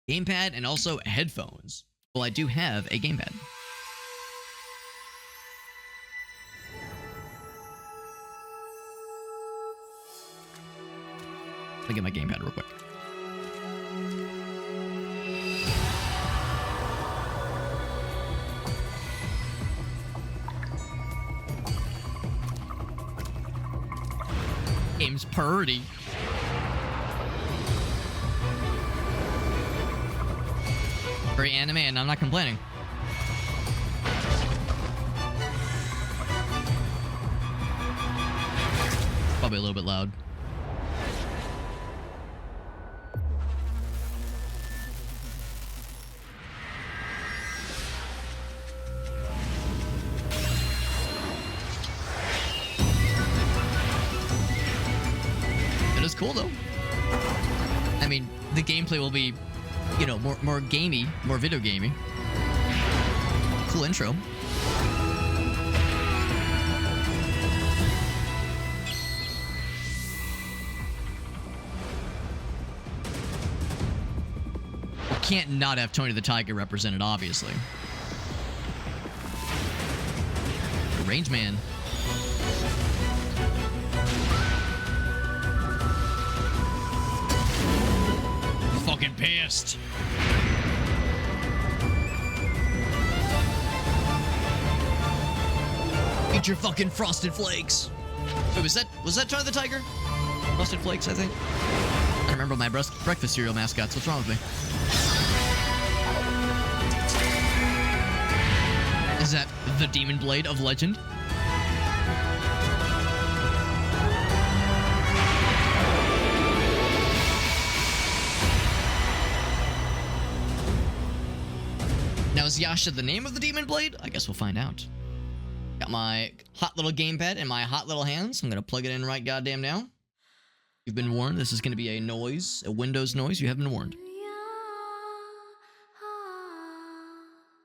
gamepad, and also headphones. Well, I do have a gamepad. Let me get my gamepad real quick. Game's purty. Very anime, and I'm not complaining. Probably a little bit loud. It is cool though. I mean, the gameplay will be, you know, more gamey, more video gamey. Cool intro. Can't not have Tony the Tiger represented, obviously. Range man. Fucking pissed. Eat your fucking Frosted Flakes. Wait, was that Tony the Tiger? Frosted Flakes, I think. I remember my breakfast cereal mascots. What's wrong with me? Is that the Demon Blade of Legend? Now, is Yasha the name of the Demon Blade? I guess we'll find out. Got my hot little gamepad in my hot little hands. I'm gonna plug it in right goddamn now. You've been warned. This is gonna be a noise, a Windows noise. You have been warned.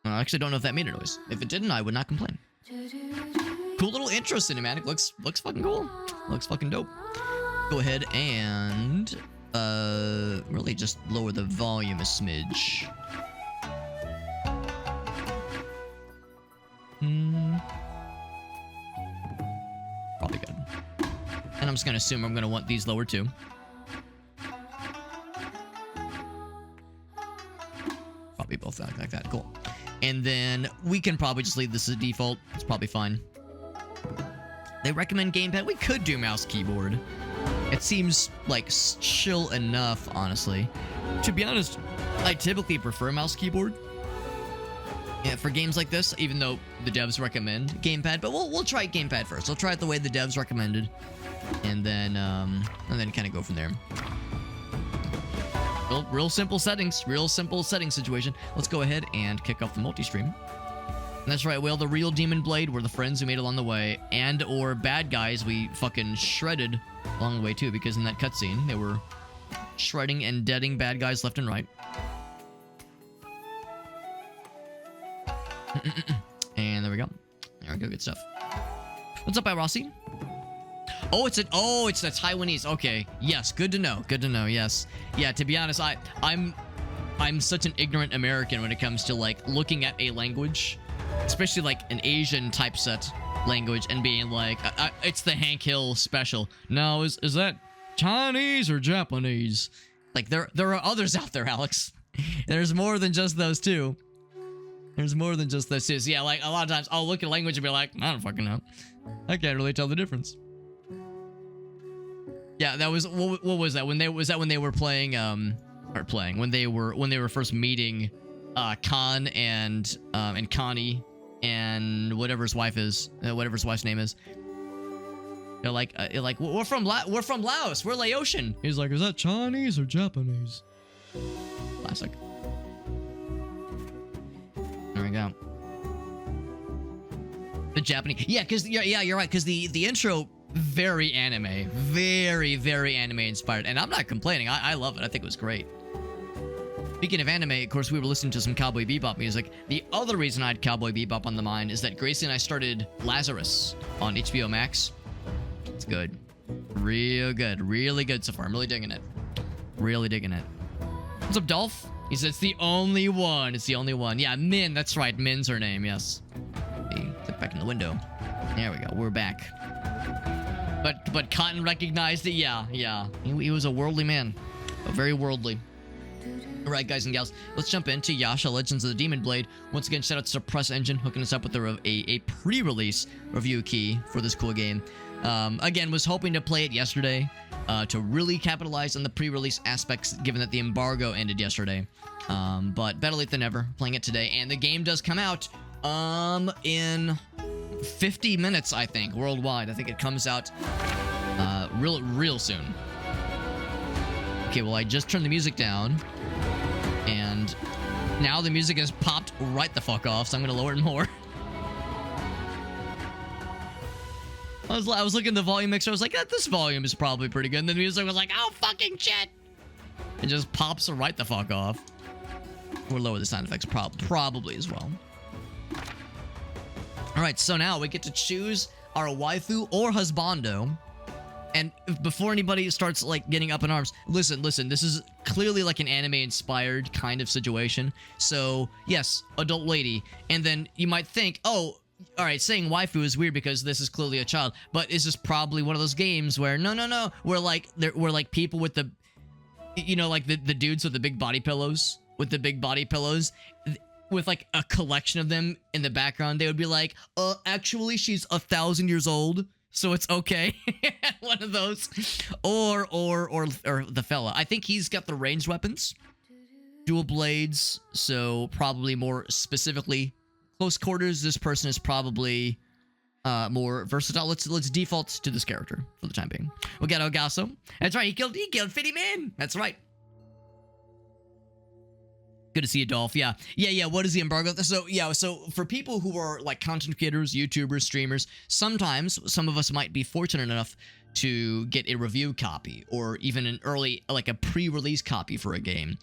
I actually don't know if that made a noise. If it didn't, I would not complain. Cool little intro cinematic. Looks fucking cool. Looks fucking dope. Go ahead and really just lower the volume a smidge. Probably good. And I'm just gonna assume I'm gonna want these lower too. Probably both like that. Cool. And then we can probably just leave this as default. It's probably fine. They recommend gamepad. We could do mouse keyboard. It seems like chill enough, honestly. To be honest, I typically prefer mouse keyboard. Yeah, for games like this, even though the devs recommend gamepad, but we'll try gamepad first. We'll try it the way the devs recommended, and then kind of go from there. Real simple settings. Real simple setting situation. Let's go ahead and kick off the multi-stream. And that's right, well, the real Demon Blade were the friends we made along the way, and or bad guys we fucking shredded along the way too, because in that cutscene, they were shredding and deading bad guys left and right. And there we go. There we go, good stuff. What's up, Rossi? Oh, it's the Taiwanese. Okay, yes, good to know. Good to know. Yes, yeah. To be honest, I'm such an ignorant American when it comes to like looking at a language, especially like an Asian typeset language, and being like, it's the Hank Hill special. No, is that Chinese or Japanese? Like there are others out there, Alex. There's more than just those two. There's more than just those two. So yeah, like a lot of times I'll look at a language and be like, I don't fucking know. I can't really tell the difference. Yeah, that was what was that? When they were playing when they were first meeting Khan and Connie and whatever his wife's name is. They're like we're from Laos. We're Laotian. He's like, is that Chinese or Japanese? Classic. There we go. The Japanese. Yeah, because you're right. Because the intro. Very anime. Very, very anime inspired. And I'm not complaining. I love it. I think it was great. Speaking of anime, of course, we were listening to some Cowboy Bebop music. The other reason I had Cowboy Bebop on the mind is that Gracie and I started Lazarus on HBO Max. It's good. Real good. Really good so far. I'm really digging it. Really digging it. What's up, Dolph? He said it's the only one. It's the only one. Yeah, Min. That's right. Min's her name. Yes. Hey, click back in the window. There we go. We're back. But Cotton recognized it. Yeah. He was a worldly man. Very worldly. Alright, guys and gals, let's jump into Yasha Legends of the Demon Blade. Once again, shout out to Suppress Engine hooking us up with a pre-release review key for this cool game. Again, was hoping to play it yesterday to really capitalize on the pre-release aspects, given that the embargo ended yesterday. But better late than never, playing it today. And the game does come out in 50 minutes, I think, worldwide. I think it comes out real soon. Okay, well, I just turned the music down. And now the music has popped right the fuck off, so I'm gonna lower it more. I was looking at the volume mixer, I was like, this volume is probably pretty good. And the music was like, oh, fucking shit! It just pops right the fuck off. We'll lower the sound effects probably as well. Alright, so now we get to choose our waifu or husbando. And before anybody starts, like, getting up in arms, listen, this is clearly, like, an anime-inspired kind of situation. So, yes, adult lady. And then you might think, oh, alright, saying waifu is weird because this is clearly a child. But is this probably one of those games where, no, we're like people with the, you know, like, the dudes with the big body pillows? With the big body pillows? With, like, a collection of them in the background, they would be like, actually, she's 1,000 years old. So it's okay. One of those. Or the fella. I think he's got the ranged weapons. Dual blades. So probably more specifically close quarters. This person is probably more versatile. Let's default to this character for the time being. We got Ogaso. That's right. He killed Fitty Man. That's right. Good to see you, Dolph. Yeah. What is the embargo? So for people who are like content creators, YouTubers, streamers, sometimes some of us might be fortunate enough to get a review copy or even an early, like a pre-release copy for a game.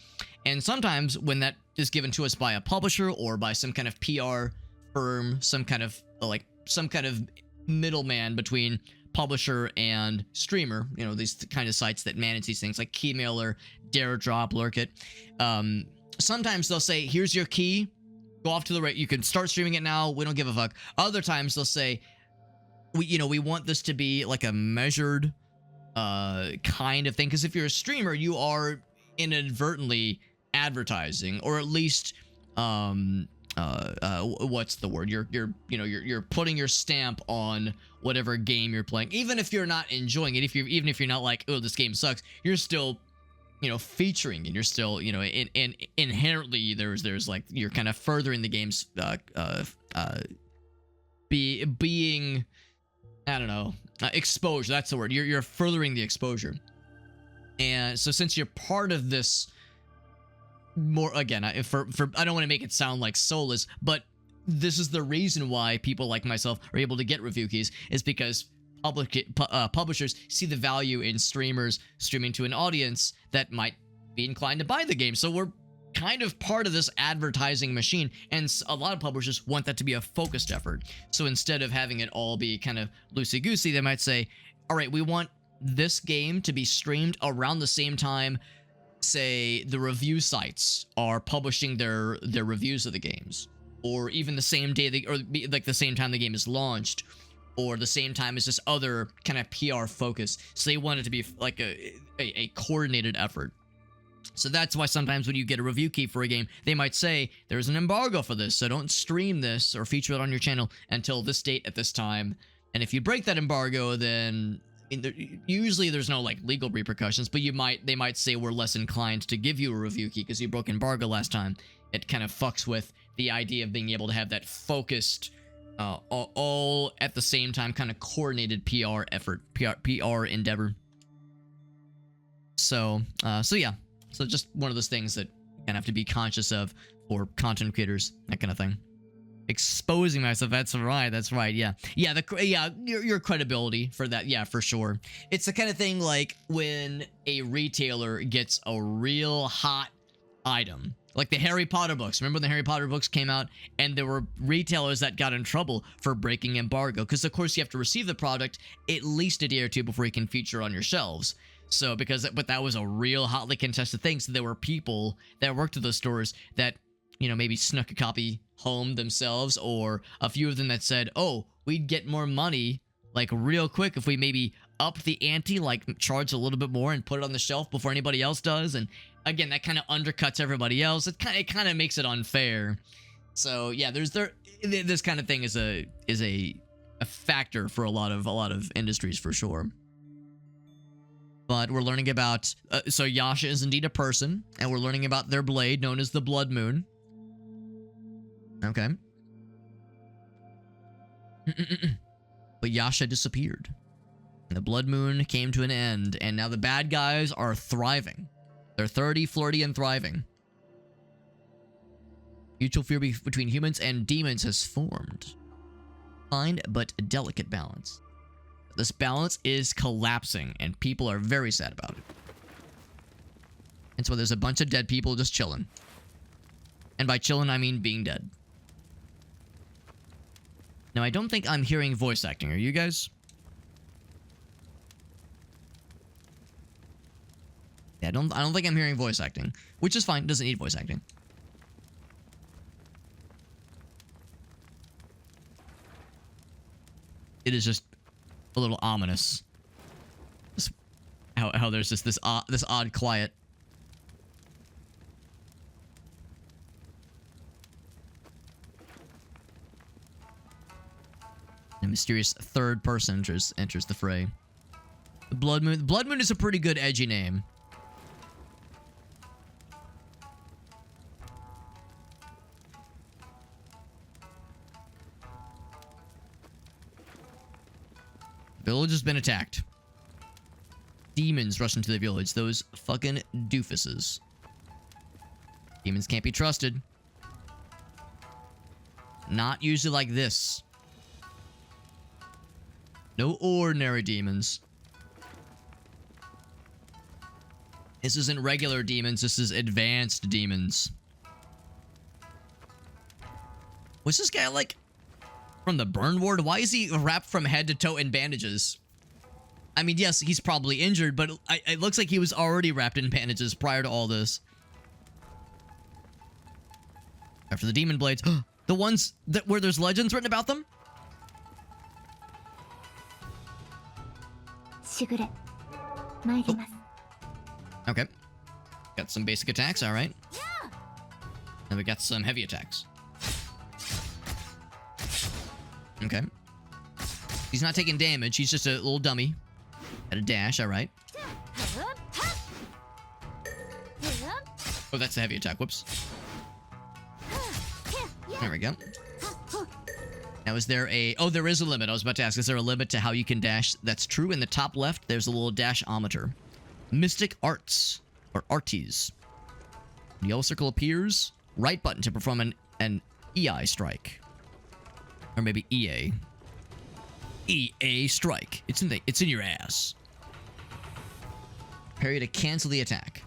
And sometimes when that is given to us by a publisher or by some kind of PR firm, some kind of middleman between publisher and streamer, you know, these kind of sites that manage these things like Keymailer, Dare Drop, Lurkit. Sometimes they'll say, here's your key, go off to the right, you can start streaming it now, we don't give a fuck. Other times they'll say, we want this to be like a measured kind of thing, because if you're a streamer, you are inadvertently advertising, or at least what's the word? You're putting your stamp on whatever game you're playing, even if you're not enjoying it. Even if you're not like, oh, this game sucks, you're still, featuring, and you're still, inherently there's like, you're kind of furthering the game's being, I don't know, exposure. That's the word. You're furthering the exposure. And so since you're part of this, more again, I don't want to make it sound like soulless, but this is the reason why people like myself are able to get review keys, is because publishers see the value in streamers streaming to an audience that might be inclined to buy the game. So we're kind of part of this advertising machine, and a lot of publishers want that to be a focused effort. So instead of having it all be kind of loosey-goosey, they might say, all right, we want this game to be streamed around the same time, say, the review sites are publishing their reviews of the games, or even the same day, or like the same time the game is launched, or the same time as this other kind of PR focus. So they want it to be like a coordinated effort. So that's why sometimes when you get a review key for a game, they might say, there's an embargo for this, so don't stream this or feature it on your channel until this date at this time. And if you break that embargo, then usually there's no like legal repercussions, but they might say we're less inclined to give you a review key because you broke embargo last time. It kind of fucks with the idea of being able to have that focused, all at the same time kind of coordinated PR effort, PR endeavor. So yeah. So just one of those things that you kind of have to be conscious of for content creators, that kind of thing. Exposing myself, that's right, yeah. Your credibility for that, yeah, for sure. It's the kind of thing like when a retailer gets a real hot item, like the Harry Potter books. Remember when the Harry Potter books came out and there were retailers that got in trouble for breaking embargo? Because of course you have to receive the product at least a day or two before you can feature on your shelves. So but that was a real hotly contested thing. So there were people that worked at those stores that, you know, maybe snuck a copy home themselves, or a few of them that said, oh, we'd get more money like real quick if we maybe up the ante, like charge a little bit more and put it on the shelf before anybody else does. And again, that kind of undercuts everybody else. It kind of makes it unfair. So yeah, this kind of thing is a factor for a lot of industries for sure. But we're learning about so Yasha is indeed a person, and we're learning about their blade known as the Blood Moon. Okay. But Yasha disappeared. And the Blood Moon came to an end, and now the bad guys are thriving. They're 30, flirty, and thriving. Mutual fear between humans and demons has formed. Fine but delicate balance. This balance is collapsing, and people are very sad about it. And so there's a bunch of dead people just chilling. And by chilling, I mean being dead. Now, I don't think I'm hearing voice acting. Are you guys? Yeah, I don't think I'm hearing voice acting, which is fine. It doesn't need voice acting. It is just a little ominous. Just how there's just this odd quiet. A mysterious third person enters the fray. The Blood Moon. Blood Moon is a pretty good edgy name. Village has been attacked. Demons rush into the village. Those fucking doofuses. Demons can't be trusted. Not usually like this. No ordinary demons. This isn't regular demons. This is advanced demons. Was this guy like from the burn ward? Why is he wrapped from head to toe in bandages? I mean, yes, he's probably injured, but it looks like he was already wrapped in bandages prior to all this. After the demon blades, the ones where there's legends written about them. Oh. Okay. Got some basic attacks, alright. And we got some heavy attacks. Okay. He's not taking damage, he's just a little dummy. At a dash, alright. Oh, that's the heavy attack, whoops. There we go. Now, is there a... Oh, there is a limit. I was about to ask, is there a limit to how you can dash? That's true. In the top left, there's a little dash-ometer. Mystic Arts, or Arties. The yellow circle appears. Right button to perform an EI strike. Or maybe EA. EA strike. It's in your ass. Parry to cancel the attack.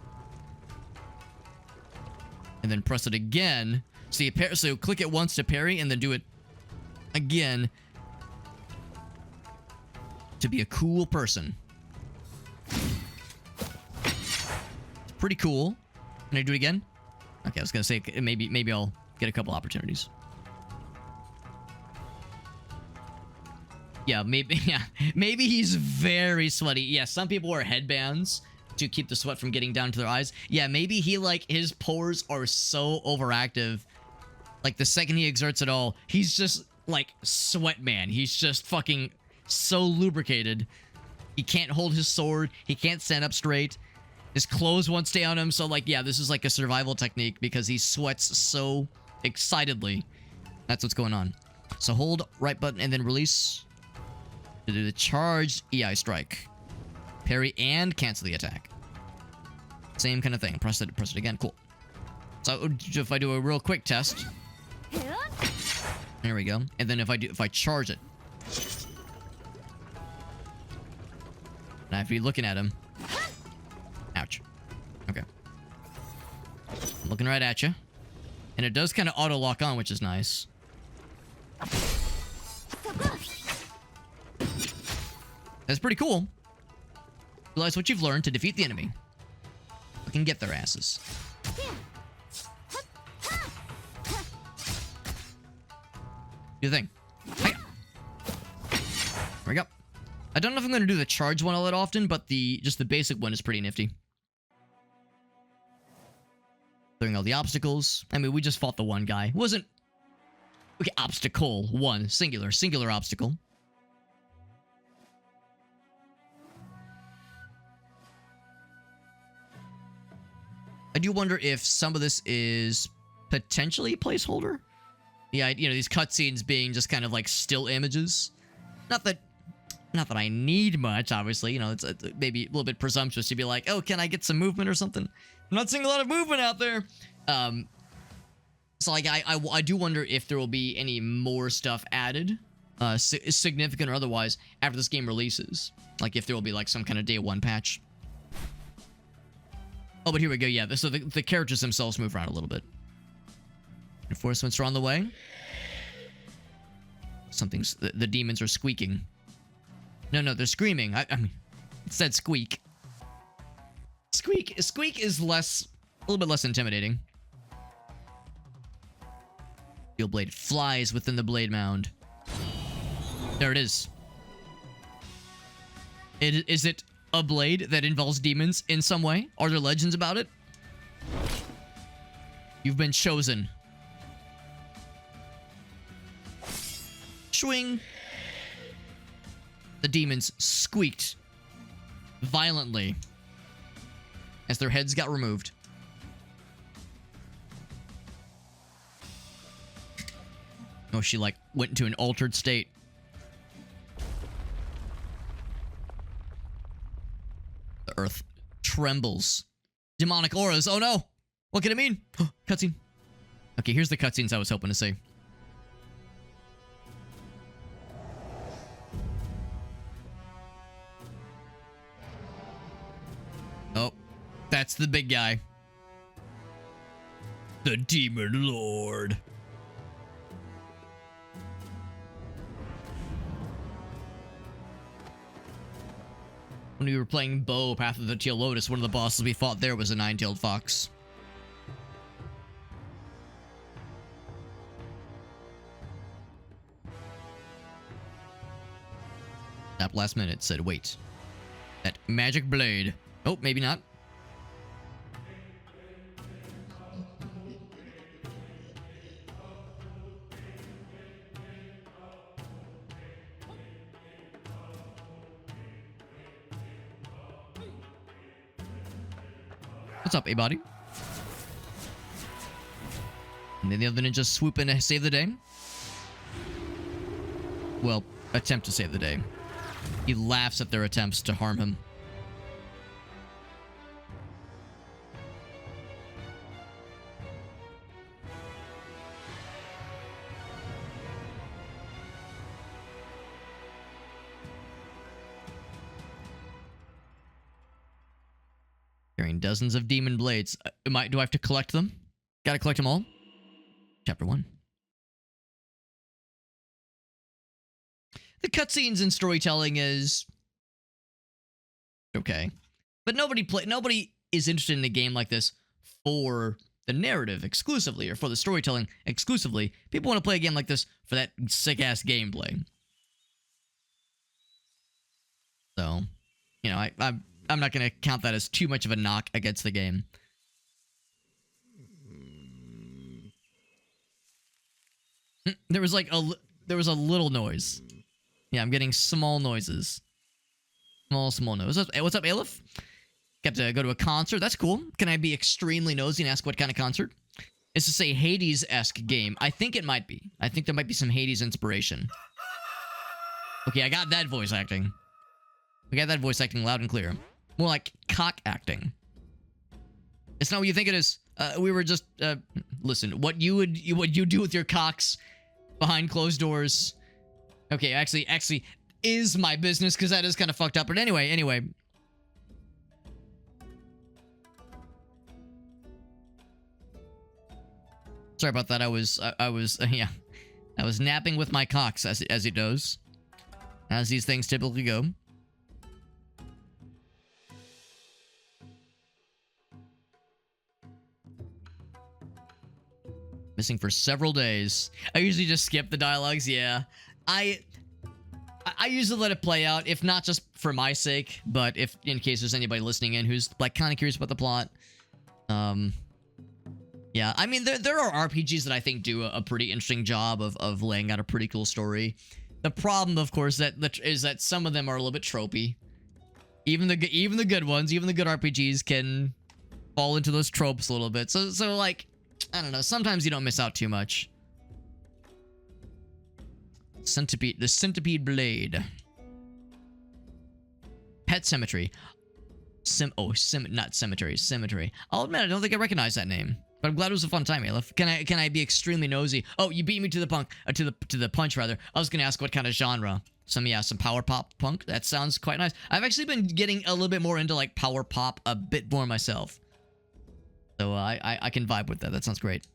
And then press it again. So click it once to parry, and then do it again to be a cool person. It's pretty cool. Can I do it again? Okay, I was gonna say maybe I'll get a couple opportunities. Yeah, maybe he's very sweaty. Yeah, some people wear headbands to keep the sweat from getting down to their eyes. Yeah, maybe he his pores are so overactive. Like the second he exerts it all, he's just like sweat man. He's just fucking so lubricated. He can't hold his sword. He can't stand up straight. His clothes won't stay on him. So like, yeah, this is like a survival technique because he sweats so excitedly. That's what's going on. So hold right button and then release to do the charged EI strike. Parry and cancel the attack. Same kind of thing. Press it again. Cool. So if I do a real quick test. There we go. And then if I charge it. Now if you're looking at him. Ouch. Okay. I'm looking right at you. And it does kind of auto lock on, which is nice. That's pretty cool. Realize what you've learned to defeat the enemy. Fucking get their asses. Do the thing. Hiya. There we go. I don't know if I'm going to do the charge one all that often, but just the basic one is pretty nifty. Clearing all the obstacles. I mean, we just fought the one guy. It wasn't... Okay, obstacle. One. Singular. Singular obstacle. I do wonder if some of this is potentially placeholder. Yeah, you know, these cutscenes being just kind of like still images. Not that I need much, obviously. You know, it's maybe a little bit presumptuous to be like, oh, can I get some movement or something? I'm not seeing a lot of movement out there. So, like, I do wonder if there will be any more stuff added, significant or otherwise, after this game releases. Like, if there will be, like, some kind of day one patch. Oh, but here we go, yeah. So the characters themselves move around a little bit. Reinforcements are on the way. The demons are squeaking. No, they're screaming. I mean, it said squeak. Squeak is a little bit less intimidating. Steel blade flies within the blade mound. There it is. Is it a blade that involves demons in some way? Are there legends about it? You've been chosen. Swing. The demons squeaked violently as their heads got removed. Oh, she like went into an altered state. The earth trembles. Demonic auras. Oh no! What can it mean? Cutscene. Okay, here's the cutscenes I was hoping to see. Oh, that's the big guy. The Demon Lord. When we were playing Bow, Path of the Teal Lotus, one of the bosses we fought there was a nine-tailed fox. That last minute said, wait. That magic blade. Oh, maybe not. What's up, A-Body? And then the other ninjas swoop in to save the day. Well, attempt to save the day. He laughs at their attempts to harm him. Carrying dozens of demon blades. Do I have to collect them? Gotta collect them all? Chapter 1. The cutscenes and storytelling is okay, but nobody is interested in a game like this for the narrative exclusively or for the storytelling exclusively. People want to play a game like this for that sick-ass gameplay. So, you know, I'm not going to count that as too much of a knock against the game. There was a little noise. Yeah, I'm getting small noises. Small noises. What's up, Aleph? Got to go to a concert. That's cool. Can I be extremely nosy and ask what kind of concert? It's to say Hades-esque game. I think it might be. I think there might be some Hades inspiration. Okay, I got that voice acting. We got that voice acting loud and clear. More like cock acting. It's not what you think it is. We were just listen. What you do with your cocks behind closed doors. Okay, actually is my business because that is kind of fucked up. But anyway. Sorry about that. I was napping with my cocks as it does, as these things typically go. Missing for several days. I usually just skip the dialogues. Yeah. I usually let it play out, if not just for my sake, but if in case there's anybody listening in who's like kind of curious about the plot. Yeah, I mean, there are RPGs that I think do a pretty interesting job of laying out a pretty cool story. The problem, of course, is that some of them are a little bit tropey. Even the good ones, even the good RPGs can fall into those tropes a little bit. So like, I don't know. Sometimes you don't miss out too much. Centipede, the Centipede Blade. Pet Cemetery. Not Cemetery, Cemetery. I'll admit, I don't think I recognize that name. But I'm glad it was a fun time, Aleph. Can I be extremely nosy? Oh, you beat me to the punch rather. I was gonna ask what kind of genre. Some power pop punk. That sounds quite nice. I've actually been getting a little bit more into like power pop a bit more myself. So I can vibe with that. That sounds great.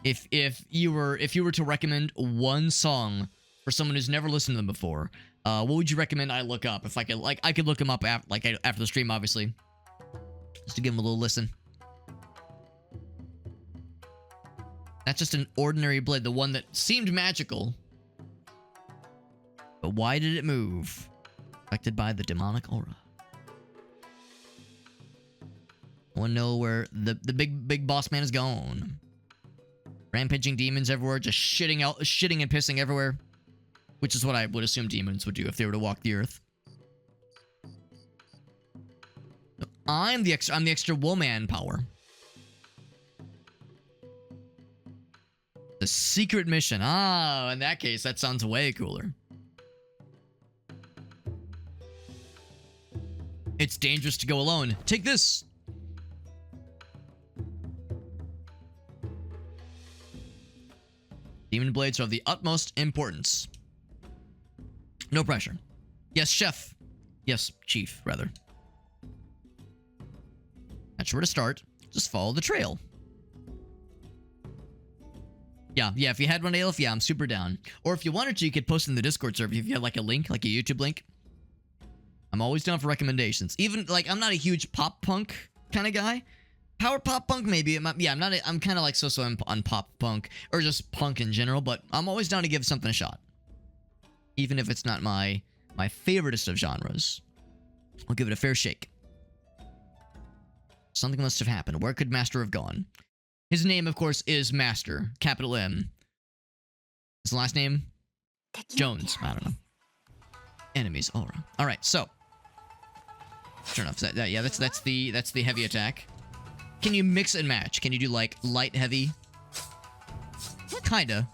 If you were to recommend one song for someone who's never listened to them before, what would you recommend I look up? If I could look them up after the stream, obviously. Just to give them a little listen. That's just an ordinary blade, the one that seemed magical. But why did it move? Affected by the demonic aura. I want to know where the big boss man is gone. Rampaging demons everywhere, just shitting and pissing everywhere. Which is what I would assume demons would do if they were to walk the earth. I'm the extra woman power. The secret mission. Ah, in that case, that sounds way cooler. It's dangerous to go alone. Take this. Demon blades are of the utmost importance. No pressure. Yes, chef. Yes, chief, rather. Not sure where to start. Just follow the trail. Yeah, if you had one, Aleph, yeah, I'm super down. Or if you wanted to, you could post in the Discord server if you had like a link, like a YouTube link. I'm always down for recommendations. Even, like, I'm not a huge pop punk kind of guy. Power pop punk, maybe. I'm kind of like so on pop punk, or just punk in general, but I'm always down to give something a shot. Even if it's not my favoriteest of genres. I'll give it a fair shake. Something must have happened. Where could Master have gone? His name, of course, is Master. Capital M. His last name? Jones. I don't know. Enemies aura. Alright, so. Sure enough. Yeah, that's the heavy attack. Can you mix and match? Can you do, like, light, heavy? Kinda.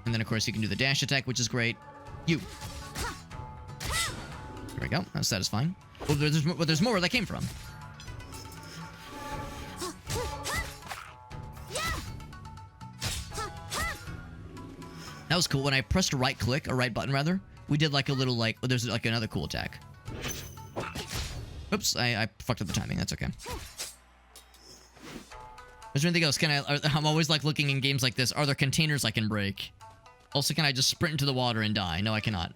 And then, of course, you can do the dash attack, which is great. There we go. That's satisfying. Well, there's more where that came from. That was cool. When I pressed a right click, or right button rather, we did like a little like, there's like another cool attack. Oops, I fucked up the timing. That's okay. Is there anything else? I'm always like looking in games like this. Are there containers I can break? Also, can I just sprint into the water and die? No, I cannot.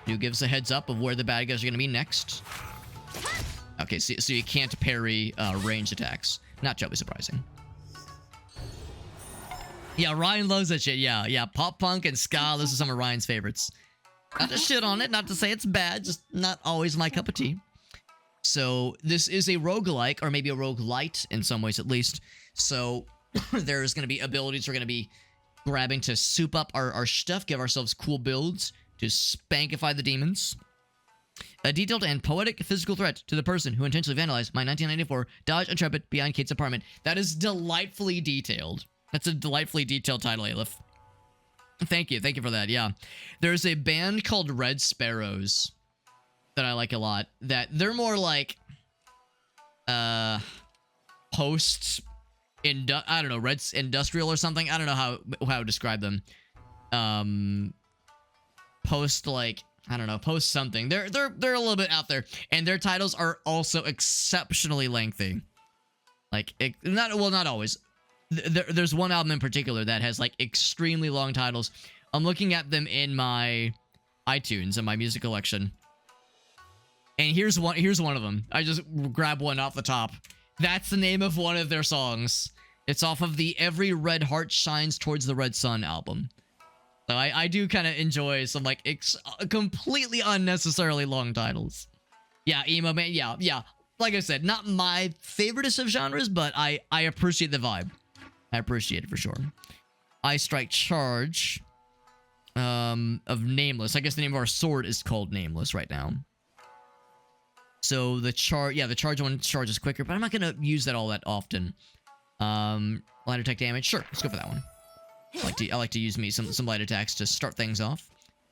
You gives a heads up of where the bad guys are going to be next. Okay, so you can't parry ranged attacks. Not terribly surprising. Yeah, Ryan loves that shit. Yeah. Pop punk and ska, those are some of Ryan's favorites. Not to shit on it, not to say it's bad, just not always my cup of tea. So, this is a roguelike, or maybe a roguelite, in some ways at least. So, there's going to be abilities we're going to be grabbing to soup up our stuff, give ourselves cool builds to spankify the demons. A detailed and poetic physical threat to the person who intentionally vandalized my 1994 Dodge Intrepid behind Kate's apartment. That is delightfully detailed. That's a delightfully detailed title, Aleph. Thank you for that, yeah. There's a band called Red Sparrows that I like a lot. That they're more like post I don't know, Red Industrial or something. I don't know how to describe them. Post like, I don't know, post something. They're a little bit out there, and their titles are also exceptionally lengthy. Like not always. There's one album in particular that has like extremely long titles. I'm looking at them in my iTunes and my music collection. And here's one of them. I just grab one off the top. That's the name of one of their songs. It's off of the Every Red Heart Shines Towards the Red Sun album. So I do kind of enjoy some like completely unnecessarily long titles. Yeah, emo man. Yeah. Like I said, not my favoriteest of genres, but I appreciate the vibe. I appreciate it for sure. I Strike Charge of Nameless. I guess the name of our sword is called Nameless right now. So the charge one charges quicker, but I'm not gonna use that all that often. Light attack damage. Sure, let's go for that one. I like to use some light attacks to start things off.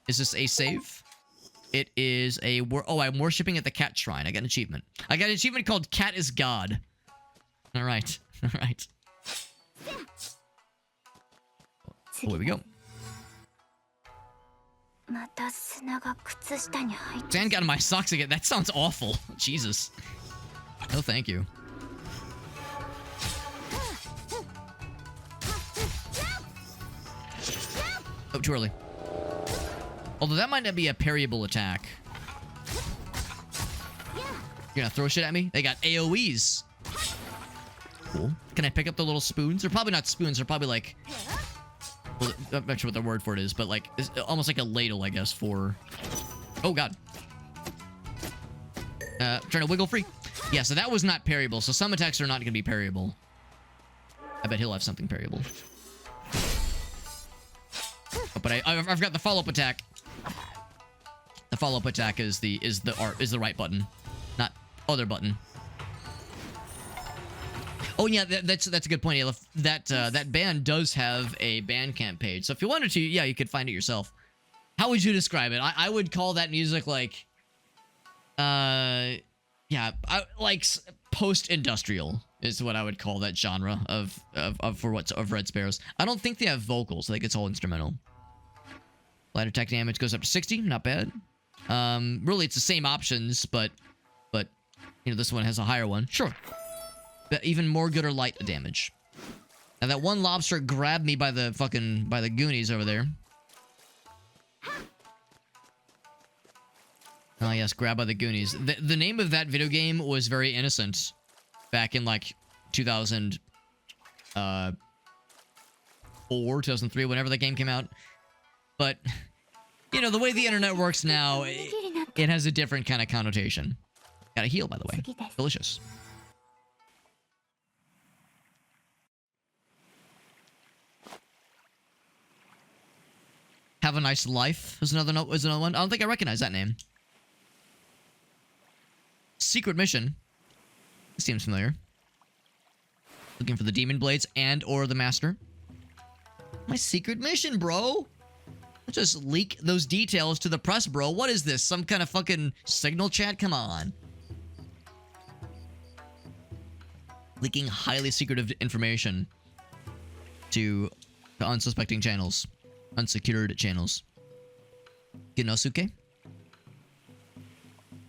Is this a save? It is a I'm worshipping at the cat shrine. I got an achievement. I got an achievement called Cat is God. All right. Oh, here we go. Sand got in my socks again. That sounds awful. Jesus. No, thank you. Oh, too early. Although that might not be a parryable attack. You're gonna throw shit at me? They got AoEs. Cool. Can I pick up the little spoons? They're probably not spoons. They're probably like... Well, I'm not sure what the word for it is, but like... It's almost like a ladle, I guess, for... Oh, God. Trying to wiggle free. Yeah, so that was not parryable. So some attacks are not gonna be parryable. I bet he'll have something parryable. Oh, but I've got the follow-up attack. The follow-up attack is the right button, not other button. Oh yeah, that's a good point, Aleph. That band does have a Bandcamp page, so if you wanted to, yeah, you could find it yourself. How would you describe it? I would call that music like, like post-industrial is what I would call that genre of Red Sparrows. I don't think they have vocals. I think it's all instrumental. Light attack damage goes up to 60. Not bad. Really, it's the same options, but you know, this one has a higher one. Sure. But even more good or light damage. Now that one lobster grabbed me by the Goonies over there. Oh yes, grabbed by the Goonies. The name of that video game was very innocent back in like 2004, 2003, whenever that game came out. But, you know, the way the internet works now, it has a different kind of connotation. Got a heal, by the way. Delicious. Have a Nice Life is another one. I don't think I recognize that name. Secret Mission. This seems familiar. Looking for the Demon Blades and or the Master. My secret mission, bro. Let's just leak those details to the press, bro. What is this? Some kind of fucking signal chat? Come on. Leaking highly secretive information to unsuspecting channels. Unsecured channels. Genosuke?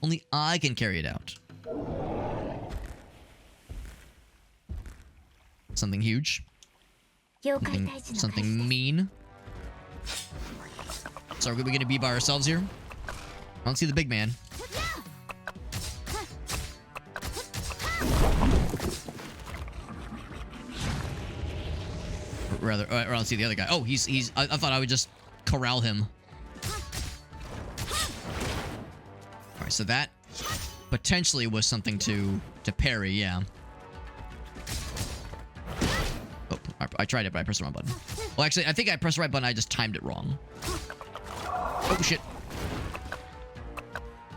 Only I can carry it out. Something huge. Something mean. So are we gonna be by ourselves here? I don't see the big man. Or I don't see the other guy. Oh, he's. I thought I would just corral him. All right, so that potentially was something to parry. Yeah. Oh, I tried it, but I pressed the wrong button. Well, actually, I think I pressed the right button. I just timed it wrong. Oh shit.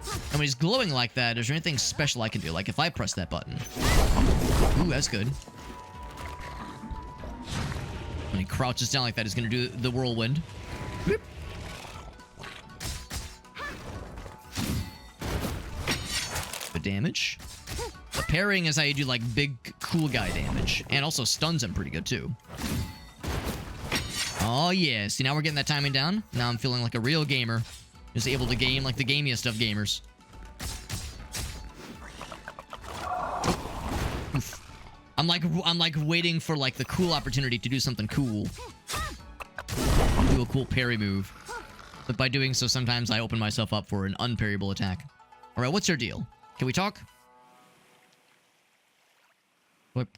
And when he's glowing like that, is there anything special I can do? Like if I press that button. Ooh, that's good. When he crouches down like that, he's gonna do the whirlwind. Whoop. Good damage. The parrying is how you do like big cool guy damage. And also stuns him pretty good too. Oh yeah, see now we're getting that timing down. Now I'm feeling like a real gamer. Just able to game like the gamiest of gamers. Oof. I'm like waiting for like the cool opportunity to do something cool. Do a cool parry move. But by doing so, sometimes I open myself up for an unparryable attack. All right, what's your deal? Can we talk?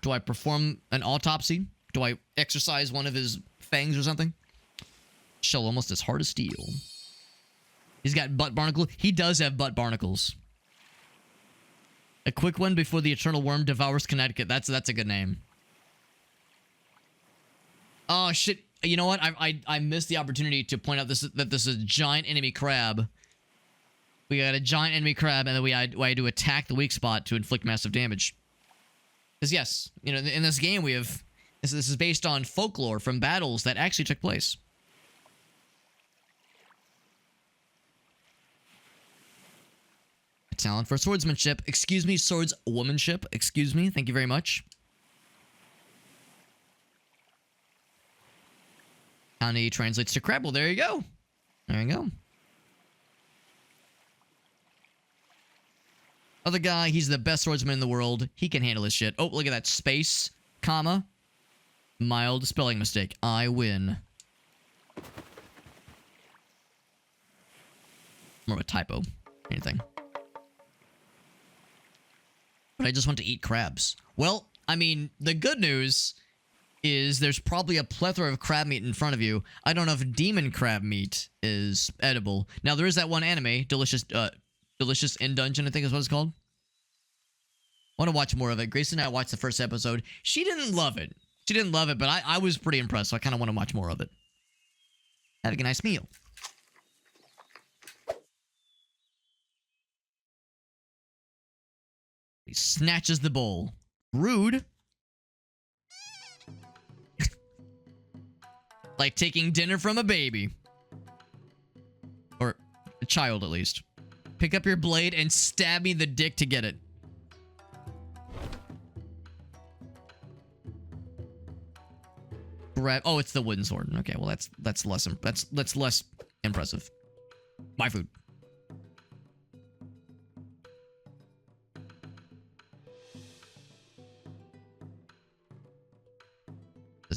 Do I perform an autopsy? Do I exercise one of his fangs or something? Shell almost as hard as steel. He's got butt barnacle. He does have butt barnacles. A quick one before the eternal worm devours Connecticut. That's a good name. Oh shit! You know what? I missed the opportunity to point out that this is a giant enemy crab. We got a giant enemy crab, and then we had to attack the weak spot to inflict massive damage. Because yes, you know, in this game we have this is based on folklore from battles that actually took place. Talent for swordsmanship. Excuse me, swordswomanship. Excuse me. Thank you very much. County translates to crab. Well, there you go. There you go. Other guy, he's the best swordsman in the world. He can handle his shit. Oh, look at that. Space, comma, mild spelling mistake. I win. More of a typo. Anything. But I just want to eat crabs. Well, I mean, the good news is there's probably a plethora of crab meat in front of you. I don't know if demon crab meat is edible. Now, there is that one anime, Delicious in Dungeon, I think is what it's called. I want to watch more of it. Grace and I watched the first episode. She didn't love it. She didn't love it, but I was pretty impressed, so I kind of want to watch more of it. Having a nice meal. He snatches the bowl. Rude. Like taking dinner from a baby. Or a child, at least. Pick up your blade and stab me in the dick to get it. Grab. Oh, it's the wooden sword. Okay, well that's less impressive. My food.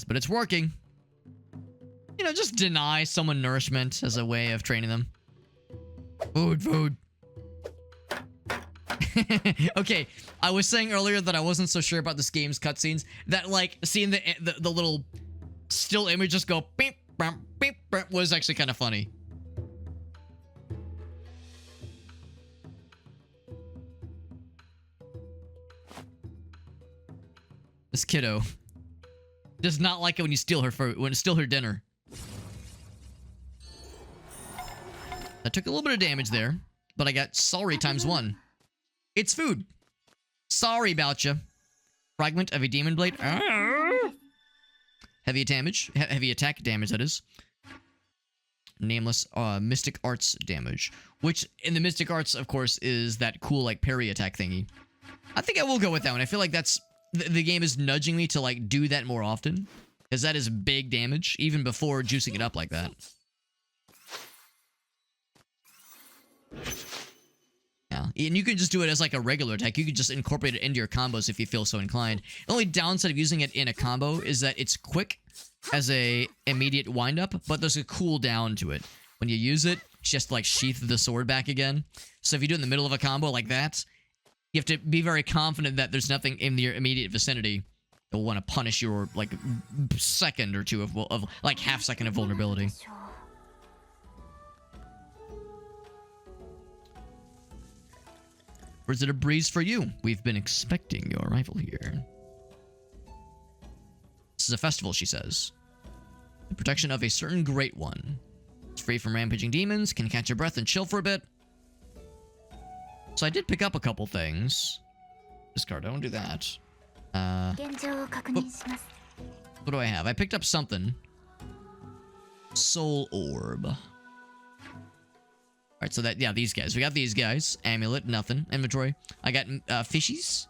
But it's working. You know, just deny someone nourishment as a way of training them. Food. Okay, I was saying earlier that I wasn't so sure about this game's cutscenes. That, like, seeing the little still image just go beep, beep, beep, was actually kind of funny. This kiddo does not like it when you steal her dinner. I took a little bit of damage there, but I got sorry ×1. It's food. Sorry about you. Fragment of a demon blade. Heavy damage. Heavy attack damage, that is. Nameless mystic arts damage. Which, in the mystic arts, of course, is that cool, like, parry attack thingy. I think I will go with that one. I feel like that's... The game is nudging me to, like, do that more often. Because that is big damage, even before juicing it up like that. Yeah, and you can just do it as, like, a regular attack. You can just incorporate it into your combos if you feel so inclined. The only downside of using it in a combo is that it's quick as a immediate wind-up, but there's a cooldown to it. When you use it, it's just, like, sheath the sword back again. So if you do it in the middle of a combo like that... You have to be very confident that there's nothing in your immediate vicinity that will want to punish your, like, second or two of like, half second of vulnerability. Or is it a breeze for you? We've been expecting your arrival here. This is a festival, she says. The protection of a certain great one. It's free from rampaging demons, can catch your breath and chill for a bit. So I did pick up a couple things. Discard, don't do that. What do I have? I picked up something. Soul Orb. Alright, so that, yeah, these guys. We got these guys. Amulet, nothing. Inventory. I got fishies.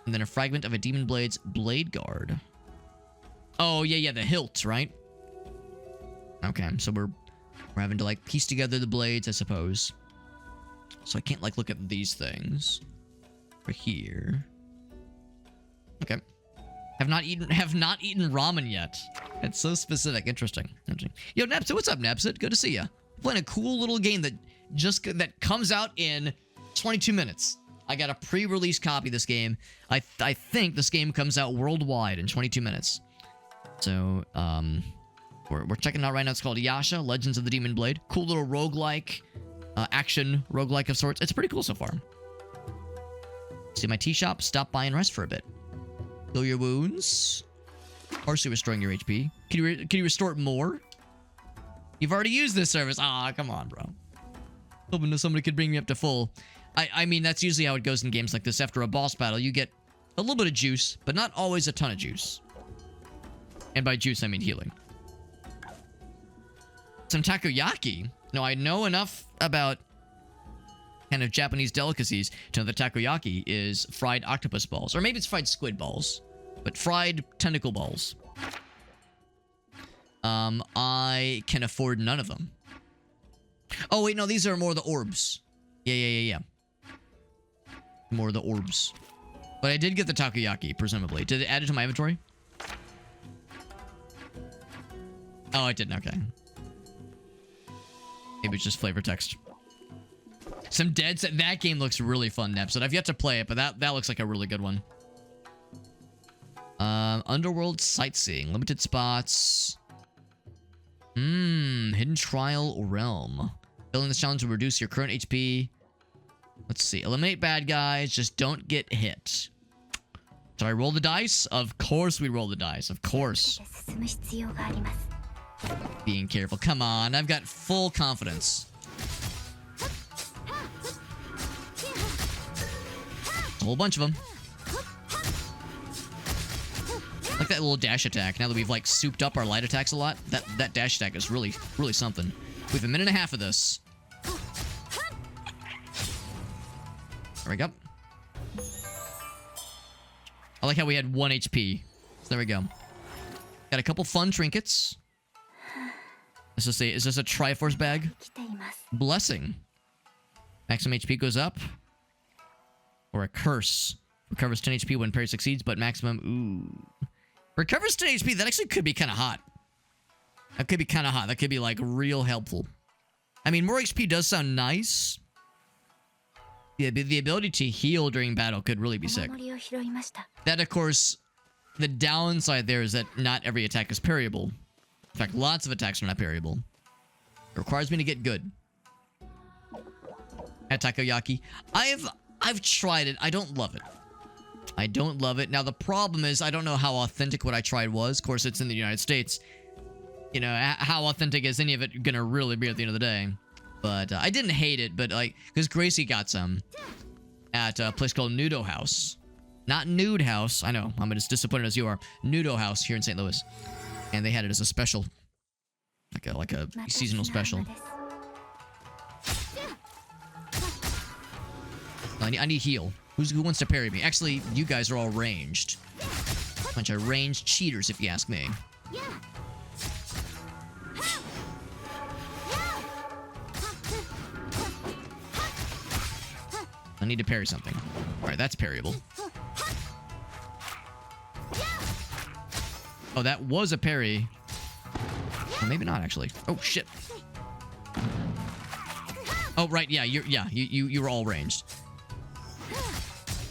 And then a fragment of a Demon Blade's Blade Guard. Oh, yeah, the hilt, right? Okay, so we're having to, like, piece together the blades, I suppose. So I can't, like, look at these things. Over here. Okay. Have not eaten ramen yet. It's so specific. Interesting. Yo, Nepsit, what's up, Nepsit? Good to see ya. Playing a cool little game that comes out in 22 minutes. I got a pre-release copy of this game. I think this game comes out worldwide in 22 minutes. So, we're checking it out right now. It's called Yasha, Legends of the Demon Blade. Cool little roguelike, action roguelike of sorts. It's pretty cool so far. See my tea shop. Stop by and rest for a bit. Heal your wounds. Partially restoring your HP. Can you restore it more? You've already used this service. Ah, come on, bro. Hoping that somebody could bring me up to full. I mean, that's usually how it goes in games like this. After a boss battle, you get a little bit of juice, but not always a ton of juice. And by juice, I mean healing. Some takoyaki. No, I know enough about kind of Japanese delicacies to know that takoyaki is fried octopus balls. Or maybe it's fried squid balls. But fried tentacle balls. I can afford none of them. Oh, wait, no, these are more the orbs. Yeah. More the orbs. But I did get the takoyaki, presumably. Did it add it to my inventory? Oh, I didn't. Okay. Maybe it's just flavor text. Some Dead Set. That game looks really fun, Nepson. I've yet to play it, but that looks like a really good one. Underworld Sightseeing. Limited spots. Hidden Trial Realm. Failing this challenge will reduce your current HP. Let's see. Eliminate bad guys. Just don't get hit. Did I roll the dice? Of course we roll the dice. Of course. Being careful. Come on. I've got full confidence. A whole bunch of them. Like that little dash attack. Now that we've like souped up our light attacks a lot, that dash attack is really something. We have a minute and a half of this. There we go. I like how we had 1 HP. So there we go. Got a couple fun trinkets. Is this a Triforce bag? Blessing. Maximum HP goes up. Or a curse. Recovers 10 HP when parry succeeds, but maximum... Ooh. Recovers 10 HP. That actually could be kind of hot. That could be kind of hot. That could be, like, real helpful. I mean, more HP does sound nice. Yeah, the ability to heal during battle could really be sick. That, of course, the downside there is that not every attack is parryable. In fact, lots of attacks are not parryable. It requires me to get good. At takoyaki. I've tried it. I don't love it. I don't love it. Now, the problem is I don't know how authentic what I tried was. Of course, it's in the United States. You know, how authentic is any of it gonna really be at the end of the day? But I didn't hate it, but like, because Gracie got some at a place called Nudo House. Not Nude House. I know, I'm as disappointed as you are. Nudo House here in St. Louis. And they had it as a special. Like a seasonal special. I need heal. Who wants to parry me? Actually, you guys are all ranged. Bunch of ranged cheaters, if you ask me. I need to parry something. Alright, that's parryable. Oh, that was a parry. Or maybe not, actually. Oh, shit. Oh, right, yeah, you were all ranged.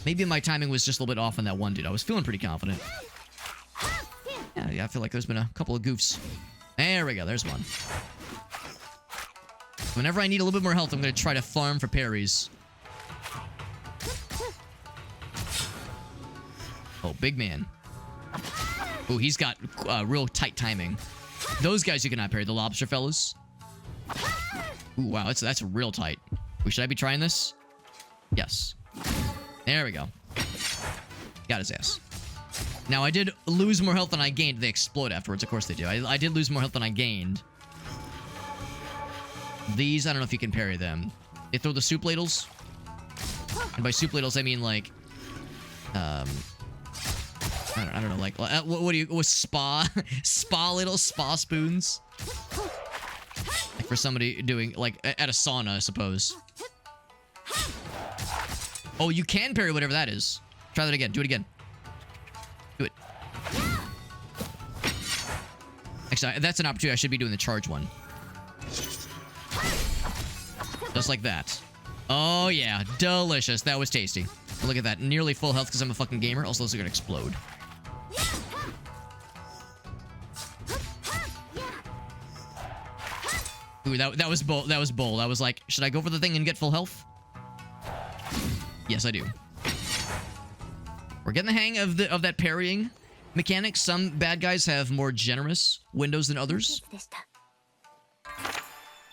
Maybe my timing was just a little bit off on that one dude. I was feeling pretty confident. Yeah, I feel like there's been a couple of goofs. There we go, there's one. Whenever I need a little bit more health, I'm going to try to farm for parries. Oh, big man. Oh, he's got real tight timing. Those guys you cannot parry, the lobster fellas. Ooh, wow, that's real tight. Should I be trying this? Yes. There we go. Got his ass. Now, I did lose more health than I gained. They explode afterwards. Of course they do. I did lose more health than I gained. These, I don't know if you can parry them. They throw the soup ladles. And by soup ladles, I mean, like... I don't know, like... What do you... Spa ladles? Spa spoons? Like for somebody doing... Like, at a sauna, I suppose. Oh, you can parry whatever that is. Try that again. Do it again. Do it. Actually, that's an opportunity. I should be doing the charge one. Just like that. Oh, yeah. Delicious. That was tasty. Look at that. Nearly full health because I'm a fucking gamer. Also, those are gonna explode. Ooh, that was bold. That was bold. I was like, should I go for the thing and get full health? Yes, I do. We're getting the hang of that parrying mechanic. Some bad guys have more generous windows than others.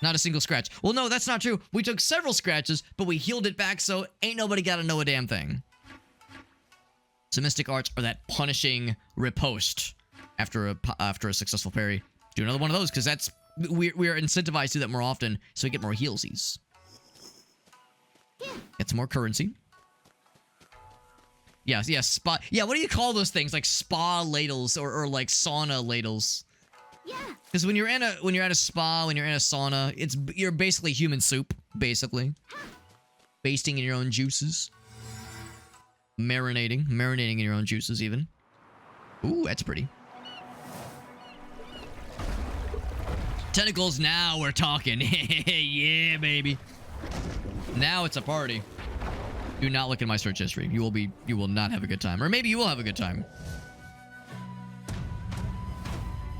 Not a single scratch. Well, no, that's not true. We took several scratches, but we healed it back, so ain't nobody gotta know a damn thing. So mystic arts are that punishing riposte after a successful parry. Do another one of those, because that's we are incentivized to do that more often, so we get more healsies. Get some more currency. Yeah, spa. Yeah, what do you call those things? Like spa ladles or like sauna ladles. Because when you're at a spa, when you're in a sauna, you're basically human soup, basically. Basting in your own juices. Marinating in your own juices, even. Ooh, that's pretty. Tentacles, now we're talking. Yeah, baby. Now it's a party. Do not look at my search history. You will not have a good time. Or maybe you will have a good time.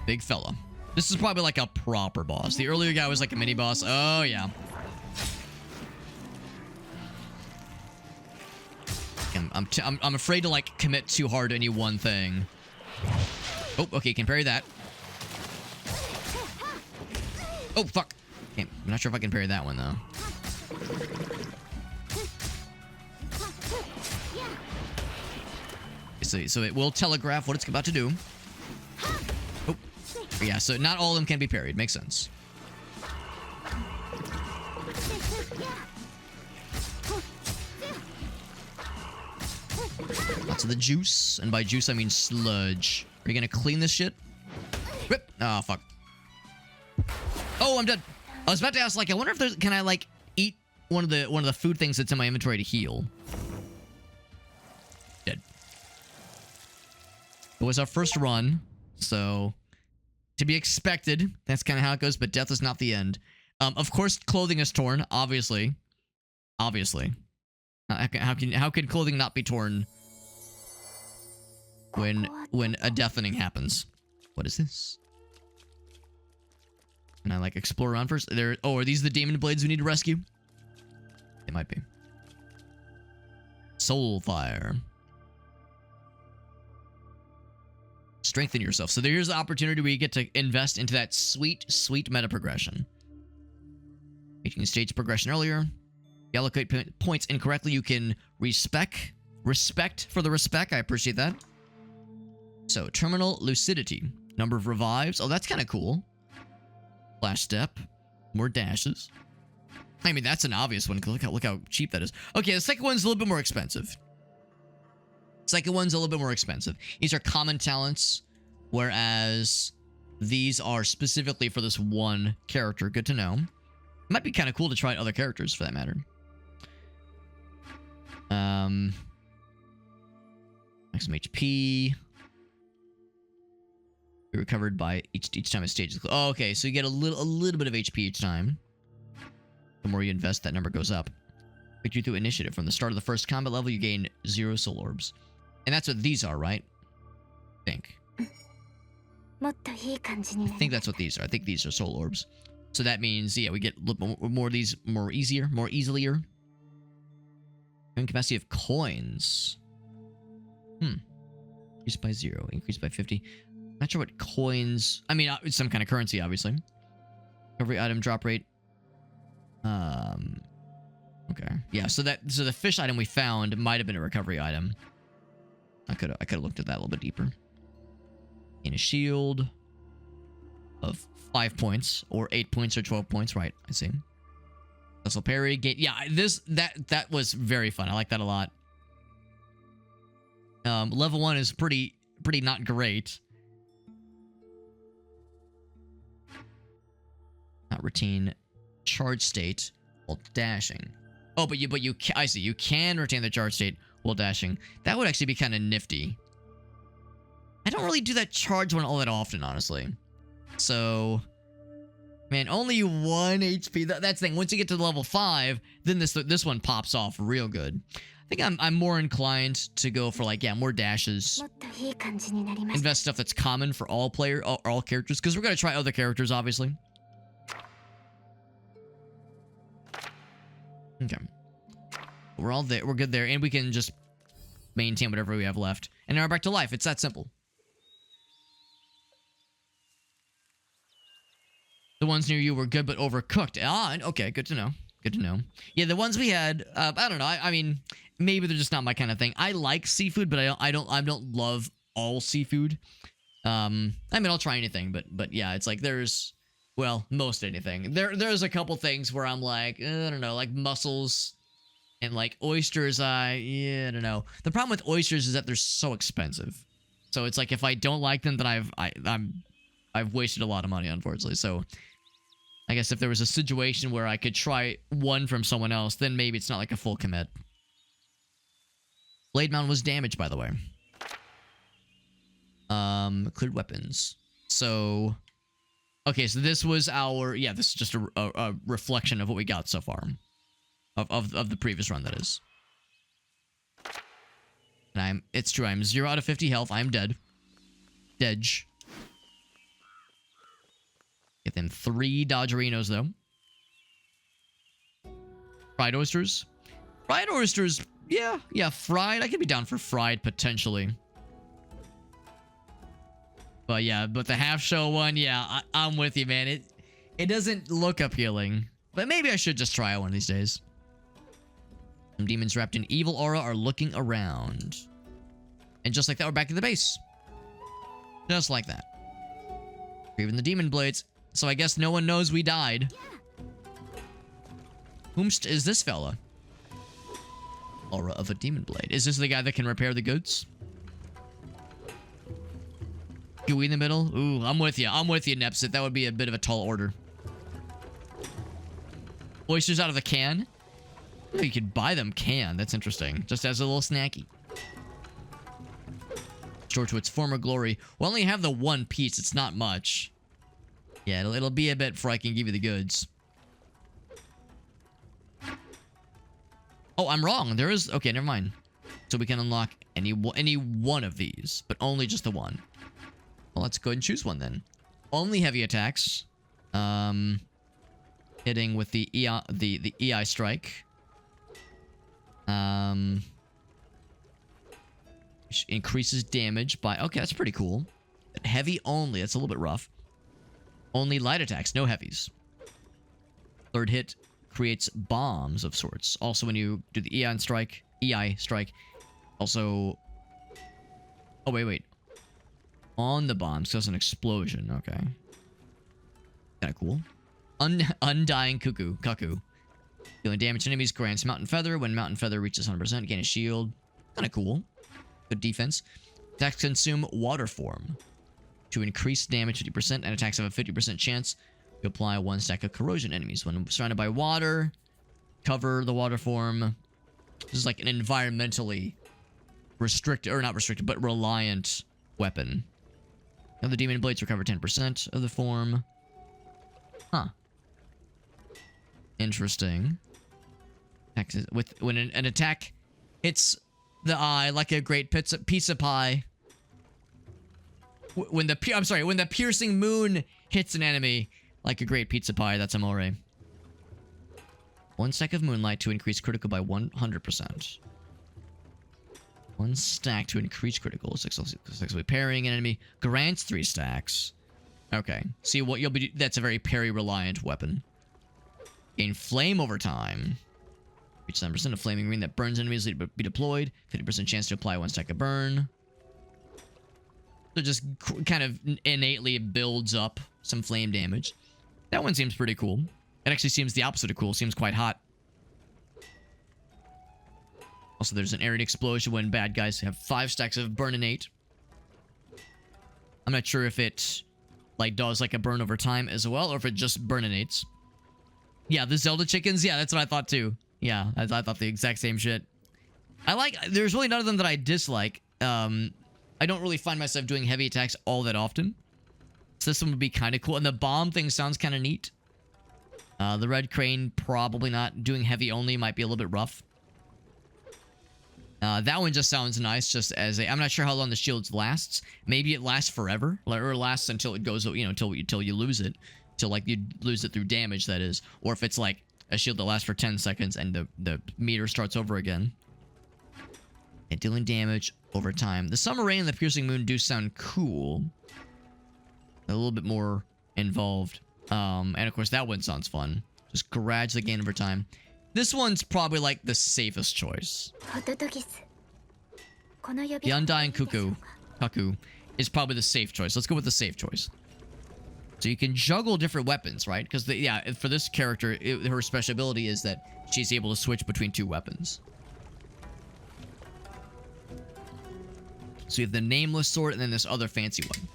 Big fella. This is probably like a proper boss. The earlier guy was like a mini boss. Oh, yeah. I'm afraid to like commit too hard to any one thing. Oh, okay, can parry that. Oh, fuck. Okay, I'm not sure if I can parry that one, though. So it will telegraph what it's about to do. Oh, yeah, so not all of them can be parried. Makes sense. Lots of the juice, and by juice I mean sludge. Are you gonna clean this shit? Rip! Oh, fuck. Oh, I'm dead. I was about to ask, like, I wonder if can I like eat one of the food things that's in my inventory to heal? Dead. It was our first run, so to be expected. That's kind of how it goes, but death is not the end. Of course, clothing is torn. Obviously. How can clothing not be torn when a deafening happens? What is this? Can I like explore around first? Are these the demon blades we need to rescue? They might be. Soul fire. Strengthen yourself. So here's the opportunity where you get to invest into that sweet, sweet meta progression. Making the stage progression earlier. You allocate points incorrectly. You can respect for the respect. I appreciate that. So terminal lucidity. Number of revives. Oh, that's kind of cool. Flash step. More dashes. I mean, that's an obvious one. Look how cheap that is. Okay, the second one's a little bit more expensive. These are common talents, whereas these are specifically for this one character. Good to know. Might be kind of cool to try other characters, for that matter. Maximum HP. Be recovered by each time a stage is closed. Oh, okay, so you get a little bit of HP each time. The more you invest, that number goes up. Pick you through initiative. From the start of the first combat level, you gain 0 soul orbs. And that's what these are, right? I think that's what these are. I think these are soul orbs. So that means, yeah, we get a little more of these more easier. Capacity of coins. Increased by 0. Increased by 50. Not sure what coins... I mean, it's some kind of currency, obviously. Every item drop rate. Okay. Yeah, so the fish item we found might have been a recovery item. I could have looked at that a little bit deeper. In a shield of 5 points, or 8 points, or 12 points. Right, I see. Vessel parry. Yeah, that was very fun. I like that a lot. Level 1 is pretty not great. Not retain charge state while dashing. Oh, but I see. You can retain the charge state while dashing. That would actually be kind of nifty. I don't really do that charge one all that often, honestly. So Man, only 1 HP. That's the thing. Once you get to level 5, then this one pops off real good. I think I'm more inclined to go for like, yeah, more dashes. Invest stuff that's common for all characters, because we're gonna try other characters, obviously. Okay. We're all there. We're good there, and we can just maintain whatever we have left. And now we're back to life. It's that simple. The ones near you were good but overcooked. Ah, okay, good to know. Good to know. Yeah, the ones we had, I don't know. I mean, maybe they're just not my kind of thing. I like seafood, but I don't love all seafood. I mean, I'll try anything, but yeah, it's like there's, well, most anything. There's a couple things where I'm like, I don't know, like mussels and like oysters. I don't know. The problem with oysters is that they're so expensive. So it's like if I don't like them, then I've wasted a lot of money, unfortunately. So I guess if there was a situation where I could try one from someone else, then maybe it's not like a full commit. Blade Mound was damaged, by the way. Cleared weapons. So, okay, so this was our, yeah, this is just a reflection of what we got so far. Of the previous run, that is. And it's true, I'm 0 out of 50 health, I'm dead. Dedge. Get them 3 Dodgerinos, though. Fried oysters. Fried oysters, yeah, fried. I could be down for fried, potentially. But yeah, but the half-shell one, yeah, I'm with you, man. It doesn't look appealing. But maybe I should just try it one of these days. Some demons wrapped in evil aura are looking around. And just like that, we're back to the base. Just like that. Even the demon blades. So I guess no one knows we died. Whom is this fella? Aura of a demon blade. Is this the guy that can repair the goods? Gooey in the middle? Ooh, I'm with you. I'm with you, Nepsit. That would be a bit of a tall order. Oysters out of the can? Oh, you could buy them canned. That's interesting. Just as a little snacky. Restore to its former glory. We'll only have the 1 piece. It's not much. Yeah, it'll be a bit before I can give you the goods. Oh, I'm wrong. There is... Okay, never mind. So we can unlock any one of these, but only just the one. Well, let's go ahead and choose one then. Only heavy attacks. Hitting with the EI strike. Which increases damage by... Okay, that's pretty cool. Heavy only. That's a little bit rough. Only light attacks, no heavies. Third hit creates bombs of sorts. Also, when you do the EI strike, also... Oh, wait. On the bombs, cause an explosion. Okay. Kinda cool. Undying Cuckoo. Dealing damage to enemies, grants Mountain Feather. When Mountain Feather reaches 100%, gain a shield. Kinda cool. Good defense. Attacks consume water form. To increase damage 50%, and attacks have a 50% chance. You apply 1 stack of corrosion enemies. When surrounded by water, cover the water form. This is like an environmentally restricted, or not restricted, but reliant weapon. Now the demon blades recover 10% of the form. Huh. Interesting. When an attack hits the eye like a great piece of pie. When the piercing moon hits an enemy like a great pizza pie, that's amore. 1 stack of moonlight to increase critical by 100%. 1 stack to increase critical. Successfully parrying an enemy grants 3 stacks. Okay. See what you'll be. That's a very parry reliant weapon. Gain flame over time. Reach 7% of flaming ring that burns enemies. Be deployed. 50% chance to apply 1 stack of burn. So just kind of innately builds up some flame damage. That one seems pretty cool. It actually seems the opposite of cool. Seems quite hot. Also, there's an arid explosion when bad guys have 5 stacks of burn innate. I'm not sure if it does like a burn over time as well, or if it just burn innates. Yeah, the Zelda chickens. Yeah, that's what I thought too. Yeah, I thought the exact same shit. There's really none of them that I dislike. I don't really find myself doing heavy attacks all that often. So this one would be kind of cool. And the bomb thing sounds kind of neat. The red crane, probably not. Doing heavy only might be a little bit rough. That one just sounds nice, just as a... I'm not sure how long the shields lasts. Maybe it lasts forever, or lasts until it goes, you know, until you lose it. Till, like, you lose it through damage, that is. Or if it's, like, a shield that lasts for 10 seconds and the meter starts over again. And dealing damage over time. The Summer Rain and the Piercing Moon do sound cool. A little bit more involved. And of course, that one sounds fun. Just gradually gain over time. This one's probably like the safest choice. The Undying Cuckoo is probably the safe choice. Let's go with the safe choice. So you can juggle different weapons, right? Because, yeah, for this character, her special ability is that she's able to switch between 2 weapons. So you have the Nameless Sword and then this other fancy one.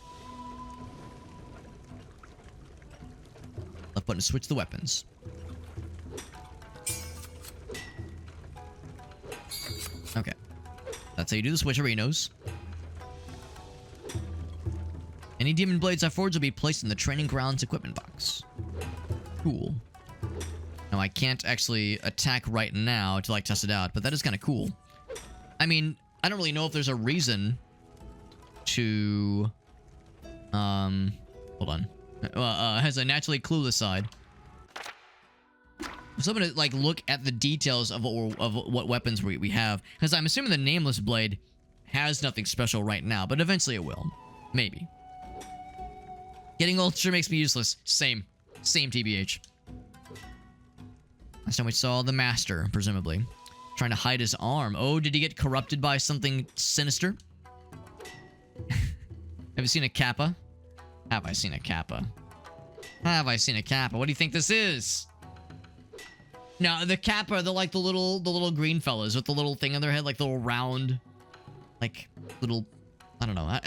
Left button to switch the weapons. Okay. That's how you do the switcherinos. Any demon blades I forge will be placed in the training grounds equipment box. Cool. Now, I can't actually attack right now to, like, test it out, but that is kind of cool. I mean, I don't really know if there's a reason to... Hold on. Has a naturally clueless side. So I'm gonna, like, look at the details of what weapons we have. Because I'm assuming the Nameless Blade has nothing special right now, but eventually it will. Maybe. Getting Ultra makes me useless. Same. Same, TBH. Last time we saw the Master, presumably. Trying to hide his arm. Oh, did he get corrupted by something sinister? Have you seen a Kappa? Have I seen a Kappa? Have I seen a Kappa? What do you think this is? Now, the Kappa, they're like the little green fellas with the little thing on their head, like the little round, like, little, I don't know.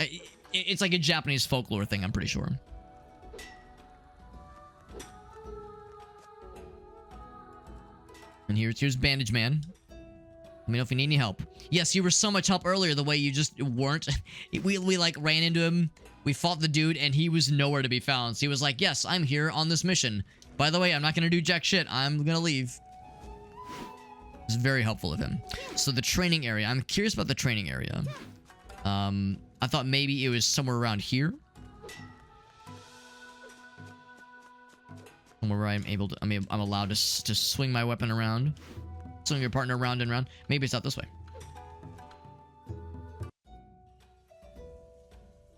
It's like a Japanese folklore thing, I'm pretty sure. And here's Bandage Man. Let me know if you need any help. Yes, you were so much help earlier, the way you just weren't. We like, ran into him. We fought the dude, and he was nowhere to be found. So he was like, yes, I'm here on this mission. By the way, I'm not going to do jack shit. I'm going to leave. It's very helpful of him. So the training area. I'm curious about the training area. I thought maybe it was somewhere around here. Somewhere where I'm able to... I mean, I'm allowed to swing my weapon around. Swing your partner round and round. Maybe it's not this way.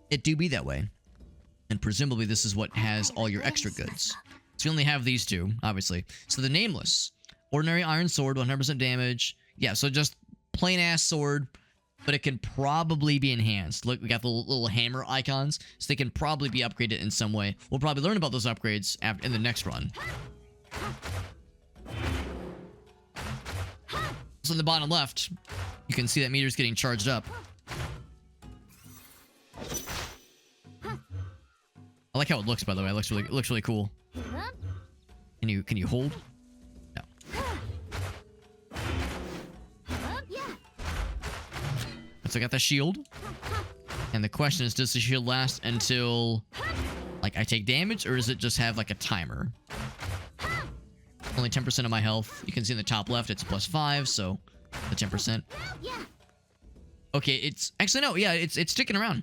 It do be that way. And presumably this is what has all your extra goods. So you only have these two, obviously. So the Nameless. Ordinary iron sword, 100% damage. Yeah, so just plain-ass sword, but it can probably be enhanced. Look, we got the little hammer icons, so they can probably be upgraded in some way. We'll probably learn about those upgrades in the next run. So in the bottom left, you can see that meter's getting charged up. I like how it looks, by the way. It looks really cool. Can you hold? No. So I got the shield. And the question is, does the shield last until, like, I take damage, or does it just have, like, a timer? Only 10% of my health. You can see in the top left, it's +5, so the 10%. Okay, it's... Actually, no, yeah, it's sticking around.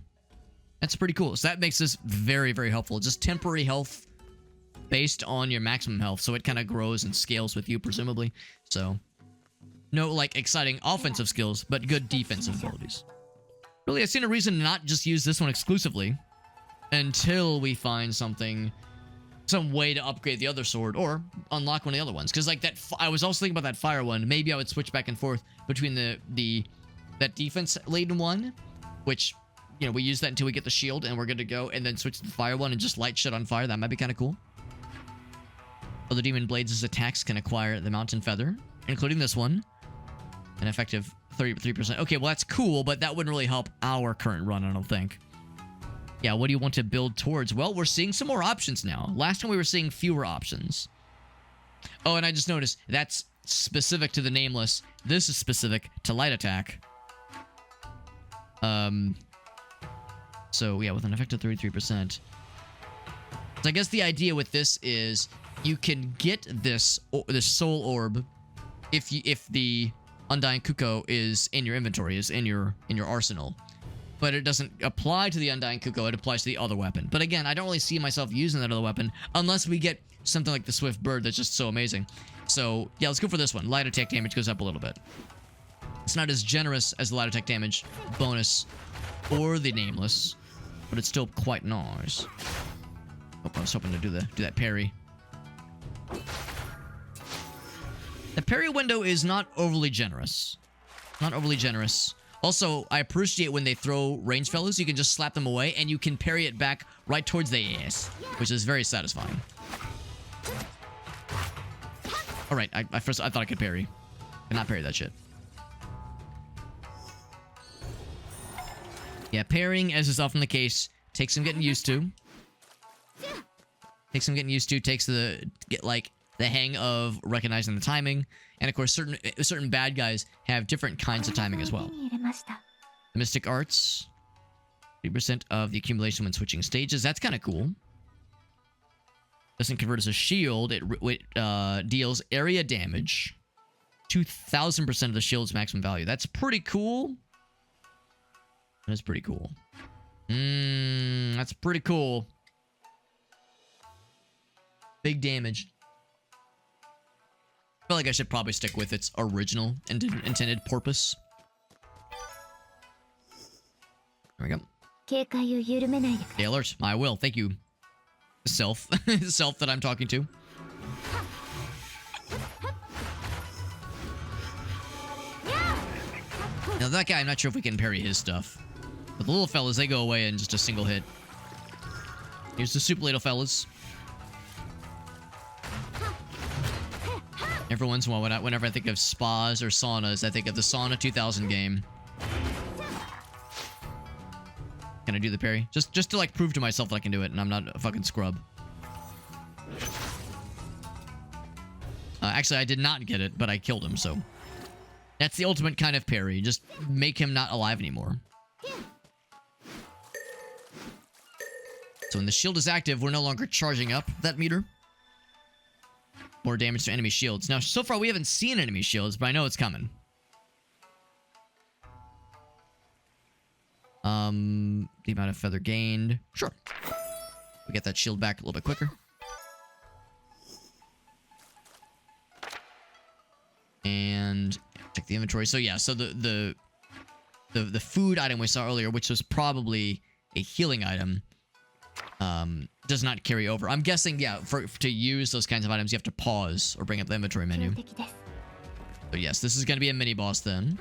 That's pretty cool. So that makes this very, very helpful. Just temporary health based on your maximum health. So it kind of grows and scales with you, presumably. So, no, like, exciting offensive skills, but good defensive abilities. Really, I've seen a reason to not just use this one exclusively until we find some way to upgrade the other sword or unlock one of the other ones. Because, like, I was also thinking about that fire one. Maybe I would switch back and forth between that defense-laden one, which... You know, we use that until we get the shield and we're good to go, and then switch to the fire one and just light shit on fire. That might be kind of cool. Other demon blades' attacks can acquire the mountain feather, including this one. An effective 33%. Okay, well, that's cool, but that wouldn't really help our current run, I don't think. Yeah, what do you want to build towards? Well, we're seeing some more options now. Last time we were seeing fewer options. Oh, and I just noticed that's specific to the Nameless. This is specific to light attack. So, yeah, with an effective 33%. So I guess the idea with this is you can get this soul orb if the Undying Kuko is in your inventory, is in your arsenal. But it doesn't apply to the Undying Kuko, it applies to the other weapon. But again, I don't really see myself using that other weapon unless we get something like the Swift Bird that's just so amazing. So, yeah, let's go for this one. Light attack damage goes up a little bit. It's not as generous as the light attack damage bonus or the Nameless, but it's still quite nice. Oh, I was hoping to do that parry. The parry window is not overly generous. Not overly generous. Also, I appreciate when they throw range fellows, you can just slap them away and you can parry it back right towards the ass, which is very satisfying. Alright, I thought I could parry. Cannot parry that shit. Yeah, parrying, as is often the case, takes some getting used to. Takes the hang of recognizing the timing. And of course, certain bad guys have different kinds of timing as well. The Mystic Arts. 3% of the accumulation when switching stages. That's kind of cool. Doesn't convert as a shield. It deals area damage. 2,000% of the shield's maximum value. That's pretty cool. That's pretty cool. That's pretty cool. Big damage. I feel like I should probably stick with its original intended purpose. There we go. Stay alert. I will. Thank you. Self. Self that I'm talking to. Now that guy, I'm not sure if we can parry his stuff. But the little fellas, they go away in just a single hit. Here's the super little fellas. Every once in a while, whenever I think of spas or saunas, I think of the Sauna 2000 game. Can I do the parry? Just to like prove to myself that I can do it and I'm not a fucking scrub. Actually, I did not get it, but I killed him, so... That's the ultimate kind of parry. Just make him not alive anymore. So when the shield is active, we're no longer charging up that meter. More damage to enemy shields. Now, so far we haven't seen enemy shields, but I know it's coming. The amount of feather gained. Sure. We get that shield back a little bit quicker. And check the inventory. So yeah, so the food item we saw earlier, which was probably a healing item, does not carry over. I'm guessing, yeah, to use those kinds of items, you have to pause or bring up the inventory menu. So yes, this is going to be a mini boss then.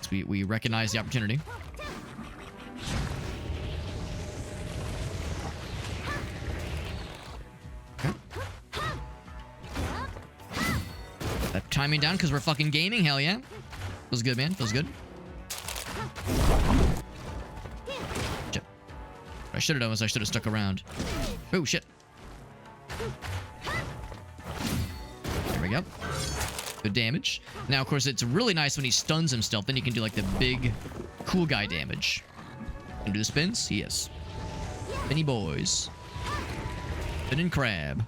So we recognize the opportunity. Okay. That timing down because we're fucking gaming. Hell yeah. Feels good, man. Feels good. Shit. What I should have done was I should have stuck around. Oh, shit. There we go. Good damage. Now, of course, it's really nice when he stuns himself. Then you can do, like, the big, cool guy damage. Can do the spins? Yes. Spinny boys. Spinning crab.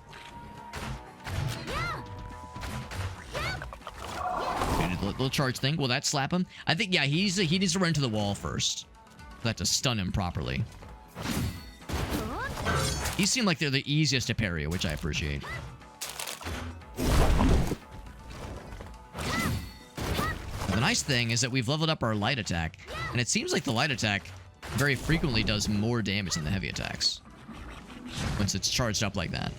Little charge thing. Will that slap him? I think, yeah, he needs to run to the wall first. I have to stun him properly. These seem like they're the easiest to parry, which I appreciate. The nice thing is that we've leveled up our light attack, and it seems like the light attack very frequently does more damage than the heavy attacks once it's charged up like that.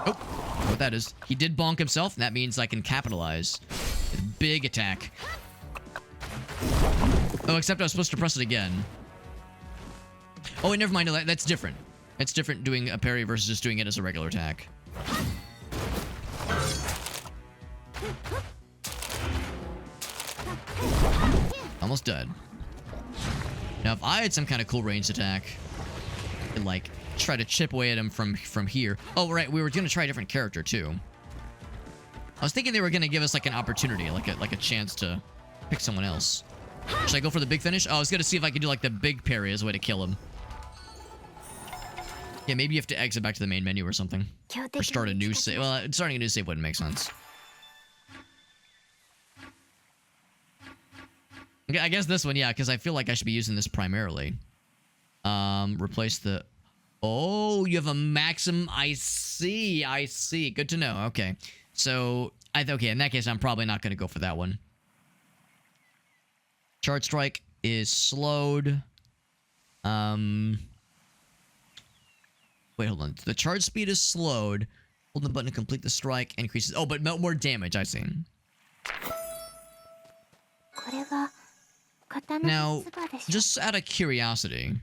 Oh, what that is. He did bonk himself, and that means I can capitalize with big attack. Oh, except I was supposed to press it again. Oh, wait, never mind. No, that's different. It's different doing a parry versus just doing it as a regular attack. Almost dead. Now, if I had some kind of cool ranged attack, I'd, like, try to chip away at him from here. Oh, right, we were going to try a different character, too. I was thinking they were gonna give us like an opportunity, like a chance to pick someone else. Should I go for the big finish? Oh, I was gonna see if I could do like the big parry as a way to kill him. Yeah, maybe you have to exit back to the main menu or something. Or start a new save. Well, starting a new save wouldn't make sense. Okay, I guess this one, yeah, because I feel like I should be using this primarily. Replace the... Oh, you have a maximum... I see. Good to know. Okay. So, okay, in that case, I'm probably not going to go for that one. Charge strike is slowed. Wait, hold on. The charge speed is slowed. Hold the button to complete the strike. Increases... Oh, but more damage, I see. Now, just out of curiosity...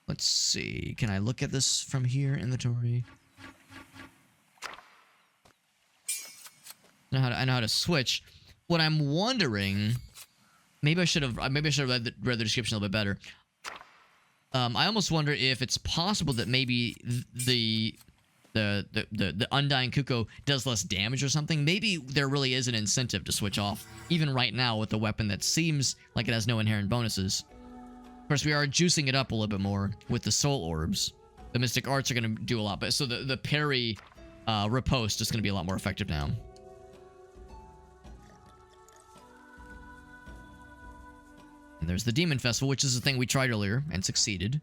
Let's see. Can I look at this from here? Inventory. I know how to switch. What I'm wondering, maybe I should have read the description a little bit better. I almost wonder if it's possible that maybe the Undying Kuko does less damage or something. Maybe there really is an incentive to switch off, even right now with a weapon that seems like it has no inherent bonuses. Of course, we are juicing it up a little bit more with the soul orbs. The mystic arts are going to do a lot, but so the parry riposte is going to be a lot more effective now. And there's the Demon Festival, which is the thing we tried earlier and succeeded.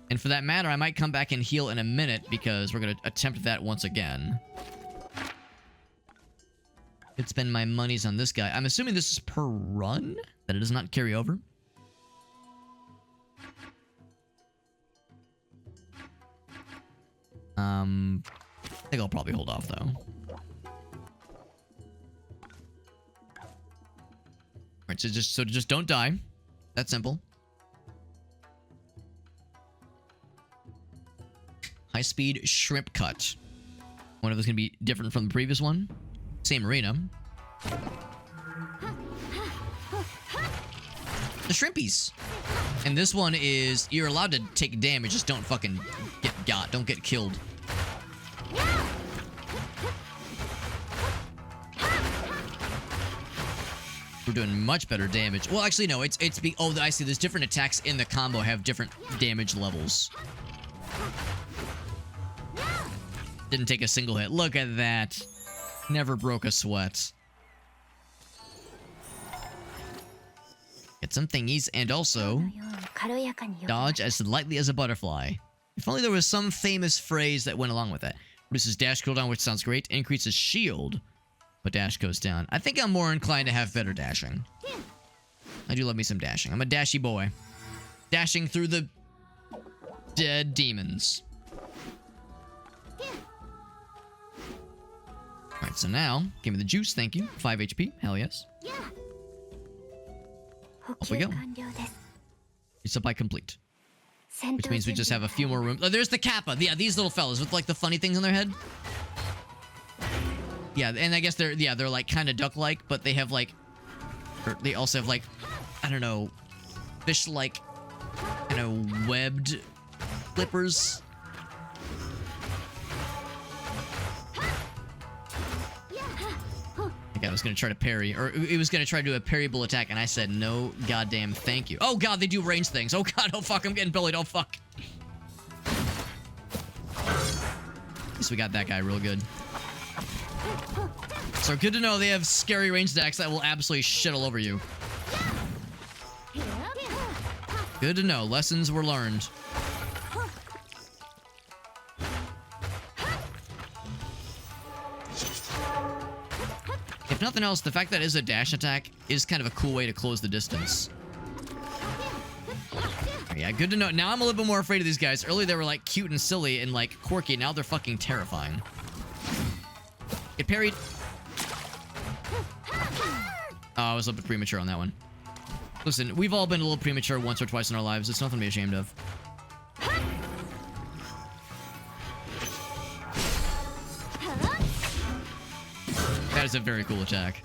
And for that matter, I might come back and heal in a minute because we're going to attempt that once again. Could spend my monies on this guy. I'm assuming this is per run, that it does not carry over. I think I'll probably hold off though. Alright, so just don't die. That's simple. High speed shrimp cut. One of those gonna be different from the previous one. Same arena. The shrimpies. And this one is you're allowed to take damage, just don't fucking get got. Don't get killed. We're doing much better damage. Well, actually, no. Oh, I see. There's different attacks in the combo have different damage levels. Didn't take a single hit. Look at that. Never broke a sweat. Get some thingies, and also dodge as lightly as a butterfly. If only there was some famous phrase that went along with that. Reduces dash cooldown, which sounds great. Increases shield, but dash goes down. I think I'm more inclined to have better dashing. I do love me some dashing. I'm a dashy boy. Dashing through the dead demons. Alright, so now, give me the juice, thank you. 5 HP, hell yes. Off we go. Resupply complete. Which means we just have a few more rooms. Oh, there's the Kappa. Yeah, these little fellas with like the funny things on their head. Yeah, and I guess they're like kind of duck-like, but they have like, or they also have like, I don't know, fish-like, kind of webbed flippers. I was going to try to parry, or it was going to try to do a parryable attack, and I said, no goddamn thank you. Oh god, they do range things. Oh god, oh fuck, I'm getting bullied. Oh fuck. At least we got that guy real good. So good to know they have scary range attacks that will absolutely shit all over you. Good to know. Lessons were learned. If nothing else, the fact that it is a dash attack is kind of a cool way to close the distance. Yeah, good to know. Now I'm a little bit more afraid of these guys. Earlier they were like cute and silly and like quirky. Now they're fucking terrifying. Get parried. Oh, I was a little bit premature on that one. Listen, we've all been a little premature once or twice in our lives. It's nothing to be ashamed of. That is a very cool attack.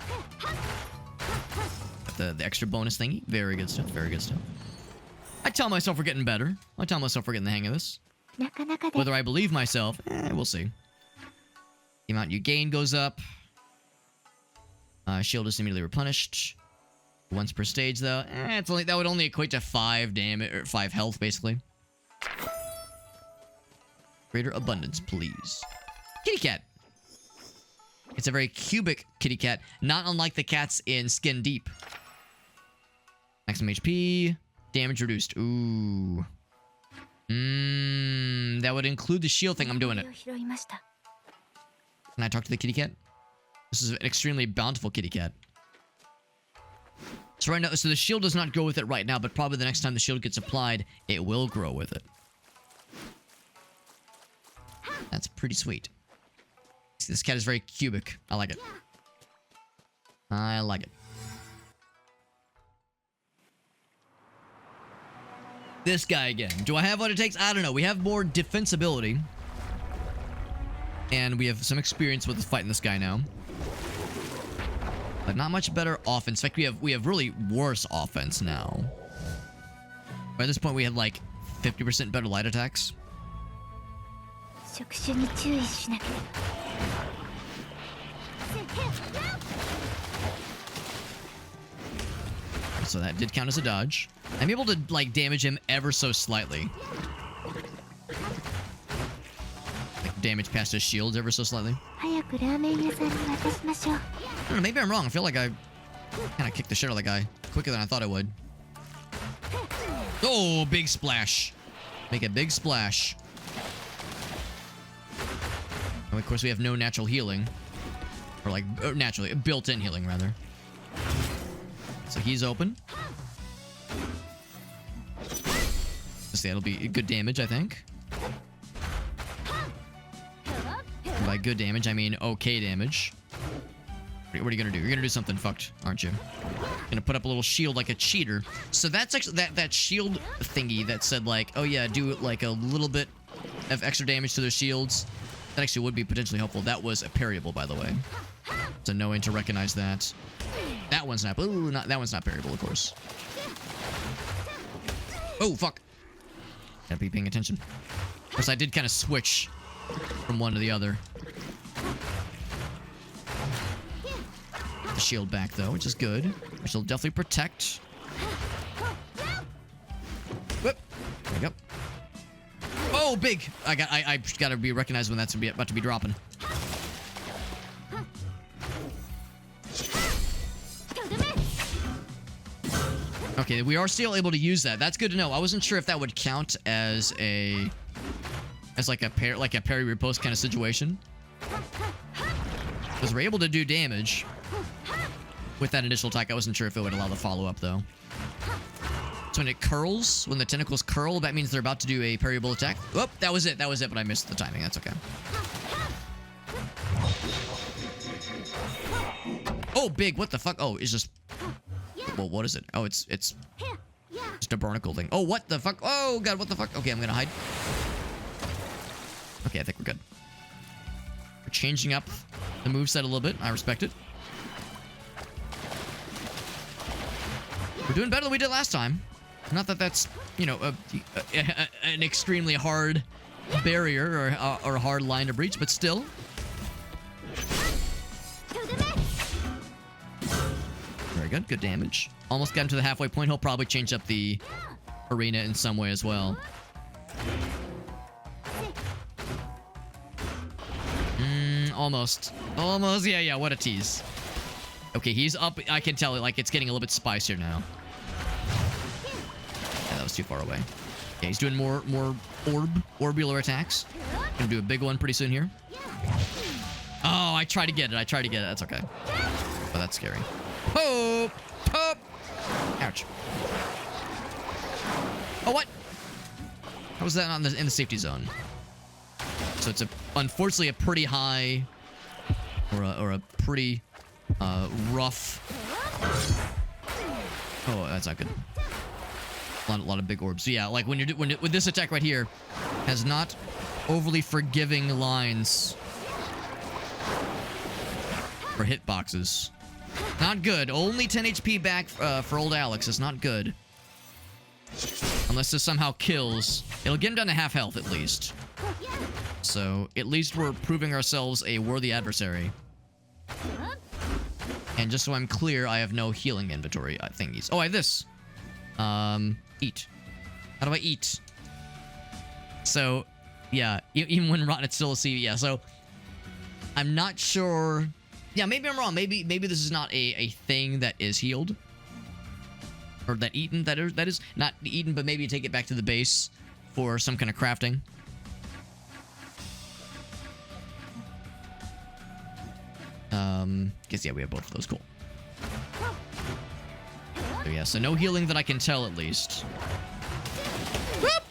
The extra bonus thingy. Very good stuff. Very good stuff. I tell myself we're getting better. I tell myself we're getting the hang of this. Whether I believe myself, we'll see. The amount you gain goes up. Shield is immediately replenished. Once per stage, though. It's only, that would only equate to 5 damage, or 5 health, basically. Greater abundance, please. Kitty cat. It's a very cubic kitty cat, not unlike the cats in Skin Deep. Maximum HP. Damage reduced. Ooh. That would include the shield thing. I'm doing it. Can I talk to the kitty cat? This is an extremely bountiful kitty cat. So right now, so the shield does not go with it right now, but probably the next time the shield gets applied, it will grow with it. That's pretty sweet. See, this cat is very cubic. I like it. I like it. This guy again. Do I have what it takes? I don't know. We have more defensibility. And we have some experience with fighting this guy now. But not much better offense. In fact, we have really worse offense now. By this point, we had like 50% better light attacks. So that did count as a dodge. I'm able to like damage him ever so slightly. Like damage past his shields ever so slightly. I don't know, maybe I'm wrong. I feel like I kind of kicked the shit out of the guy quicker than I thought I would. Oh, big splash. Make a big splash. And of course, we have no natural healing. Or like, naturally, built-in healing, rather. So he's open. Let's see, that'll be good damage, I think. And by good damage, I mean okay damage. What are you gonna do? You're gonna do something fucked, aren't you? Gonna put up a little shield like a cheater. So that's actually that shield thingy that said like, oh yeah, do like a little bit of extra damage to their shields. That actually would be potentially helpful. That was a parryable, by the way. So knowing to recognize that. That one's not. Ooh, that one's not parryable, of course. Oh fuck! Gotta be paying attention. Of course, I did kind of switch from one to the other. The shield back though, which is good. Which will definitely protect. Whoop! There we go. Oh, big! I gotta be recognized when that's about to be dropping. Okay, we are still able to use that. That's good to know. I wasn't sure if that would count as like a parry riposte kind of situation. Because we're able to do damage with that initial attack. I wasn't sure if it would allow the follow-up though. So when it curls, when the tentacles curl, that means they're about to do a parryable attack. Whoop, that was it, but I missed the timing. That's okay. Oh, big, what the fuck? Oh, it's just... Well, what is it? Oh, it's just a barnacle thing. Oh, what the fuck? Oh, God, what the fuck? Okay, I'm gonna hide. Okay, I think we're good. We're changing up the moveset a little bit. I respect it. We're doing better than we did last time. Not that that's, you know, an extremely hard barrier or a hard line to breach, but still. Very good. Good damage. Almost got him to the halfway point. He'll probably change up the arena in some way as well. Almost. Almost. Yeah, what a tease. Okay, he's up. I can tell, like, it's getting a little bit spicier now. Yeah, that was too far away. Okay, he's doing more orbular attacks. Gonna do a big one pretty soon here. Oh, I tried to get it. That's okay. Oh, that's scary. Oh! Oh! Ouch. Oh, what? How was that in the safety zone? So it's unfortunately a pretty high or a pretty rough. Oh, that's not good. A lot of big orbs. So yeah, like with this attack right here, has not overly forgiving lines for hitboxes. Not good. Only 10 HP back for old Alex is not good. Unless this somehow kills. It'll get him down to half health at least. So at least we're proving ourselves a worthy adversary. And just so I'm clear, I have no healing inventory thingies. Oh, I have this. Eat. How do I eat? So, yeah, even when rotten, it's still a CV. Yeah, so I'm not sure. Yeah, maybe I'm wrong. Maybe this is not a thing that is healed. Or that eaten. That is not eaten, but maybe you take it back to the base for some kind of crafting. Guess, yeah, we have both of those. Cool. So, yeah, so no healing that I can tell, at least. Whoop!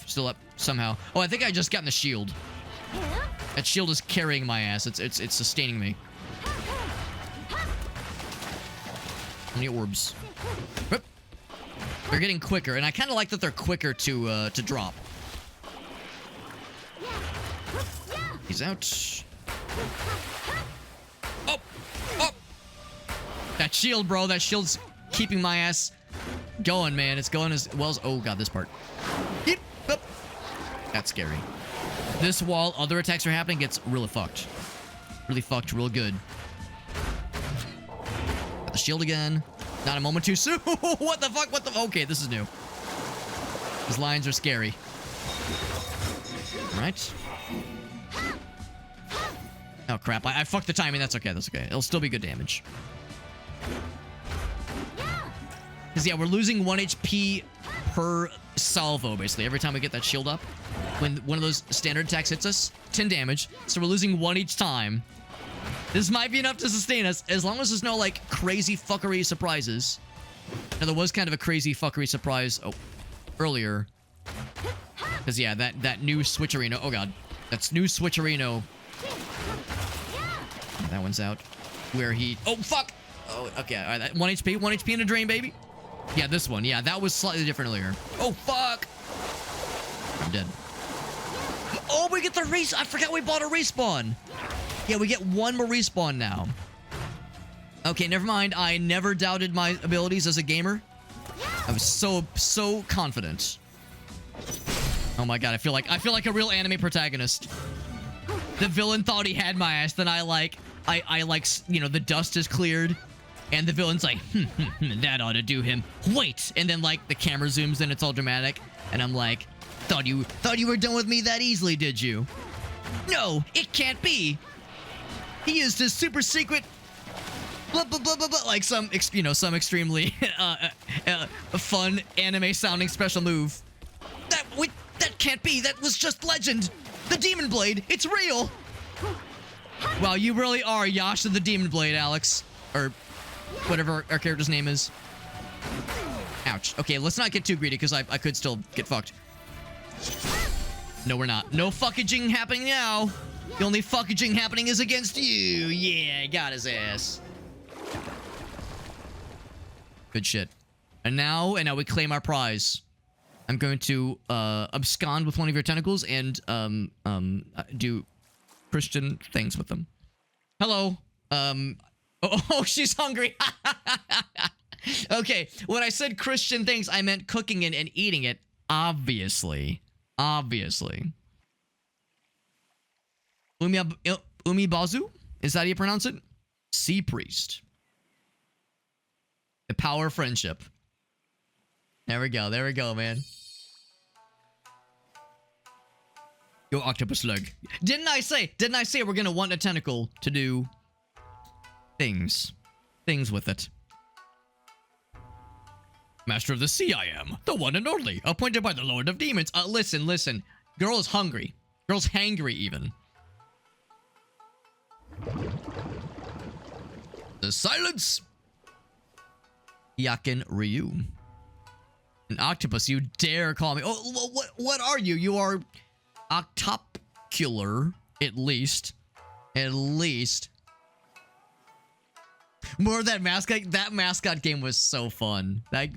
Still up, somehow. Oh, I think I just got in the shield. That shield is carrying my ass. It's sustaining me. How many orbs? Whoop! They're getting quicker, and I kind of like that they're quicker to drop. He's out. Oh! Oh! That shield, bro. That shield's keeping my ass going, man. It's going as well as... Oh, God, this part. Yep. Oh. That's scary. This wall, other attacks are happening, gets really fucked. Really fucked real good. Got the shield again. Not a moment too soon. What the fuck? What the... Okay, this is new. These lines are scary. All right. Oh, crap. I fucked the timing. That's okay. That's okay. It'll still be good damage. Because, yeah, we're losing 1 HP per salvo, basically. Every time we get that shield up. When one of those standard attacks hits us, 10 damage. So we're losing 1 each time. This might be enough to sustain us, as long as there's no, like, crazy fuckery surprises. Now, there was kind of a crazy fuckery surprise earlier. Because, yeah, that new switcherino. Oh, God. That's new switcherino. That one's out. Where he... Oh, fuck! Oh, okay. All right, 1 HP. 1 HP in a drain, baby. Yeah, this one. Yeah, that was slightly different earlier. Oh, fuck! I'm dead. Oh, we get the respawn. I forgot we bought a respawn. Yeah, we get 1 more respawn now. Okay, never mind. I never doubted my abilities as a gamer. I was so confident. Oh my God, I feel like a real anime protagonist. The villain thought he had my ass, then I like, you know, the dust is cleared, and the villain's like, that ought to do him. Wait, and then like the camera zooms in, it's all dramatic, and I'm like, thought you were done with me that easily, did you? No, it can't be. He used his super secret, blah blah blah blah blah, like some extremely fun anime sounding special move. That can't be. That was just legend. The Demon Blade, it's real! Wow, you really are Yasha the Demon Blade, Alex. Or whatever our character's name is. Ouch. Okay, let's not get too greedy, because I could still get fucked. No, we're not. No fuckaging happening now. The only fuckaging happening is against you. Yeah, got his ass. Good shit. And now we claim our prize. I'm going to abscond with one of your tentacles and do Christian things with them. Hello. Oh, she's hungry. Okay, when I said Christian things, I meant cooking it and eating it. Obviously. Umibazu? Is that how you pronounce it? Sea Priest. The power of friendship. There we go, man. Yo, octopus leg. Didn't I say we're gonna want a tentacle to do things with it? Master of the Sea I am, the one and only, appointed by the Lord of Demons. Listen. Girl is hungry. Girl's hangry even. The silence! Yakin Ryu. An octopus, you dare call me. Oh, what are you? You are octopular, at least. More of that mascot. That mascot game was so fun. That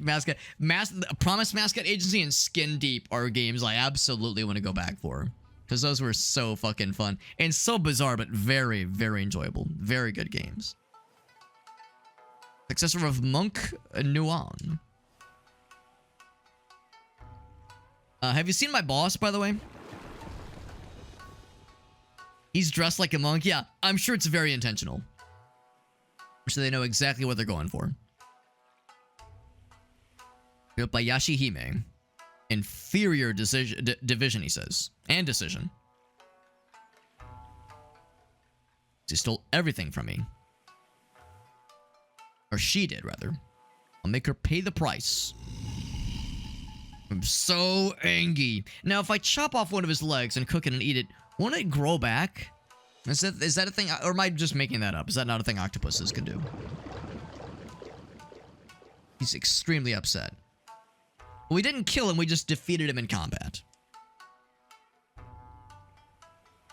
Promise Mascot Agency and Skin Deep are games I absolutely want to go back for. Because those were so fucking fun. And so bizarre, but very, very enjoyable. Very good games. Successor of Monk Nuan. Have you seen my boss, by the way? He's dressed like a monk. Yeah, I'm sure it's very intentional. So they know exactly what they're going for. Built by Yashihime. Inferior division, he says. And decision. She stole everything from me. Or she did, rather. I'll make her pay the price. I'm so angry. Now, if I chop off one of his legs and cook it and eat it, won't it grow back? Is that a thing? Or am I just making that up? Is that not a thing octopuses can do? He's extremely upset. We didn't kill him, we just defeated him in combat.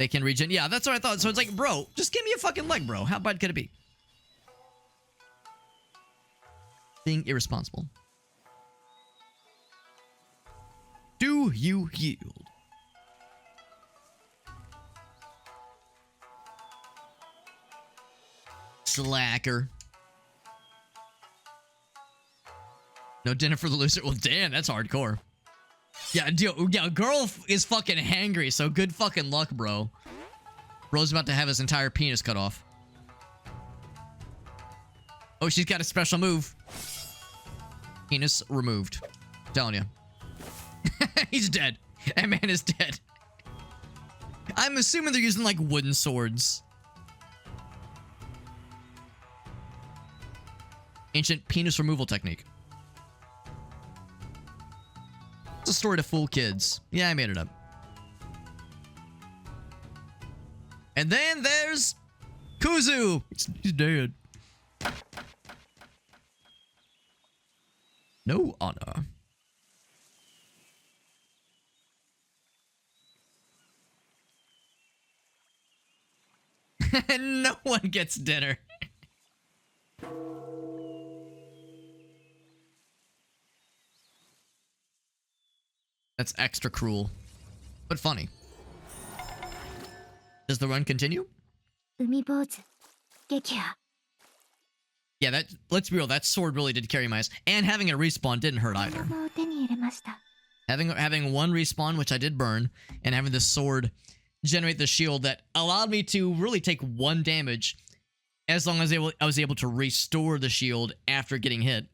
They can regen. Yeah, that's what I thought. So it's like, bro, just give me a fucking leg, bro. How bad could it be? Being irresponsible. Do you yield? Slacker. No dinner for the loser. Well, damn, that's hardcore. Yeah, yeah, girl is fucking hangry, so good fucking luck, bro. Bro's about to have his entire penis cut off. Oh, she's got a special move. Penis removed. Telling you. He's dead. That man is dead. I'm assuming they're using, like, wooden swords. Ancient penis removal technique. It's a story to fool kids. Yeah, I made it up. And then there's Kuzu. He's dead. No honor. No one gets dinner. That's extra cruel, but funny. Does the run continue? Yeah, that. Let's be real. That sword really did carry my ass, and having a respawn didn't hurt either. Having one respawn, which I did burn, and having this sword generate the shield that allowed me to really take 1 damage, as long as I was able to restore the shield after getting hit.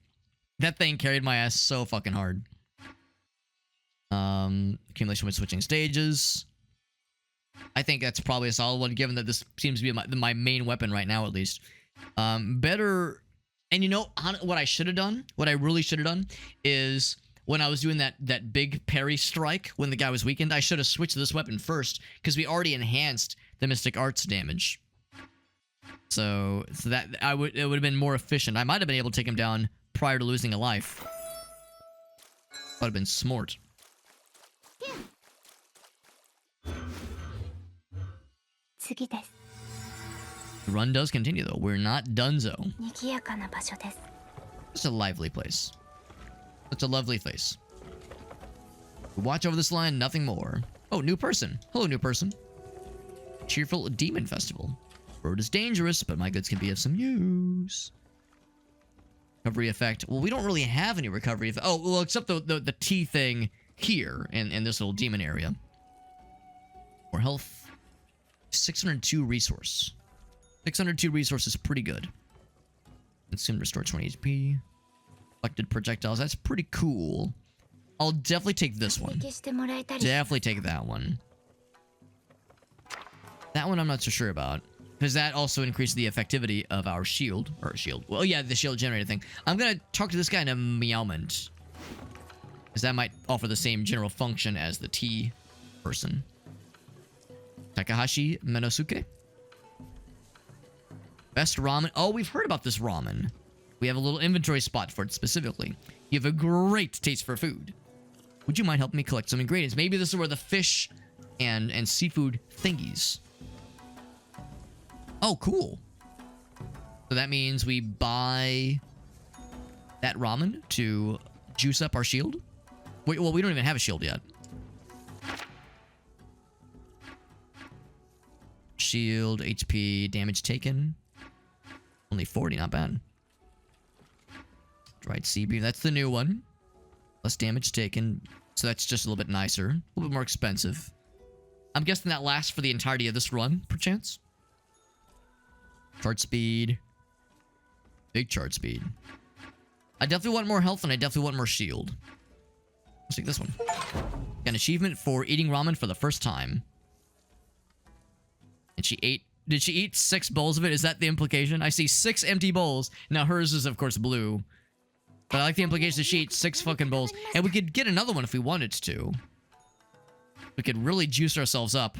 That thing carried my ass so fucking hard. Accumulation with switching stages. I think that's probably a solid one, given that this seems to be my main weapon right now, at least. Better, and you know what I should have done? What I really should have done is when I was doing that big parry strike when the guy was weakened, I should have switched this weapon first because we already enhanced the Mystic Arts damage. So that it would have been more efficient. I might have been able to take him down prior to losing a life. Would have been smart. The run does continue, though. We're not donezo. It's a lively place. It's a lovely place. Watch over this line, nothing more. Oh, new person. Hello, new person. Cheerful Demon Festival. Road is dangerous, but my goods can be of some use. Recovery effect. Well, we don't really have any recovery effect. Oh, well, except the T thing here in this little demon area. More health. 602 resource. 602 resource is pretty good. Consume, restore 20 HP. Collected projectiles. That's pretty cool. I'll definitely take this one. Definitely take that one. That one I'm not so sure about. Because that also increases the effectivity of our shield. Or shield. Well, yeah, the shield generator thing. I'm going to talk to this guy in a meowment. Because that might offer the same general function as the T person. Takahashi Menosuke. Best ramen. Oh, we've heard about this ramen. We have a little inventory spot for it specifically. You have a great taste for food. Would you mind helping me collect some ingredients? Maybe this is where the fish and seafood thingies. Oh, cool. So that means we buy that ramen to juice up our shield. Wait, well, we don't even have a shield yet. Shield, HP, damage taken. Only 40, not bad. Dried sea beef, that's the new one. Less damage taken. So that's just a little bit nicer. A little bit more expensive. I'm guessing that lasts for the entirety of this run, perchance. Charge speed. Big charge speed. I definitely want more health and I definitely want more shield. Let's take this one. An achievement for eating ramen for the first time. And she ate... Did she eat 6 bowls of it? Is that the implication? I see 6 empty bowls. Now hers is, of course, blue. But I like the implication that she ate 6 fucking bowls. And we could get another one if we wanted to. We could really juice ourselves up.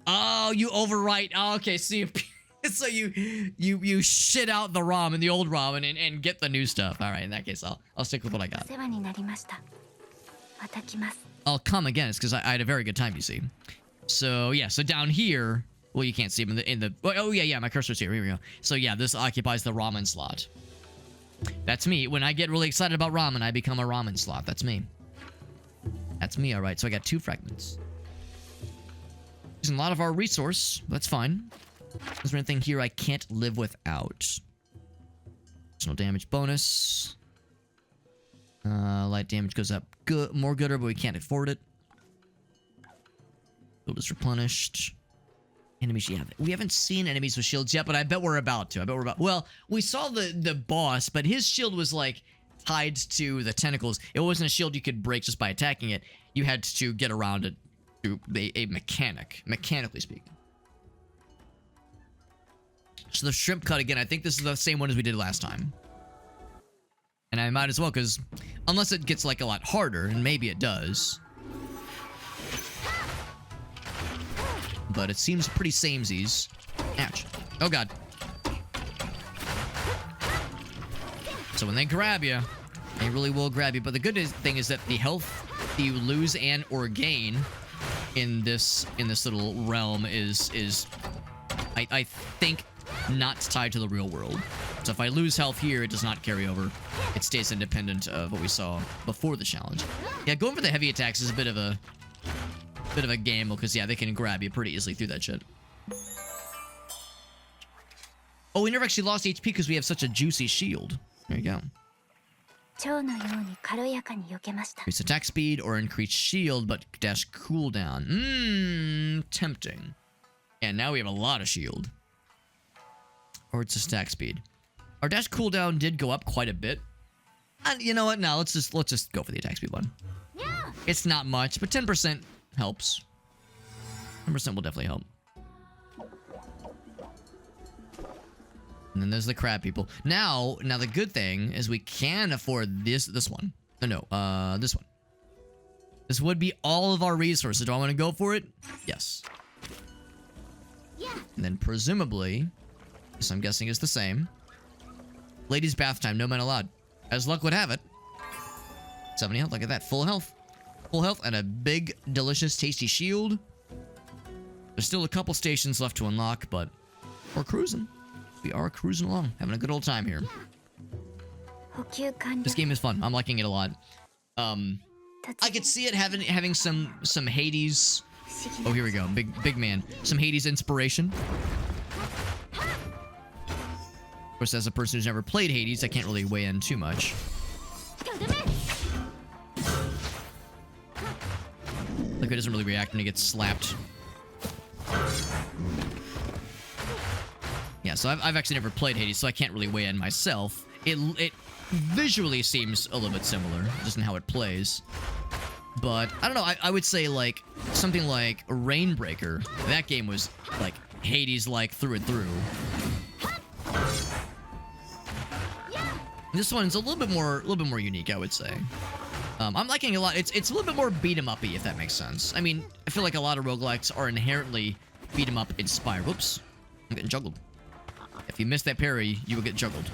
Oh, you overwrite. Oh, okay, see... So you shit out the ramen, the old ramen, and get the new stuff. All right, in that case, I'll stick with what I got. I'll come again. It's because I had a very good time, you see. So yeah, so down here, well, you can't see them in the. Oh yeah, my cursor's here. Here we go. So yeah, this occupies the ramen slot. That's me. When I get really excited about ramen, I become a ramen slot. That's me. That's me. All right. So I got 2 fragments. Using a lot of our resource. That's fine. Is there anything here I can't live without? Personal damage bonus. Light damage goes up more gooder, but we can't afford it. Build is replenished. Enemies, yeah. We haven't seen enemies with shields yet, but I bet we're about to. Well, we saw the boss, but his shield was like tied to the tentacles. It wasn't a shield you could break just by attacking it. You had to get around it through a mechanic, mechanically speaking. So the shrimp cut again. I think this is the same one as we did last time. And I might as well, because unless it gets like a lot harder, and maybe it does. But it seems pretty samesies. Ouch. Oh god. So when they grab you, they really will grab you. But the good thing is that the health that you lose and or gain in this little realm is I think not tied to the real world. So if I lose health here, it does not carry over. It stays independent of what we saw before the challenge. Yeah, going for the heavy attacks is a bit of a gamble, because yeah, they can grab you pretty easily through that shit. Oh, we never actually lost HP because we have such a juicy shield. There you go. Increase attack speed or increase shield, but dash cooldown. Tempting. And now we have a lot of shield. Or it's just attack speed. Our dash cooldown did go up quite a bit. And you know what? No, let's just go for the attack speed one. Yeah. It's not much, but 10% helps. 10% will definitely help. And then there's the crab people. Now the good thing is we can afford this one. No, this one. This would be all of our resources. Do I want to go for it? Yes. Yeah. And then presumably, this I'm guessing is the same. Ladies' bath time, no men allowed. As luck would have it. 70 health, look at that. Full health. Full health and a big, delicious, tasty shield. There's still a couple stations left to unlock, but we're cruising. We are cruising along, having a good old time here. This game is fun. I'm liking it a lot. I could see it having some Hades. Oh, here we go. Big man. Some Hades inspiration. Of course, as a person who's never played Hades, I can't really weigh in too much. Like, it doesn't really react when he gets slapped. Yeah, so I've actually never played Hades, so I can't really weigh in myself. It visually seems a little bit similar, just in how it plays. But, I don't know, I would say, like, something like Rainbreaker. That game was, like, Hades-like through and through. This one's a little bit more unique, I would say. I'm liking it a lot. It's a little bit more beat-em-up-y, if that makes sense. I mean, I feel like a lot of roguelikes are inherently beat-em-up inspired. Whoops. I'm getting juggled. If you miss that parry, you will get juggled.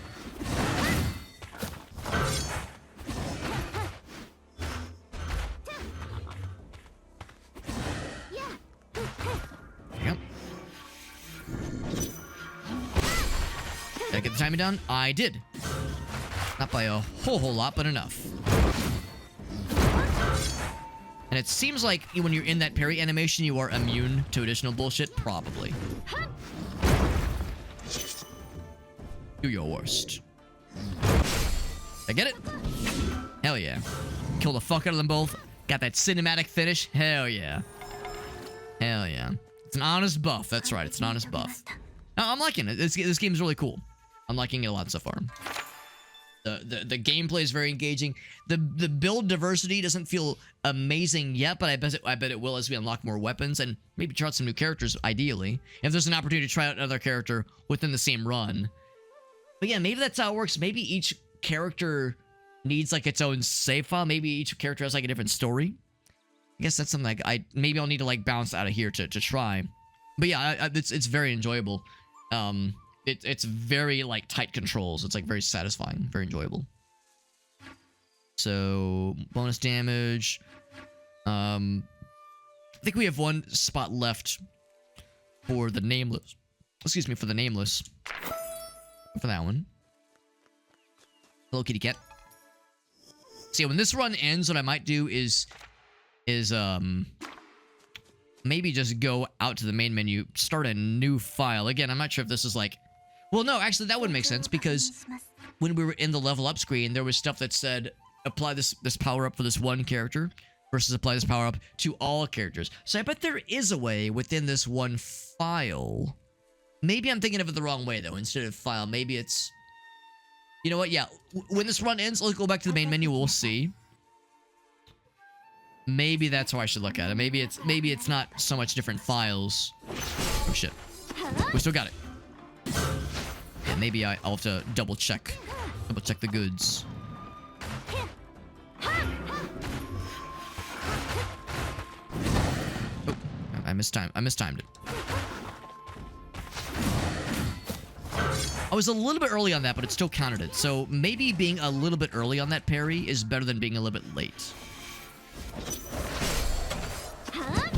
There you go. Did I get the timing down? I did. Not by a whole lot, but enough. And it seems like when you're in that parry animation, you are immune to additional bullshit. Probably. Do your worst. I get it? Hell yeah. Kill the fuck out of them both. Got that cinematic finish. Hell yeah. Hell yeah. It's an honest buff. That's right. It's an honest buff. I'm liking it. This game is really cool. I'm liking it a lot so far. The gameplay is very engaging. The build diversity doesn't feel amazing yet, but I bet it will as we unlock more weapons and maybe try out some new characters, ideally. If there's an opportunity to try out another character within the same run. But yeah, maybe that's how it works. Maybe each character needs like its own save file. Maybe each character has like a different story. I guess that's something like maybe I'll need to like bounce out of here to try. But yeah, it's very enjoyable. It's very like tight controls. It's like very satisfying, very enjoyable. So bonus damage. I think we have one spot left for the nameless. Excuse me, for the nameless. For that one. Hello, kitty cat. So yeah, when this run ends, what I might do is maybe just go out to the main menu, start a new file. Again, I'm not sure if this is like... Well, no, actually, that would make sense, because when we were in the level up screen, there was stuff that said, apply this power-up for this one character, versus apply this power-up to all characters. So I bet there is a way within this one file. Maybe I'm thinking of it the wrong way, though. Instead of file, maybe it's... You know what? Yeah, when this run ends, let's go back to the main menu, we'll see. Maybe that's how I should look at it. Maybe it's not so much different files. Oh shit. We still got it. Yeah, maybe I'll have to double check the goods. Oh, I mistimed it. I was a little bit early on that, but it still counted it. So maybe being a little bit early on that parry is better than being a little bit late.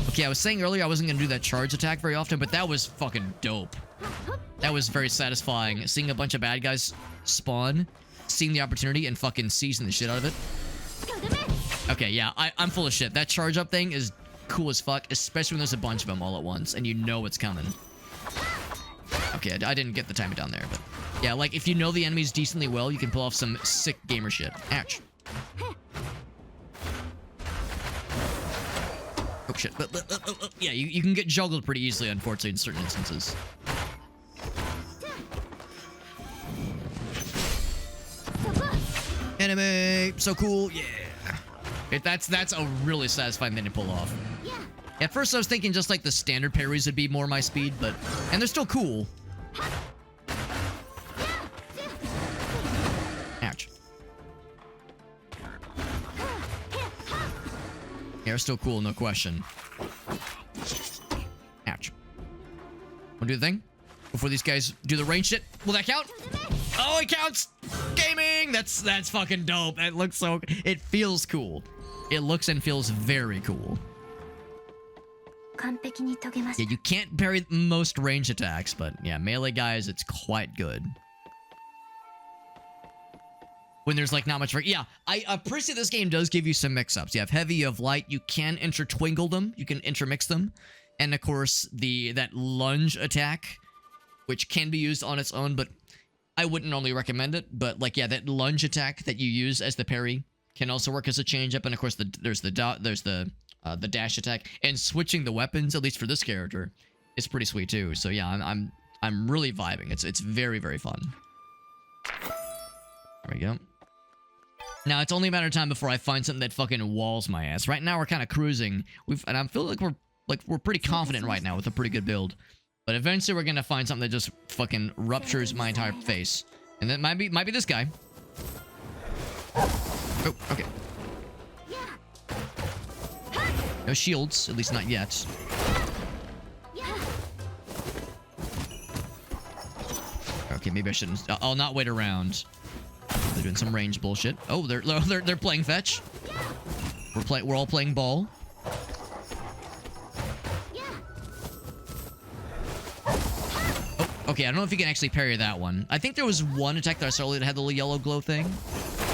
Okay, I was saying earlier I wasn't going to do that charge attack very often, but that was fucking dope. That was very satisfying. Seeing a bunch of bad guys spawn, seeing the opportunity, and fucking seizing the shit out of it. Okay, yeah, I'm full of shit. That charge up thing is cool as fuck, especially when there's a bunch of them all at once, and you know it's coming. Okay, I didn't get the timing down there, but... Yeah, like, if you know the enemies decently well, you can pull off some sick gamer shit. Ouch. Oh shit. Yeah, you can get juggled pretty easily, unfortunately, in certain instances. Enemy! So cool, yeah! That's a really satisfying thing to pull off. At first I was thinking just like the standard parries would be more my speed, but... And they're still cool. Ouch. They're still cool, no question. Ouch. Wanna do the thing? Before these guys do the range shit? Will that count? Oh, it counts! Gaming! That's fucking dope. That looks so... It feels cool. It looks and feels very cool. Yeah, you can't parry most range attacks, but yeah, melee guys, it's quite good. When there's like not much... Yeah, I appreciate this game does give you some mix-ups. You have heavy, you have light, you can intertwingle them, you can intermix them. And of course, that lunge attack, which can be used on its own, but I wouldn't normally recommend it. But like, yeah, that lunge attack that you use as the parry can also work as a change-up. And of course, there's the dash attack, and switching the weapons, at least for this character, is pretty sweet too. So yeah, I'm really vibing. It's very, very fun. There we go. Now it's only a matter of time before I find something that fucking walls my ass. Right now we're kind of cruising. And I feel like we're pretty confident right now with a pretty good build. But eventually we're gonna find something that just fucking ruptures my entire face, and that might be this guy. Oh, okay. No shields, at least not yet. Okay, maybe I shouldn't. I'll not wait around. They're doing some range bullshit. Oh, they're playing fetch. We're all playing ball. Oh, okay. I don't know if you can actually parry that one. I think there was one attack that I saw that had the little yellow glow thing.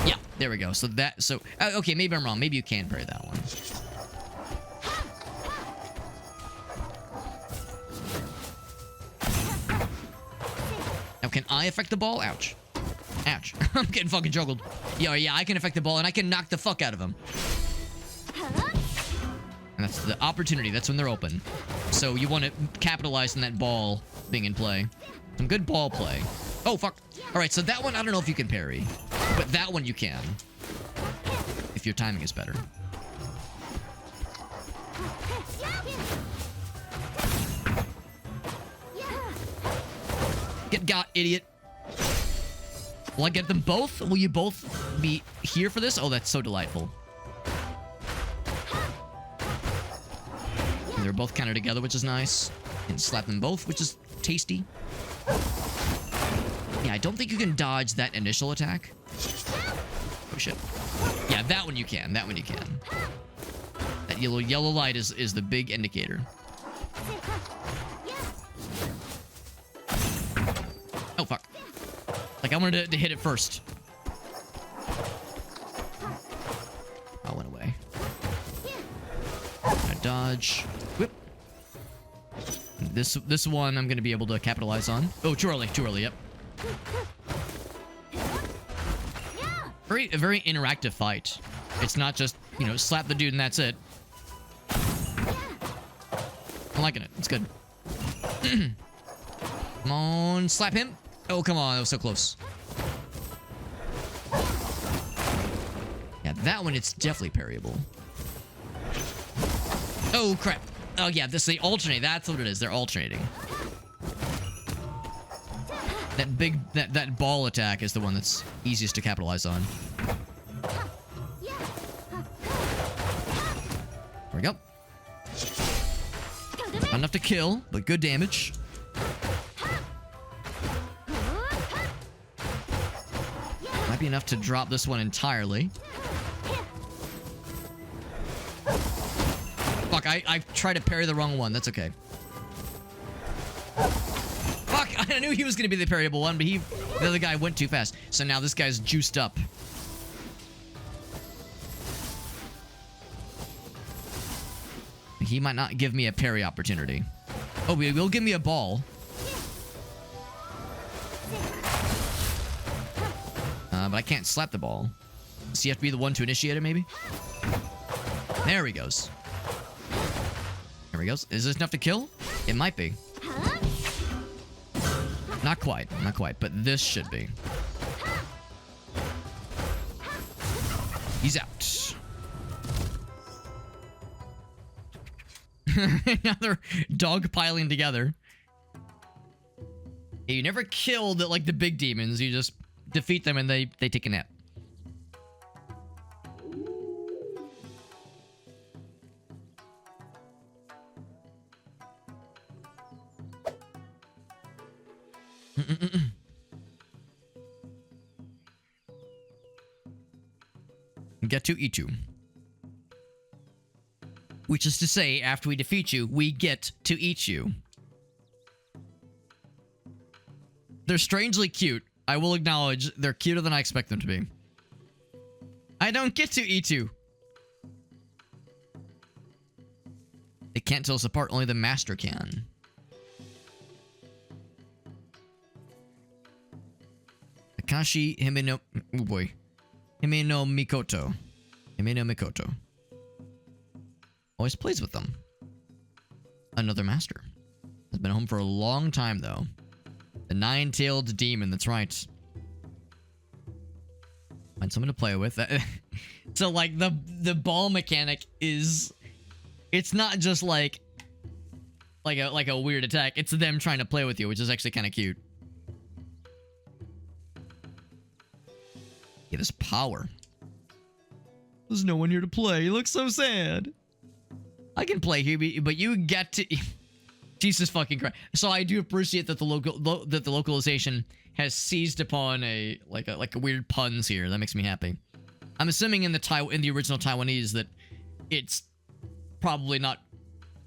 Yeah, there we go. So okay, maybe I'm wrong. Maybe you can parry that one. Now, can I affect the ball? Ouch. Ouch. I'm getting fucking juggled. Yeah, I can affect the ball and I can knock the fuck out of him. And that's the opportunity. That's when they're open. So you want to capitalize on that ball being in play. Some good ball play. Oh, fuck. All right, so that one, I don't know if you can parry. But that one you can. If your timing is better. Get got, idiot. Will I get them both? Will you both be here for this? Oh, that's so delightful. And they're both kind of together, which is nice. And slap them both, which is tasty. Yeah, I don't think you can dodge that initial attack. Oh, shit. Yeah, that one you can. That one you can. That yellow light is the big indicator. Oh, fuck. Like, I wanted to hit it first. I went away. I dodge. Whip. This one I'm going to be able to capitalize on. Oh, too early, yep. A very interactive fight. It's not just, you know, slap the dude and that's it. I'm liking it. It's good. Come on, slap him. Oh, come on. That was so close. Yeah, that one, it's definitely parryable. Oh, crap. Oh, yeah, they alternate. That's what it is. They're alternating. That ball attack is the one that's easiest to capitalize on. There we go. Not enough to kill, but good damage. Might be enough to drop this one entirely. Fuck, I tried to parry the wrong one. That's okay. Fuck, I knew he was going to be the parryable one, but the other guy went too fast. So now this guy's juiced up. He might not give me a parry opportunity. Oh, he will give me a ball. But I can't slap the ball. So you have to be the one to initiate it, maybe? There he goes. There he goes. Is this enough to kill? It might be. Not quite. Not quite. But this should be. He's out. Now they're dogpiling together. Yeah, you never kill the big demons. You just defeat them and they take a nap. Get to eat you. Which is to say, after we defeat you, we get to eat you. They're strangely cute. I will acknowledge they're cuter than I expect them to be. I don't get to eat you. They can't tell us apart. Only the master can. Takashi Himeno... Oh boy. Himeno Mikoto. Himeno Mikoto. Always plays with them. Another master. Has been home for a long time, though. The nine-tailed demon, that's right. Find someone to play with. So, like, the ball mechanic is... It's not just, like a weird attack. It's them trying to play with you, which is actually kind of cute. Yeah, this power. There's no one here to play. You look so sad. I can play here, but you get to... Jesus fucking Christ. So I do appreciate that the localization has seized upon a weird puns here. That makes me happy. I'm assuming in the original Taiwanese that it's probably not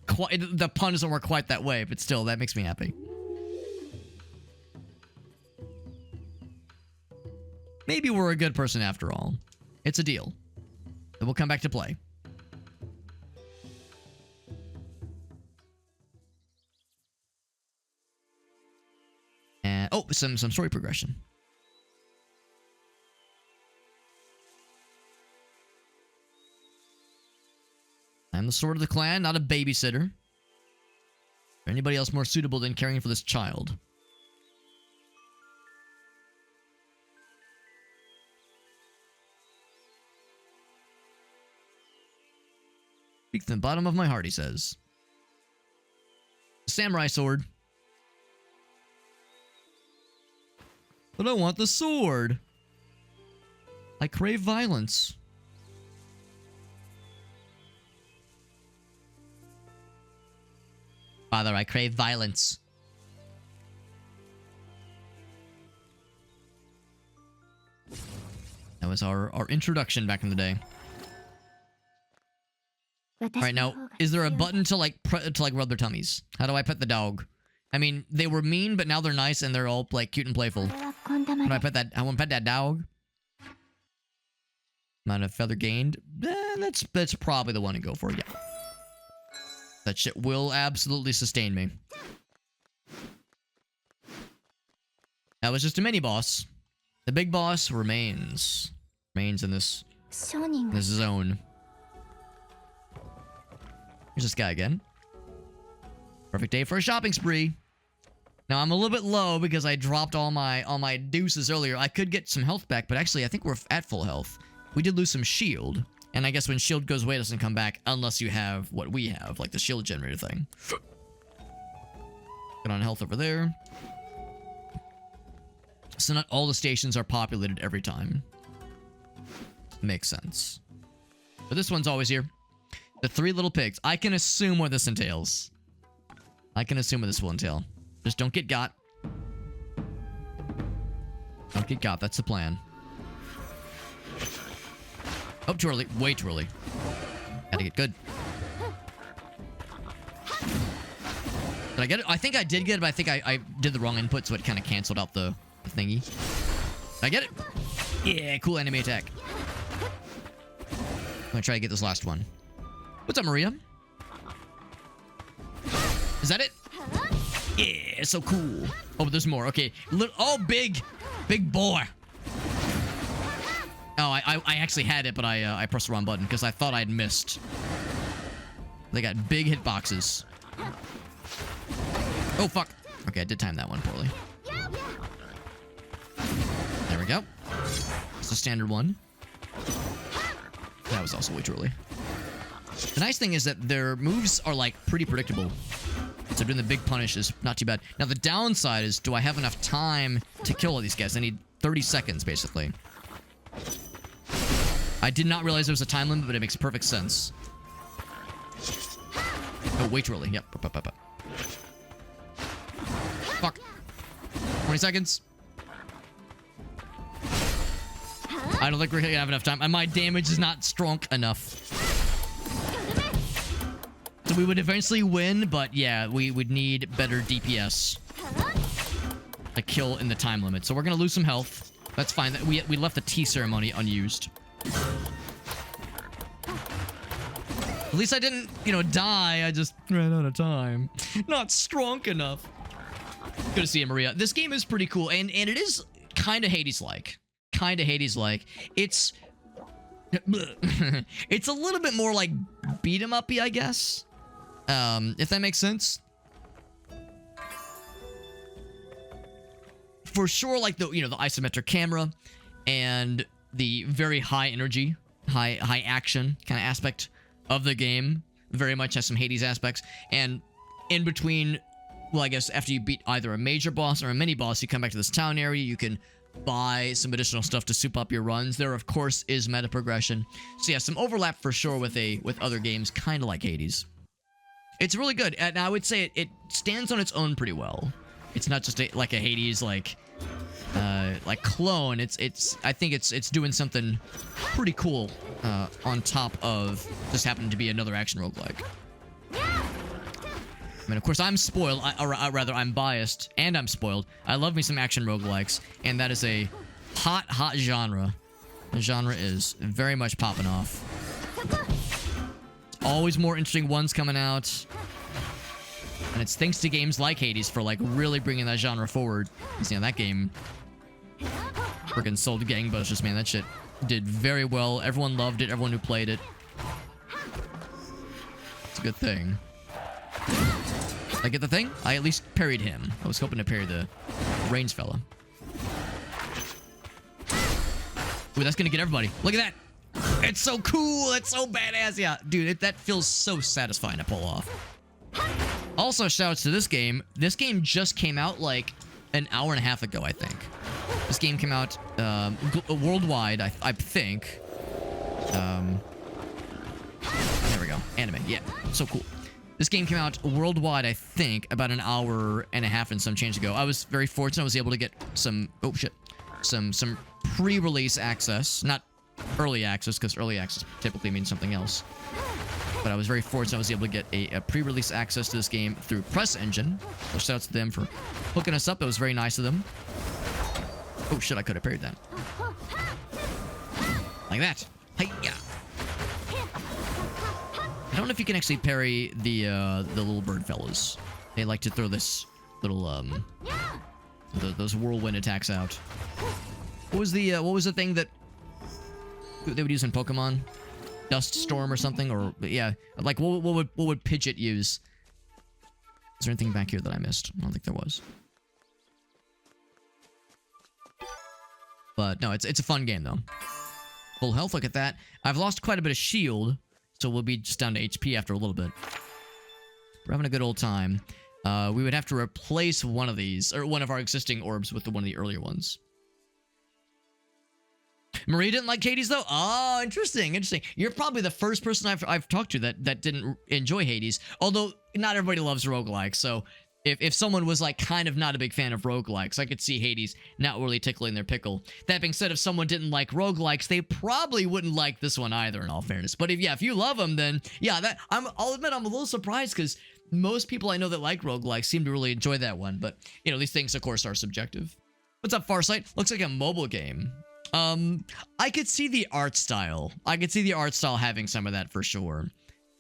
quite... The pun doesn't work quite that way, but still, that makes me happy. Maybe we're a good person after all. It's a deal. Then we'll come back to play. And, oh, some story progression. I'm the sword of the clan, not a babysitter. Or anybody else more suitable than caring for this child? Speak from the bottom of my heart, he says. Samurai sword. But I want the sword. I crave violence. Father, I crave violence. That was our introduction back in the day. Alright, now, is there a button to like rub their tummies? How do I pet the dog? I mean, they were mean, but now they're nice and they're all like cute and playful. How do I pet that? I want to pet that dog. Amount of feather gained. That's probably the one to go for, yeah. That shit will absolutely sustain me. That was just a mini boss. The big boss remains in this zone. Here's this guy again. Perfect day for a shopping spree. Now I'm a little bit low because I dropped all my deuces earlier. I could get some health back, but actually I think we're at full health. We did lose some shield. And I guess when shield goes away, it doesn't come back unless you have what we have, like the shield generator thing. Get on health over there. So not all the stations are populated every time. Makes sense. But this one's always here. The 3 little pigs. I can assume what this entails. I can assume what this will entail. Just don't get got. Don't get got. That's the plan. Oh, too early. Way too early. Gotta get good. Did I get it? I think I did get it, but I think I did the wrong input, so it kind of canceled out the thingy. Did I get it? Yeah, cool enemy attack. I'm gonna try to get this last one. What's up, Maria? Is that it? Yeah, so cool. Oh, but there's more. Okay. Oh, big boy. Oh, I actually had it, but I pressed the wrong button because I thought I'd missed. They got big hitboxes. Oh, fuck. Okay, I did time that one poorly. There we go. It's a standard one. That was also way too early. The nice thing is that their moves are, like, pretty predictable. So doing the big punish is not too bad. Now, the downside is, do I have enough time to kill all these guys? I need 30 seconds, basically. I did not realize there was a time limit, but it makes perfect sense. Oh, way too early. Yep. Fuck. 20 seconds. I don't think we're gonna have enough time. And my damage is not strong enough. So we would eventually win, but yeah, we would need better DPS to kill in the time limit. So we're gonna lose some health. That's fine. We left the tea ceremony unused. At least I didn't, die. I just ran out of time. Not strong enough. Good to see you, Maria. This game is pretty cool, and it is kind of Hades-like. It's... it's a little bit more like beat-em-up-y, I guess. If that makes sense. For sure, like the isometric camera and the very high energy, high action kind of aspect of the game very much has some Hades aspects. And in between, well, I guess after you beat either a major boss or a mini boss, you come back to this town area, you can buy some additional stuff to soup up your runs. There, of course, is meta progression. So yeah, some overlap for sure with other games, kind of like Hades. It's really good, and I would say it stands on its own pretty well. It's not just like a Hades like clone. I think it's doing something pretty cool on top of just happening to be another action roguelike. I mean, of course, I'm spoiled, or rather, I'm biased, and I'm spoiled. I love me some action roguelikes, and that is a hot genre. The genre is very much popping off. Always more interesting ones coming out. And it's thanks to games like Hades for, like, really bringing that genre forward. You know, that game freaking sold gangbusters, man. That shit did very well. Everyone loved it. Everyone who played it. It's a good thing. Did I get the thing? I at least parried him. I was hoping to parry the range fella. Ooh, that's gonna get everybody. Look at that. It's so cool. It's so badass. Yeah, dude, that feels so satisfying to pull off. Also, shoutouts to this game. This game just came out like an hour and a half ago, I think. This game came out worldwide, I think. There we go. Anime. Yeah, so cool. This game came out worldwide, I think, about an hour and a half and some change ago. I was very fortunate. I was able to get some... Oh, shit. Some pre-release access. Not early access, because early access typically means something else. But I was very fortunate. I was able to get a pre-release access to this game through Press Engine. So shout out to them for hooking us up. That was very nice of them. Oh, shit. I could have parried that. Like that. Hi-ya. I don't know if you can actually parry the little bird fellas. They like to throw this little those whirlwind attacks out. What was the thing that they would use in Pokemon? Dust Storm or something? Or yeah, like what would Pidgeot use? Is there anything back here that I missed? I don't think there was. But no, it's a fun game though. Full health. Look at that. I've lost quite a bit of shield. So we'll be just down to HP after a little bit. We're having a good old time. We would have to replace one of these, or one of our existing orbs with one of the earlier ones. Marie didn't like Hades, though? Oh, interesting, interesting. You're probably the first person I've talked to that didn't enjoy Hades. Although, not everybody loves roguelikes, so... If someone was like kind of not a big fan of roguelikes, I could see Hades not really tickling their pickle. That being said, if someone didn't like roguelikes, they probably wouldn't like this one either, in all fairness. But if you love them, then yeah, I'll admit I'm a little surprised because most people I know that like roguelikes seem to really enjoy that one. But you know, these things of course are subjective. What's up, Farsight? Looks like a mobile game. I could see the art style. I could see the art style having some of that for sure.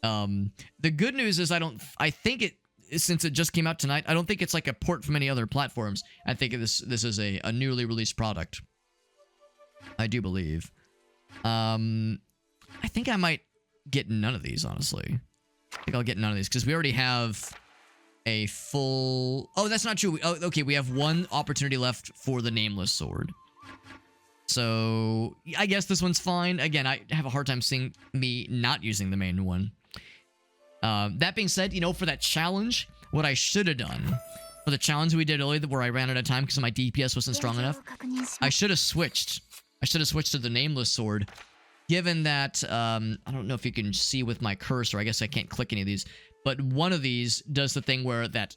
The good news is I think it. Since it just came out tonight, I don't think it's like a port from any other platforms. I think this is a newly released product. I do believe. I think I might get none of these, honestly. I think I'll get none of these, because we already have a full... Oh, that's not true. Oh, okay, we have one opportunity left for the Nameless Sword. So, I guess this one's fine. Again, I have a hard time seeing me not using the main one. That being said, you know, for that challenge, what I should have done, for the challenge we did earlier where I ran out of time because my DPS wasn't strong enough, I should have switched. I should have switched to the Nameless Sword, given that, I don't know if you can see with my cursor, I guess I can't click any of these, but one of these does the thing where that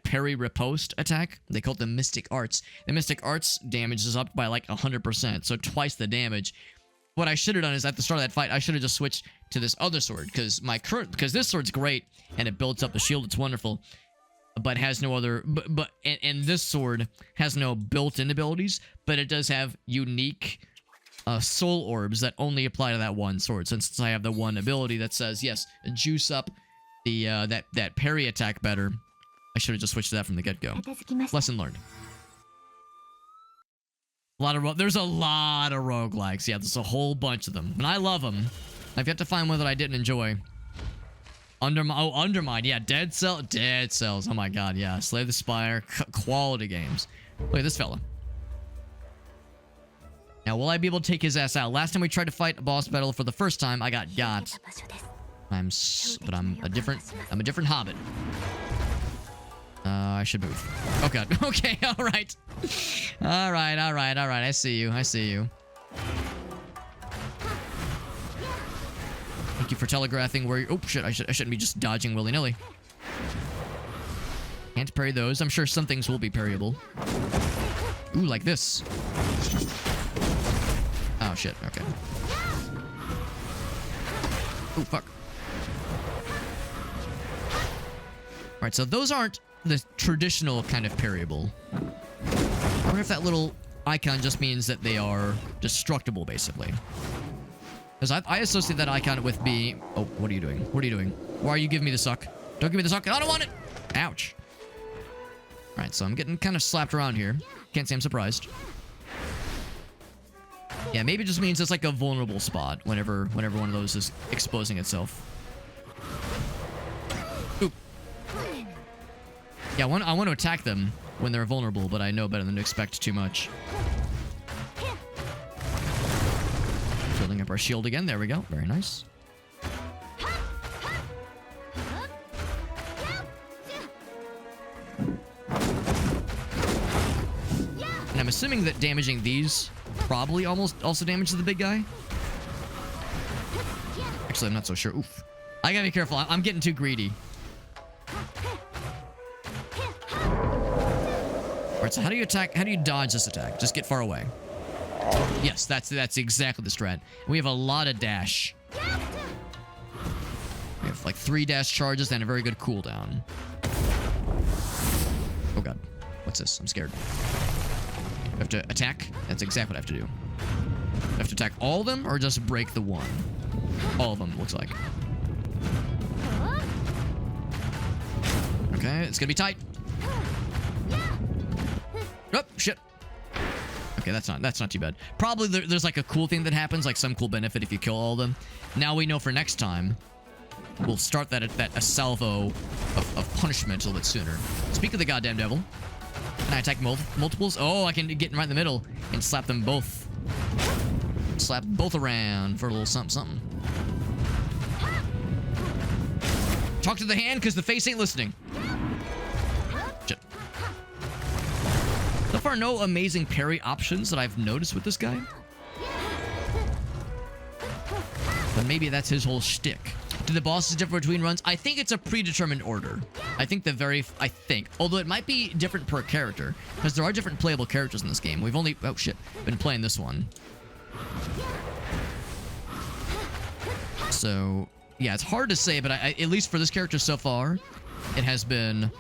parry riposte attack, they call it the Mystic Arts. The Mystic Arts damage is up by like 100%, so twice the damage. What I should have done is at the start of that fight, I should have just switched to this other sword, because this sword's great and it builds up the shield. It's wonderful, but has no other. And this sword has no built-in abilities, but it does have unique soul orbs that only apply to that one sword. Since I have the one ability that says yes, juice up the that parry attack better, I should have just switched to that from the get-go. Lesson learned. There's a lot of roguelikes. Yeah, there's a whole bunch of them. And I love them. I've yet to find one that I didn't enjoy. Undermine. Yeah, Dead Cells. Oh my god, yeah. Slay the Spire. Quality games. Look at this fella. Now, will I be able to take his ass out? Last time we tried to fight a boss battle for the first time, I got. But I'm a different hobbit. I should move. Oh god. Okay, alright. Alright. I see you. Thank you for telegraphing where you... Oh, shit. I shouldn't be just dodging willy-nilly. Can't parry those. I'm sure some things will be parryable. Ooh, like this. Oh, shit. Okay. Oh, fuck. Alright, so those aren't the traditional kind of parryable. I wonder if that little icon just means that they are destructible, basically. Because I associate that icon with being... Oh, what are you doing? What are you doing? Why are you giving me the suck? Don't give me the suck. I don't want it! Ouch. Alright, so I'm getting kind of slapped around here. Can't say I'm surprised. Yeah, maybe it just means it's like a vulnerable spot whenever one of those is exposing itself. Yeah, I want to attack them when they're vulnerable, but I know better than to expect too much. Building up our shield again. There we go. Very nice. And I'm assuming that damaging these probably almost also damages the big guy. Actually, I'm not so sure. Oof. I gotta be careful. I'm getting too greedy. Alright, so how do you attack? How do you dodge this attack? Just get far away. Yes, that's exactly the strat. We have a lot of dash. We have like 3 dash charges and a very good cooldown. Oh god. What's this? I'm scared. I have to attack? That's exactly what I have to do. I have to attack all of them or just break the one? All of them, looks like. Okay, it's gonna be tight. Oh, shit. Okay, that's not too bad. Probably there's like a cool thing that happens, like some cool benefit if you kill all of them. Now we know for next time, we'll start that a salvo of punishment a little bit sooner. Speak of the goddamn devil. Can I attack multiples? Oh, I can get right in the middle and slap them both. Slap both around for a little something, something. Talk to the hand, because the face ain't listening. Shit. So far, no amazing parry options that I've noticed with this guy. But maybe that's his whole shtick. Do the bosses differ between runs? I think it's a predetermined order. I think although it might be different per character, because there are different playable characters in this game. We've only, oh shit, been playing this one. So, yeah, it's hard to say, but at least for this character so far, it has been...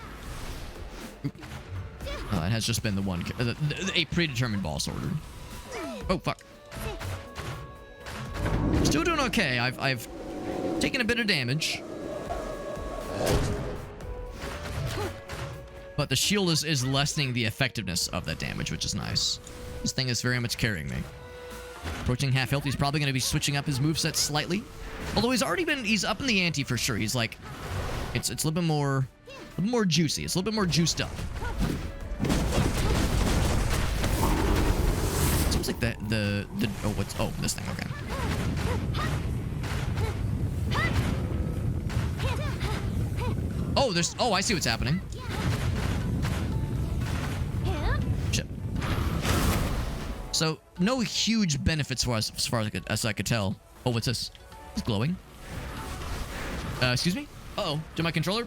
it has just been the one... a predetermined boss order. Oh, fuck. Still doing okay. I've taken a bit of damage. But the shield is lessening the effectiveness of that damage, which is nice. This thing is very much carrying me. Approaching half health, he's probably going to be switching up his moveset slightly. Although he's up in the ante for sure. He's like, it's a little bit more juicy. It's a little bit more juiced up. Seems like this thing, okay. Oh, I see what's happening. Shit. So, no huge benefits for us as far as I could tell. Oh, what's this? It's glowing. Excuse me? Uh-oh. To my controller?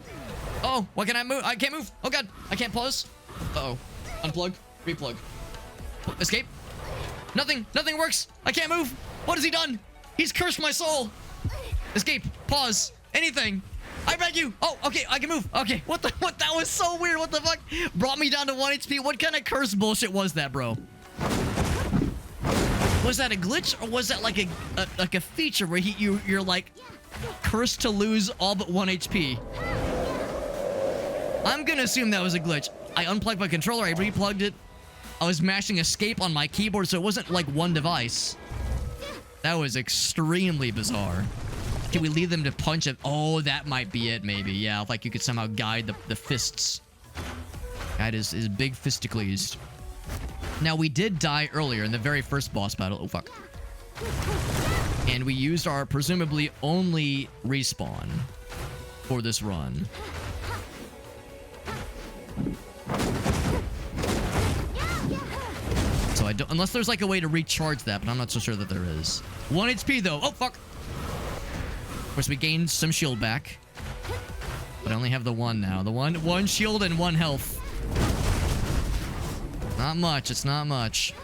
Oh, why can't I move? I can't move. Oh, God. I can't pause. Uh-oh. Unplug. Replug. Escape. Nothing works. I can't move. What has he done? He's cursed my soul. Escape. Pause. Anything. I beg you. Oh, okay. I can move. Okay. What? That was so weird. What the fuck? Brought me down to 1 HP. What kind of curse bullshit was that, bro? Was that a glitch, or was that like a feature where you're like cursed to lose all but 1 HP? I'm gonna assume that was a glitch. I unplugged my controller, I replugged it. I was mashing escape on my keyboard, so it wasn't like one device. That was extremely bizarre. Can we leave them to punch it? Oh, that might be it, maybe. Yeah, like you could somehow guide the fists. Guide his big fisticles. Now, we did die earlier in the very first boss battle. Oh, fuck. And we used our presumably only respawn for this run. So I don't... Unless there's like a way to recharge that, but I'm not so sure that there is. 1 HP, though. Oh, fuck. Of course, we gained some shield back. But I only have the one now. The one shield and 1 health. Not much. It's not much.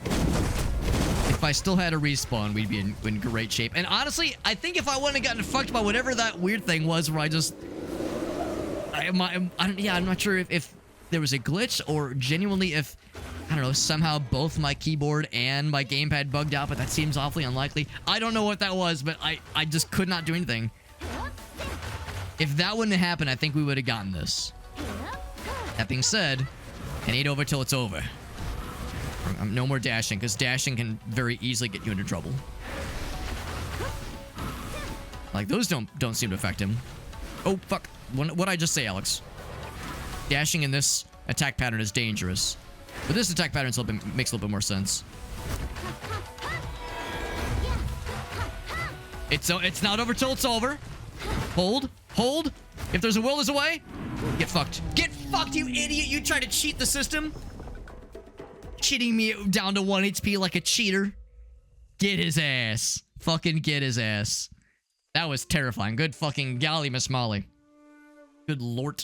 If I still had a respawn, we'd be in great shape. And honestly, I think if I wouldn't have gotten fucked by whatever that weird thing was where I just... I'm not sure if there was a glitch or genuinely if, I don't know, somehow both my keyboard and my gamepad bugged out, but that seems awfully unlikely. I don't know what that was, but I just could not do anything. If that wouldn't have happened, I think we would have gotten this. That being said, it ain't over till it's over. No more dashing, because dashing can very easily get you into trouble. Like, those don't seem to affect him. Oh, fuck. What I just say, Alex? Dashing in this attack pattern is dangerous. But this attack pattern makes a little bit more sense. It's not over till it's over. Hold. Hold. If there's a will, there's a way. Get fucked. Get fucked, you idiot. You tried to cheat the system. Cheating me down to 1 HP like a cheater. Get his ass. Fucking get his ass. That was terrifying. Good fucking golly, Miss Molly. Good lord.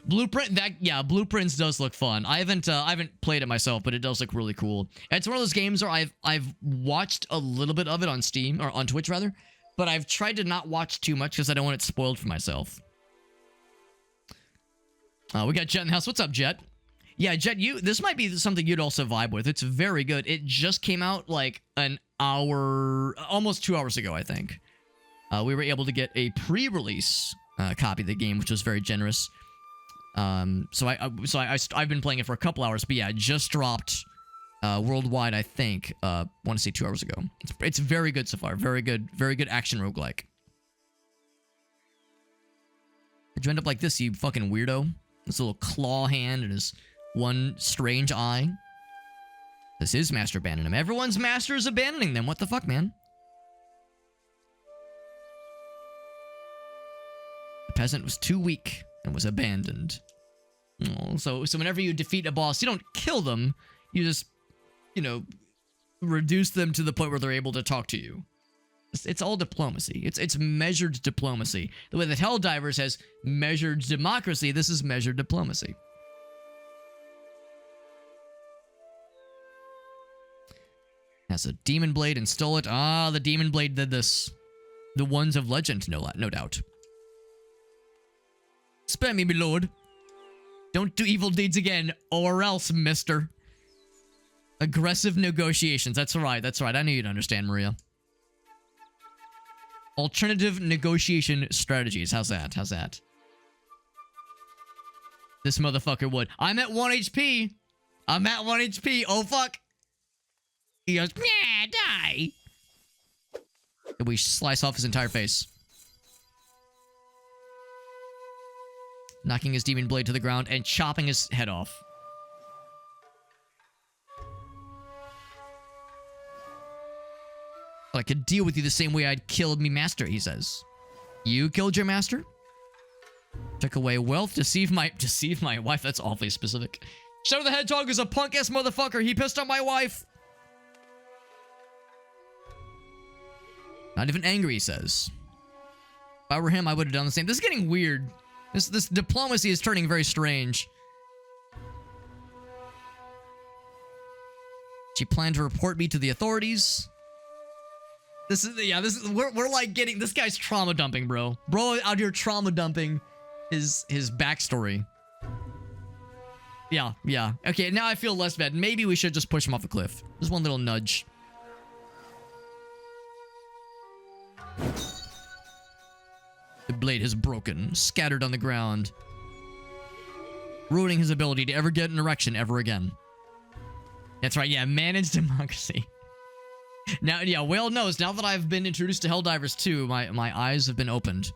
Blueprint, Blueprints does look fun. I haven't played it myself, but it does look really cool. It's one of those games where I've watched a little bit of it on Steam, or on Twitch rather, but I've tried to not watch too much because I don't want it spoiled for myself. We got Jet in the house. What's up, Jet? Yeah, Jet, this might be something you'd also vibe with. It's very good. It just came out like an hour, almost 2 hours ago, I think. We were able to get a pre-release copy of the game, which was very generous. So I've been playing it for a couple hours, but yeah, it just dropped worldwide, I think. Want to say 2 hours ago. It's very good so far. Very good action roguelike. Did you end up like this, you fucking weirdo? This little claw hand and his one strange eye. This is master abandoning him. Everyone's master is abandoning them. What the fuck, man? The peasant was too weak and was abandoned. Oh, so whenever you defeat a boss, you don't kill them. You just, you know, reduce them to the point where they're able to talk to you. It's all diplomacy. It's measured diplomacy. The way that Helldivers has measured democracy, this is measured diplomacy. Has a demon blade and stole it. Ah, the demon blade did this. The ones of legend, no doubt. Spare me, my lord. Don't do evil deeds again, or else, mister. Aggressive negotiations. That's right. I knew you'd understand, Maria. Alternative negotiation strategies. How's that? This motherfucker would. I'm at 1 HP. Oh, fuck. He goes, yeah, die. And we slice off his entire face. Knocking his demon blade to the ground and chopping his head off. I could deal with you the same way I'd killed me master, he says. You killed your master? Took away wealth, deceive my wife. That's awfully specific. Shadow the Hedgehog is a punk-ass motherfucker. He pissed on my wife. Not even angry, he says. If I were him, I would have done the same. This is getting weird. This diplomacy is turning very strange. She planned to report me to the authorities. We're like getting, this guy's trauma dumping, bro. Bro out here trauma dumping his backstory. Yeah. Okay, now I feel less bad. Maybe we should just push him off a cliff. Just one little nudge. The blade has broken, scattered on the ground, ruining his ability to ever get an erection ever again. That's right, yeah, manage democracy. Now, yeah, Whale knows, now that I've been introduced to Helldivers 2, my eyes have been opened.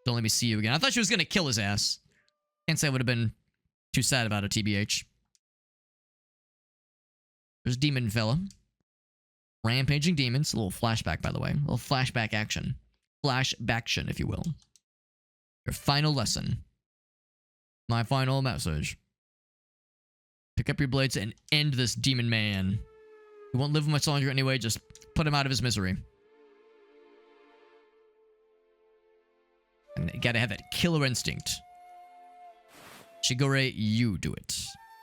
Don't let me see you again. I thought she was gonna kill his ass. Can't say I would have been too sad about it, TBH. There's Demon Fella. Rampaging demons. A little flashback, by the way. A little flashback action. Flashbaction, if you will. Your final lesson. My final message. Pick up your blades and end this demon man. He won't live much longer anyway, just put him out of his misery. And you gotta have that killer instinct. Shigure, you do it.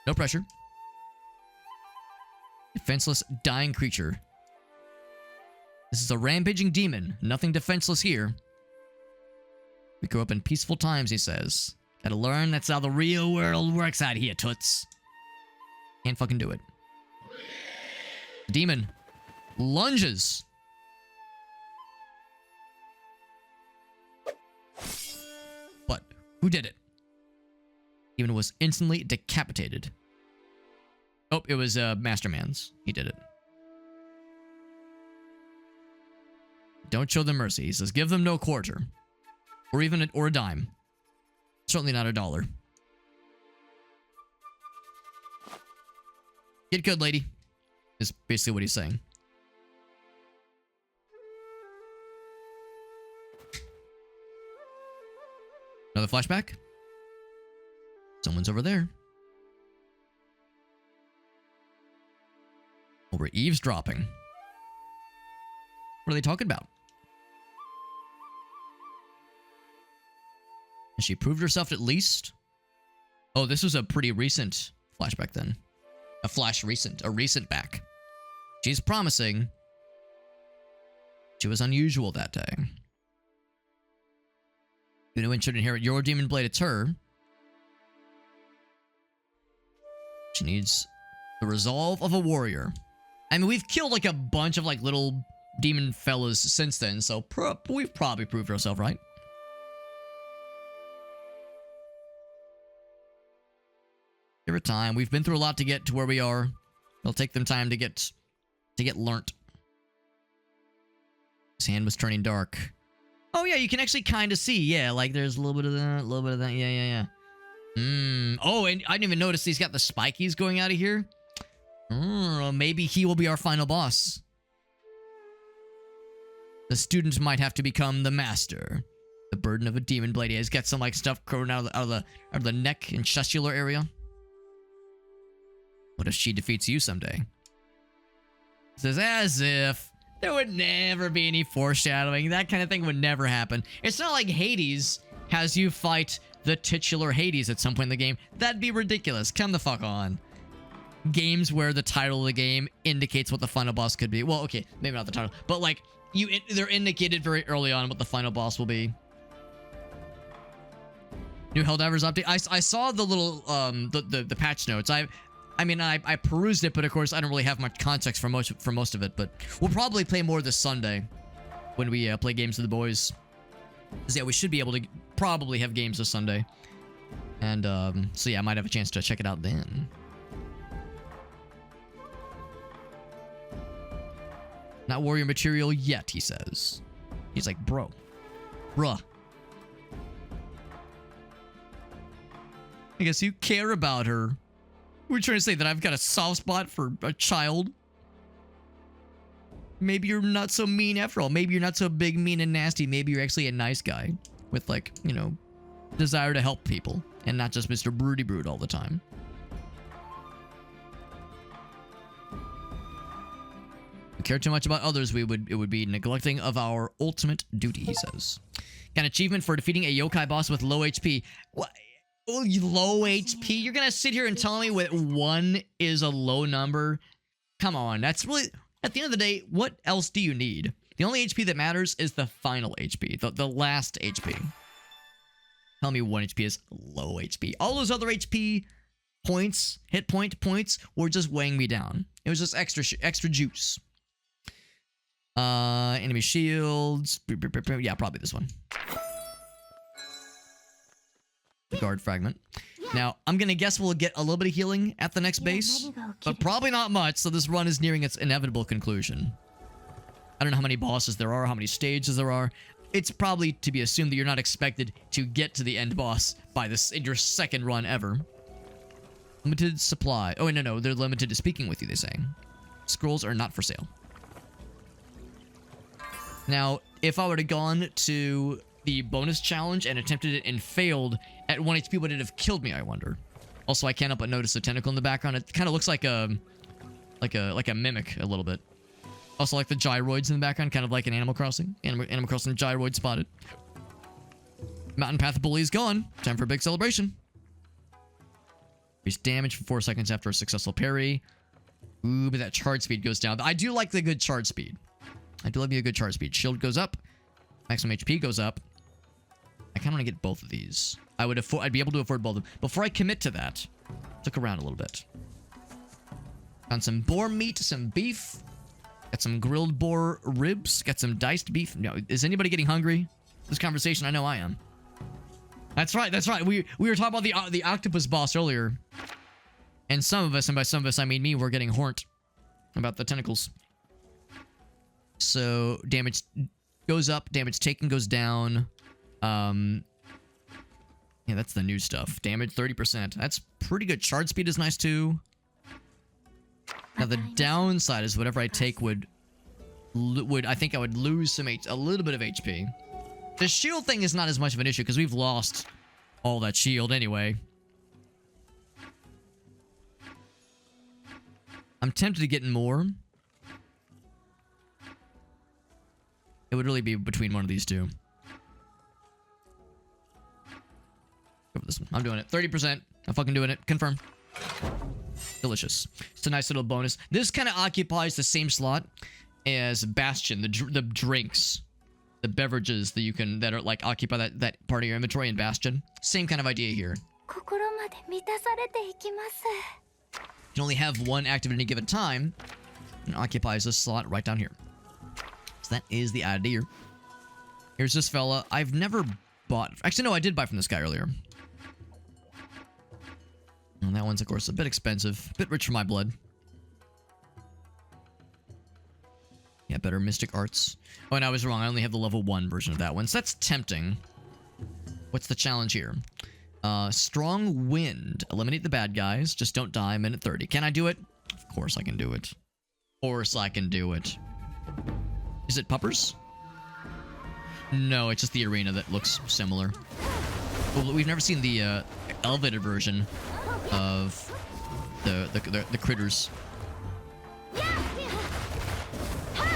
No pressure. Defenseless, dying creature. This is a rampaging demon. Nothing defenseless here. We grew up in peaceful times, he says. Gotta learn that's how the real world works out here, toots. Can't fucking do it. The demon lunges. But who did it? Demon was instantly decapitated. Oh, it was Masterman's. He did it. Don't show them mercy. He says, give them no quarter. Or even a dime. Certainly not $1. Get good, lady. Is basically what he's saying. Another flashback. Someone's over there. Oh, we're eavesdropping. What are they talking about? Has she proved herself at least? Oh, this was a pretty recent flashback then. A recent back. She's promising. She was unusual that day. You know, should inherit your demon blade. It's her. She needs the resolve of a warrior. I mean, we've killed like a bunch of like little demon fellas since then, so we've probably proved ourselves right. Give it time. We've been through a lot to get to where we are. It'll take them time to get learnt. His hand was turning dark. Oh yeah, you can actually kind of see. Yeah, like there's a little bit of that, a little bit of that. Yeah. Oh, and I didn't even notice he's got the spikies going out of here. Maybe he will be our final boss. The student might have to become the master. The burden of a demon blade. He's got some like stuff growing out of the neck and jugular area. What if she defeats you someday? It says as if there would never be any foreshadowing. That kind of thing would never happen. It's not like Hades has you fight the titular Hades at some point in the game. That'd be ridiculous. Come the fuck on. Games where the title of the game indicates what the final boss could be. Well, okay, maybe not the title, but like they're indicated very early on what the final boss will be. New Helldivers update. I saw the little the patch notes. I mean, I perused it, but of course I don't really have much context for most of it. But we'll probably play more this Sunday when we play games with the boys. 'Cause yeah, we should be able to probably have games this Sunday, and so yeah, I might have a chance to check it out then. Not warrior material yet, he says. He's like, bruh. I guess you care about her. We're trying to say that I've got a soft spot for a child. Maybe you're not so mean after all. Maybe you're not so big, mean, and nasty. Maybe you're actually a nice guy with, like, you know, desire to help people and not just Mr. Broody Brood all the time. We care too much about others, it would be neglecting of our ultimate duty, he says. Got an achievement for defeating a yokai boss with low HP. What? Oh, low HP? You're gonna sit here and tell me that 1 is a low number? Come on, that's really... At the end of the day, what else do you need? The only HP that matters is the final HP, the last HP. Tell me 1 HP is low HP. All those other HP points, hit points, were just weighing me down. It was just extra juice. Enemy shields. Yeah, probably this one. Guard fragment. Now, I'm gonna guess we'll get a little bit of healing at the next base, but probably not much, so this run is nearing its inevitable conclusion. I don't know how many bosses there are, how many stages there are. It's probably to be assumed that you're not expected to get to the end boss by this in your second run ever. Limited supply. Oh, no, they're limited to speaking with you, they're saying. Scrolls are not for sale. Now, if I would have gone to the bonus challenge and attempted it and failed at 1 HP, would it have killed me, I wonder? Also, I can't help but notice a tentacle in the background. It kind of looks like a mimic a little bit. Also, like the gyroids in the background, kind of like an Animal Crossing. Animal Crossing gyroid spotted. Mountain Path Bully is gone. Time for a big celebration. Increase damage for 4 seconds after a successful parry. Ooh, but that charge speed goes down. I do like the good charge speed. I do love me a good charge speed. Shield goes up. Maximum HP goes up. I kind of want to get both of these. I'd be able to afford both of them. Before I commit to that, look around a little bit. Found some boar meat, some beef. Got some grilled boar ribs. Got some diced beef. No, is anybody getting hungry? This conversation, I know I am. That's right. We were talking about the octopus boss earlier. And some of us, and by some of us I mean me, were getting horned about the tentacles. So, damage goes up, damage taken goes down. Yeah, Yeah, that's the new stuff. Damage 30%. That's pretty good. Charge speed is nice too. Now the downside is whatever I take would I think I would lose a little bit of HP. The shield thing is not as much of an issue because we've lost all that shield anyway. I'm tempted to get more. It would really be between one of these two. Go for this one. I'm doing it. 30%. I'm fucking doing it. Confirm. Delicious. It's a nice little bonus. This kind of occupies the same slot as Bastion, the drinks, the beverages that you can that are like occupy that part of your inventory in Bastion. Same kind of idea here. You can only have one active at any given time, and occupies this slot right down here. So that is the idea here. Here's this fella. I've never bought. Actually, no, I did buy from this guy earlier. And that one's, of course, a bit expensive. A bit rich for my blood. Yeah, better Mystic Arts. Oh, and I was wrong. I only have the level 1 version of that one. So that's tempting. What's the challenge here? Strong Wind. Eliminate the bad guys. Just don't die. Minute 30. Can I do it? Of course I can do it. Of course I can do it. Is it puppers? No, it's just the arena that looks similar. Well, we've never seen the elevated version of the critters.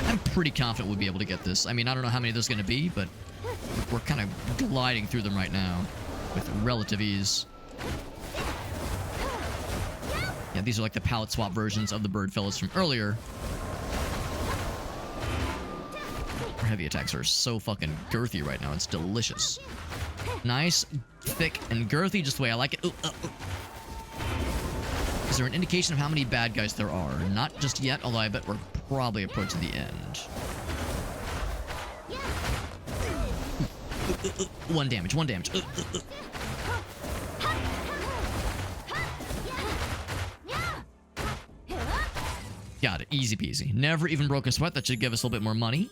I'm pretty confident we'll be able to get this. I mean, I don't know how many there's going to be, but we're kind of gliding through them right now with relative ease. Yeah, these are like the palette swap versions of the bird fellas from earlier. Our heavy attacks are so fucking girthy right now. It's delicious. Nice, thick, and girthy, just the way I like it. Ooh, Is there an indication of how many bad guys there are? Not just yet, although I bet we're probably approaching the end. One damage, one damage. Got it, easy peasy. Never even broke a sweat. That should give us a little bit more money.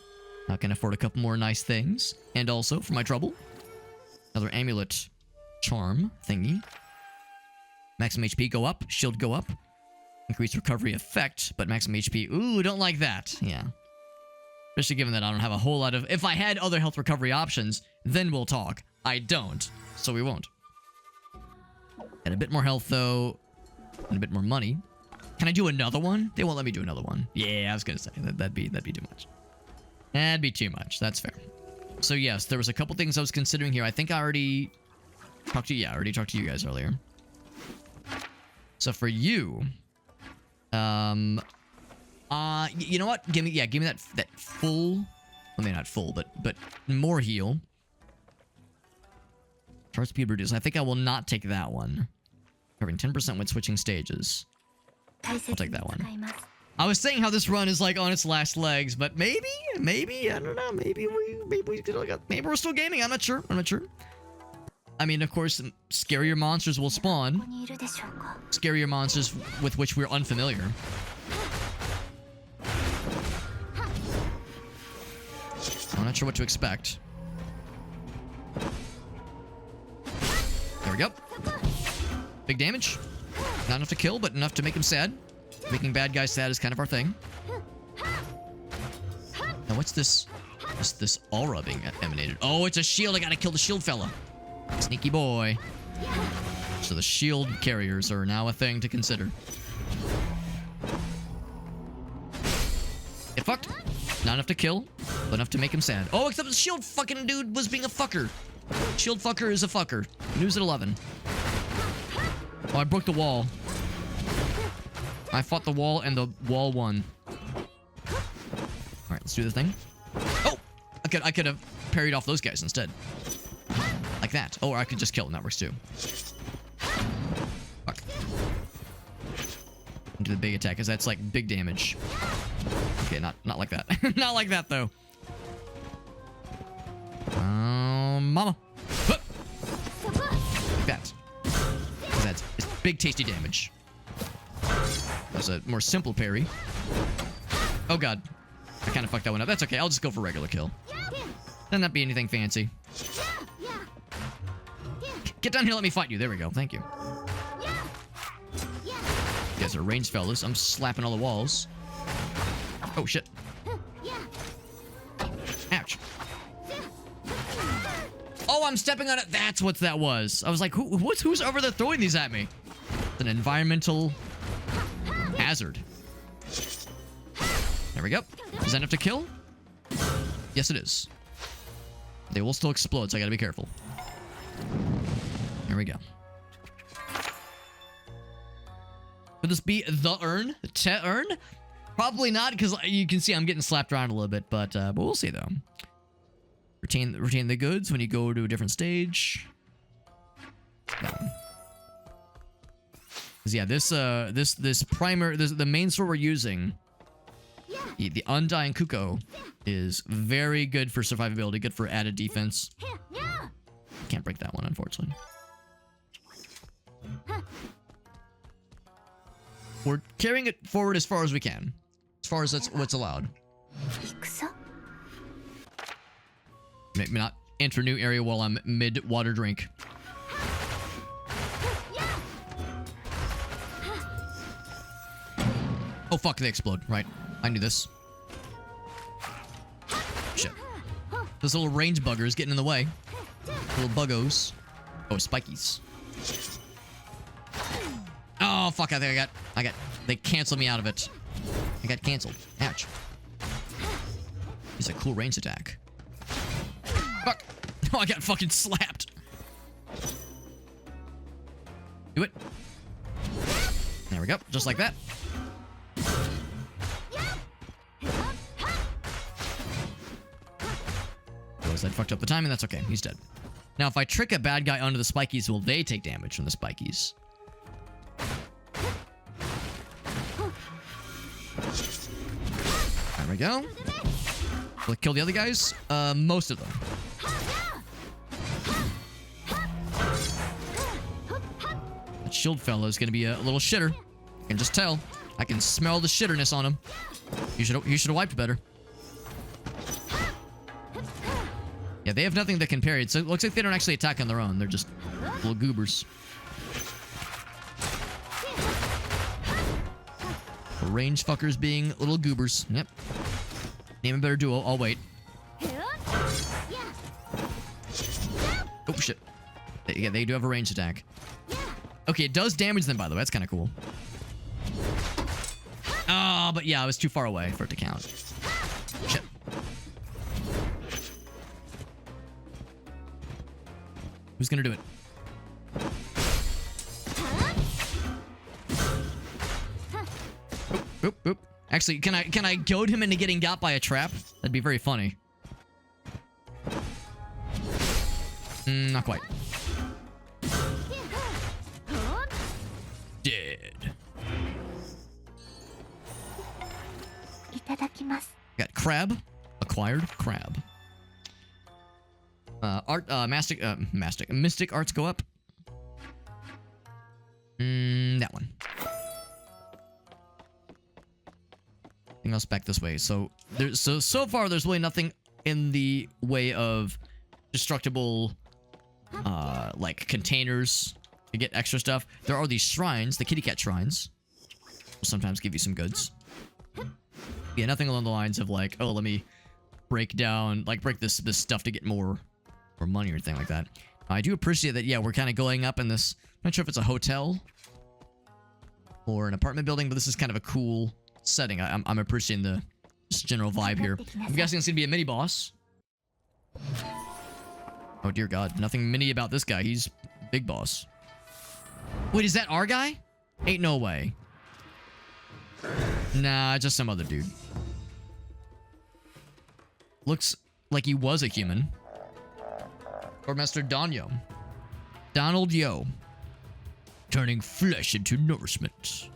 I can afford a couple more nice things. And also, for my trouble, another amulet charm thingy. Maximum HP go up, shield go up. Increased recovery effect, but maximum HP. Ooh, don't like that. Yeah. Especially given that I don't have a whole lot of... If I had other health recovery options, then we'll talk. I don't, so we won't. And a bit more health, though, and a bit more money. Can I do another one? They won't let me do another one. Yeah, I was gonna say, that'd be too much. That'd be too much. That's fair. So yes, there was a couple things I was considering here. I think I already talked to you. Yeah, I already talked to you guys earlier. So for you, you know what? Give me that full. Well, maybe not full, but more heal. Charge speed reduced. I think I will not take that one. Covering 10% when switching stages. I'll take that one. I was saying how this run is like on its last legs, but maybe I don't know. Maybe we're still gaming. I'm not sure. I mean, of course, scarier monsters will spawn. Scarier monsters with which we're unfamiliar. I'm not sure what to expect. There we go. Big damage. Not enough to kill, but enough to make him sad. Making bad guys sad is kind of our thing. Now, what's this? This aura being emanated? Oh, it's a shield. I gotta kill the shield fella. Sneaky boy. So the shield carriers are now a thing to consider. Get fucked. Not enough to kill, but enough to make him sad. Oh, except the shield fucking dude was being a fucker. Shield fucker is a fucker. News at 11. Oh, I broke the wall. I fought the wall and the wall won. Alright, let's do the thing. Oh! I could have parried off those guys instead. Like that. Oh, or I could just kill them. That works too. Fuck. Do the big attack, because that's like big damage. Okay, not like that. Not like that, though. Mama. Huh. Like that. That's it's big, tasty damage. That's a more simple parry. Oh, God. I kind of fucked that one up. That's okay. I'll just go for regular kill. Doesn't that be anything fancy? Get down here, let me fight you. There we go. Thank you. You guys are ranged fellas. I'm slapping all the walls. Oh, shit. Ouch. Oh, I'm stepping on it. That's what that was. I was like, who's over there throwing these at me? It's an environmental hazard. There we go. Is that enough to kill? Yes, it is. They will still explode, so I gotta be careful. There we go. Would this be the urn? The urn? Probably not, because you can see I'm getting slapped around a little bit, but we'll see though. Retain the goods when you go to a different stage. That one. 'Cause yeah, this primer, the main sword we're using, the Undying Kuko, is very good for survivability, good for added defense. Can't break that one, unfortunately. We're carrying it forward as far as we can. As far as that's what's allowed. Maybe not enter new area while I'm mid-water drink. Oh fuck, they explode. Right. I knew this. Shit. Those little range buggers getting in the way. Little buggos. Oh, spikies. Oh fuck, I think I got they canceled me out of it. I got canceled. Ouch. It's a cool range attack. Fuck. Oh, I got fucking slapped. Do it. There we go. Just like that. Realized I fucked up the timing. That's okay. He's dead. Now, if I trick a bad guy onto the spikies, will they take damage from the spikies? There we go. Will it kill the other guys? Most of them. That shield fella is gonna be a little shitter. I can just tell. I can smell the shitterness on him. You should have wiped better. Yeah, they have nothing that can parry it, so it looks like they don't actually attack on their own. They're just little goobers. The range fuckers being little goobers. Yep. Name a better duo. I'll wait. Oh, shit. Yeah, they do have a ranged attack. Okay, it does damage them, by the way. That's kind of cool. Oh, but yeah, I was too far away for it to count. Shit. Who's gonna do it? Oop, oop. Actually, can I goad him into getting got by a trap? That'd be very funny. Not quite. Dead. Got crab. Acquired crab. Mystic arts go up. That one. Anything else back this way? So so far there's really nothing in the way of destructible like containers to get extra stuff. There are these shrines, the kitty cat shrines. Will sometimes give you some goods. Yeah, nothing along the lines of like, oh, let me break this stuff to get more money or anything like that. I do appreciate that. Yeah, we're kind of going up in this. I'm not sure if it's a hotel or an apartment building, but this is kind of a cool setting. I'm appreciating the just general vibe here. I'm guessing it's gonna be a mini boss. Oh dear God, nothing mini about this guy. He's big boss. Wait, is that our guy? Ain't no way. Nah, just some other dude. Looks like he was a human. Or Master Donyo. Donald Yo. Turning flesh into nourishment.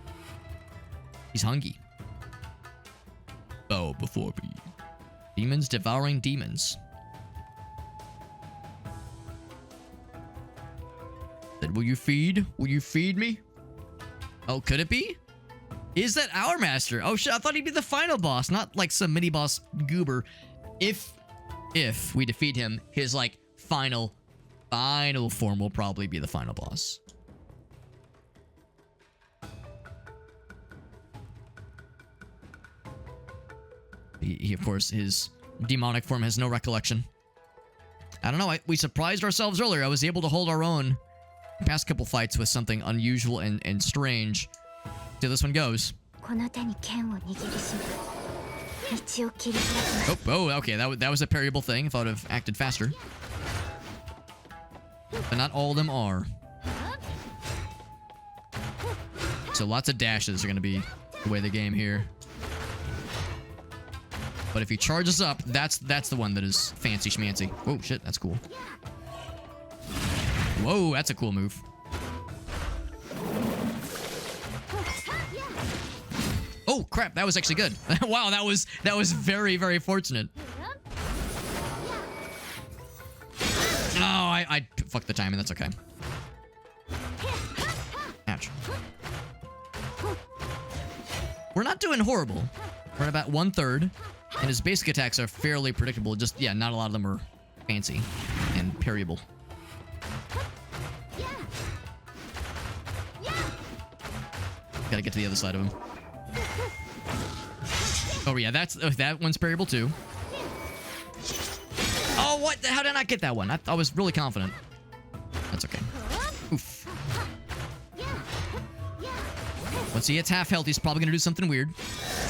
He's hungry. Bow before me. Demons devouring demons. Then will you feed? Will you feed me? Oh, could it be? Is that our master? Oh shit, I thought he'd be the final boss, not like some mini boss goober. If we defeat him, his like final final form will probably be the final boss. He of course, his demonic form has no recollection. I don't know, we surprised ourselves earlier. I was able to hold our own past couple fights with something unusual and strange. See how this one goes. Oh, okay, that was a parryable thing if I would have acted faster. But not all of them are. So lots of dashes are going to be the way of the game here. But if he charges up, that's the one that is fancy schmancy. Oh, shit, that's cool. Whoa, that's a cool move. Oh, crap, that was actually good. Wow, that was very, very fortunate. Oh, I fucked the timing, that's okay. Ouch. We're not doing horrible. We're at about 1/3. And his basic attacks are fairly predictable. Just, yeah, not a lot of them are fancy and parryable. Gotta get to the other side of him. Oh, yeah, that one's parryable too. Oh, what? How did I not get that one? I was really confident. That's okay. Oof. Once he hits half health, he's probably gonna do something weird.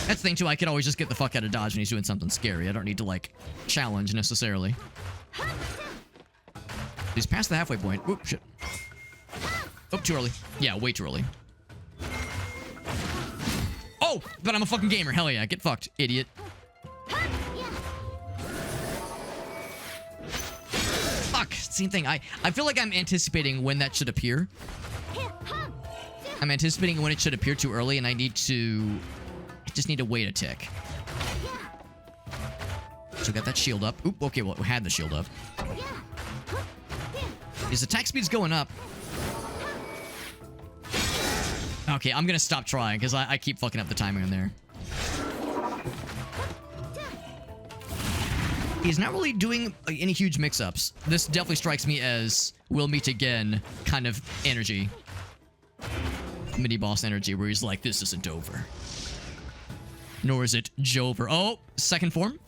That's the thing, too. I could always just get the fuck out of dodge when he's doing something scary. I don't need to, like, challenge necessarily. He's past the halfway point. Oop, shit. Oh, too early. Yeah, way too early. Oh, but I'm a fucking gamer. Hell yeah. Get fucked, idiot. Fuck. Same thing. I feel like I'm anticipating when that should appear. I'm anticipating when it should appear too early, and I just need to wait a tick. So got that shield up. Oop, okay, well, we had the shield up. His attack speed's going up. Okay, I'm gonna stop trying, because I keep fucking up the timing in there. He's not really doing any huge mix-ups. This definitely strikes me as we'll meet again kind of energy. Mini-boss energy, where he's like, this isn't over. Nor is it Jover. Oh, second form?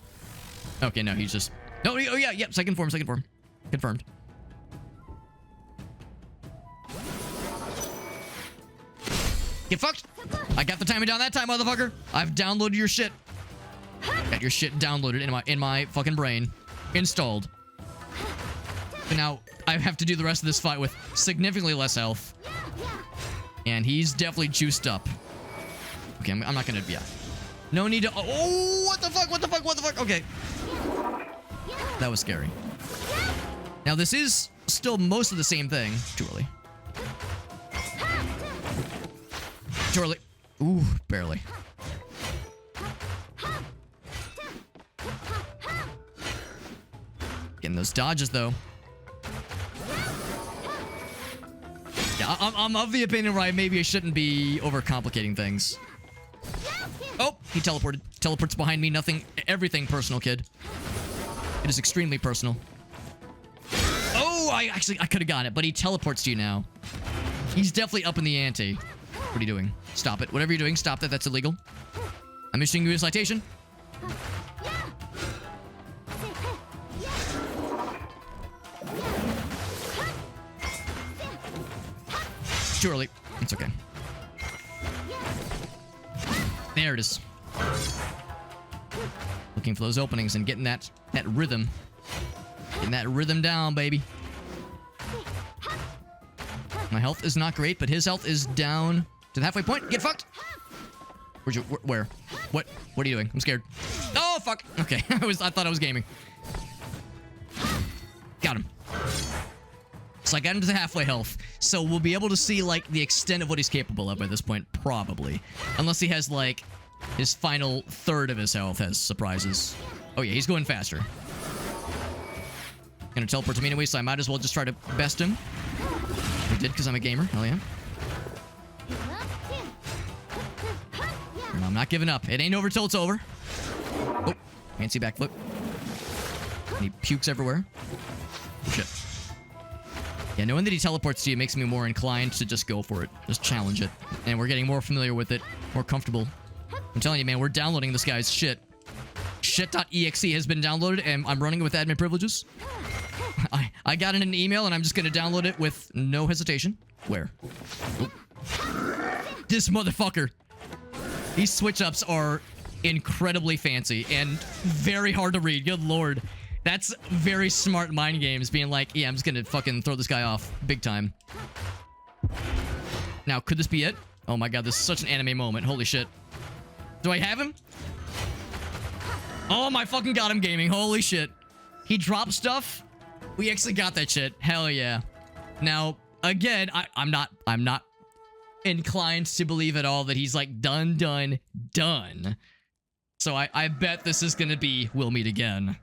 Okay, no, he's just... No, oh yeah, yep, second form. Confirmed. Get fucked! I got the timing down that time, motherfucker! I've downloaded your shit. Got your shit downloaded in my fucking brain. Installed. But now, I have to do the rest of this fight with significantly less health. And he's definitely juiced up. Okay, I'm not gonna... Yeah. No need to... Oh, what the fuck? Okay. That was scary. Now, this is still most of the same thing. Too early. Too early. Ooh, barely. Getting those dodges, though. Yeah, I'm of the opinion where maybe I shouldn't be overcomplicating things. Oh, he teleported. Teleports behind me. Nothing, everything personal, kid. It is extremely personal. Oh, I could have gotten it, but he teleports to you now. He's definitely up in the ante. What are you doing? Stop it. Whatever you're doing, stop that. That's illegal. I'm issuing you a citation. Too early. It's okay. There it is. Looking for those openings and getting that rhythm. Getting that rhythm down, baby. My health is not great, but his health is down to the halfway point. Get fucked! Where'd you... Where? What are you doing? I'm scared. Oh, fuck! Okay, I thought I was gaming. Got him. So I got him to the halfway health. So we'll be able to see, like, the extent of what he's capable of at this point, probably. Unless he has, like, his final third of his health has surprises. Oh, yeah, he's going faster. Gonna teleport to me anyway, so I might as well just try to best him. We did, because I'm a gamer. Hell yeah. And I'm not giving up. It ain't over till it's over. Oh, fancy backflip. And he pukes everywhere. Oh, shit. Yeah, knowing that he teleports to you makes me more inclined to just go for it. Just challenge it. And we're getting more familiar with it. More comfortable. I'm telling you, man, we're downloading this guy's shit. Shit.exe has been downloaded, and I'm running it with admin privileges. I got in an email, and I'm just going to download it with no hesitation. Where? Oop. This motherfucker. These switch-ups are incredibly fancy and very hard to read. Good lord. That's very smart mind games, being like, yeah, I'm just going to fucking throw this guy off big time. Now, could this be it? Oh my god, this is such an anime moment. Holy shit. Do I have him? Oh my fucking god, I'm gaming. Holy shit. He dropped stuff? We actually got that shit. Hell yeah. Now, again, I'm not inclined to believe at all that he's like done. So I bet this is gonna be we'll meet again.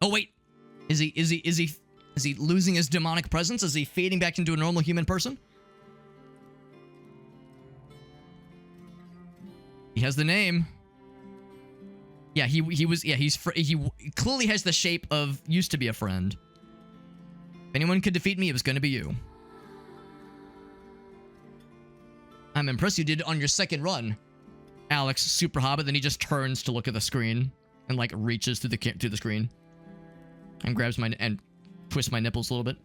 Oh wait. Is he losing his demonic presence? Is he fading back into a normal human person? He has the name. Yeah, he clearly has the shape of used to be a friend. If anyone could defeat me, it was going to be you. I'm impressed you did it on your second run. Alex, super hobbit, then he just turns to look at the screen and like reaches through the screen and grabs and twists my nipples a little bit.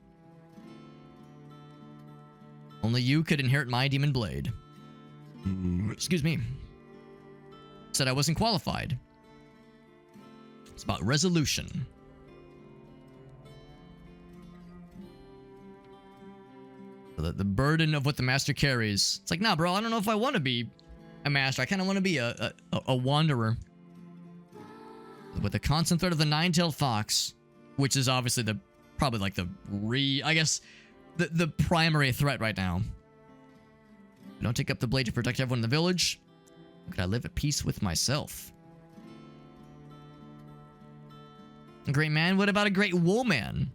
Only you could inherit my demon blade. Excuse me. Said I wasn't qualified. It's about resolution. The burden of what the master carries. It's like, nah, bro, I don't know if I want to be a master. I kind of want to be a wanderer. With the constant threat of the nine-tailed fox, which is obviously probably like the primary threat right now. Don't take up the blade to protect everyone in the village. Could I live at peace with myself? A great man? What about a great wool man?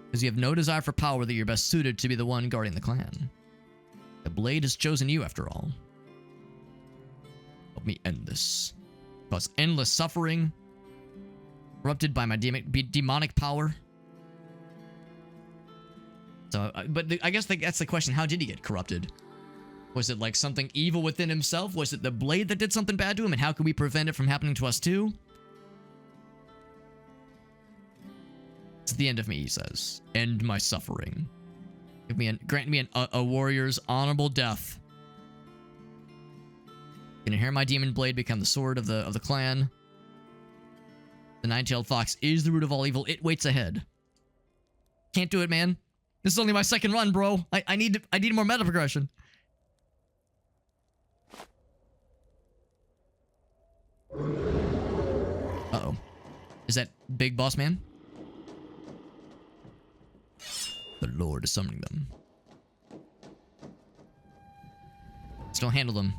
Because you have no desire for power that you're best suited to be the one guarding the clan. The blade has chosen you after all. Help me end this. Cause endless suffering. Corrupted by my demonic power. So, but I guess that's the question. How did he get corrupted? Was it like something evil within himself? Was it the blade that did something bad to him? And how can we prevent it from happening to us too? It's the end of me, he says. End my suffering. Grant me a warrior's honorable death. Can inherit my demon blade, become the sword of the clan. The nine-tailed fox is the root of all evil. It waits ahead. Can't do it, man. This is only my second run, bro. I need more meta progression. Uh-oh. Is that Big Boss Man? The Lord is summoning them. Still handle them.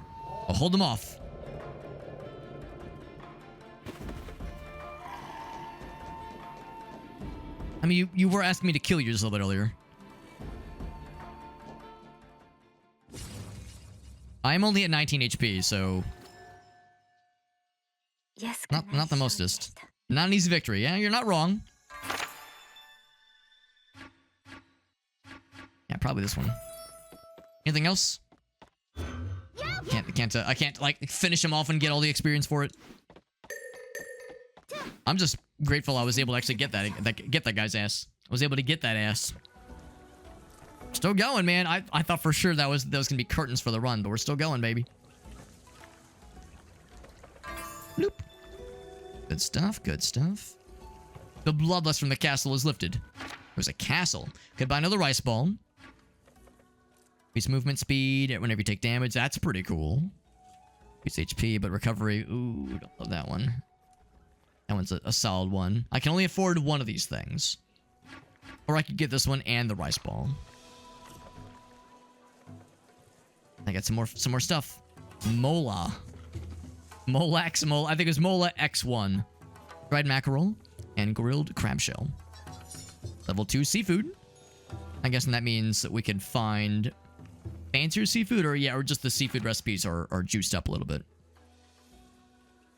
I'll hold them off. I mean, you were asking me to kill you just a little bit earlier. I'm only at 19 HP, so... Yes, not the mostest. Not an easy victory. Yeah, you're not wrong. Yeah, probably this one. Anything else? I can't like finish him off and get all the experience for it. I'm just grateful I was able to actually get that guy's ass. I was able to get that ass. Still going, man. I thought for sure that was gonna be curtains for the run, but we're still going, baby. Bloop. Good stuff, good stuff. The bloodlust from the castle is lifted. There's a castle. Could buy another rice ball. Increase movement speed whenever you take damage. That's pretty cool. Increase HP, but recovery. Ooh, don't love that one. That one's a solid one. I can only afford one of these things. Or I could get this one and the rice ball. I got some more stuff. Mola. Molax Mola. I think it was Mola X1. Dried mackerel and grilled crab shell. Level 2 seafood. I'm guessing that means that we can find fancier seafood, or just the seafood recipes are juiced up a little bit.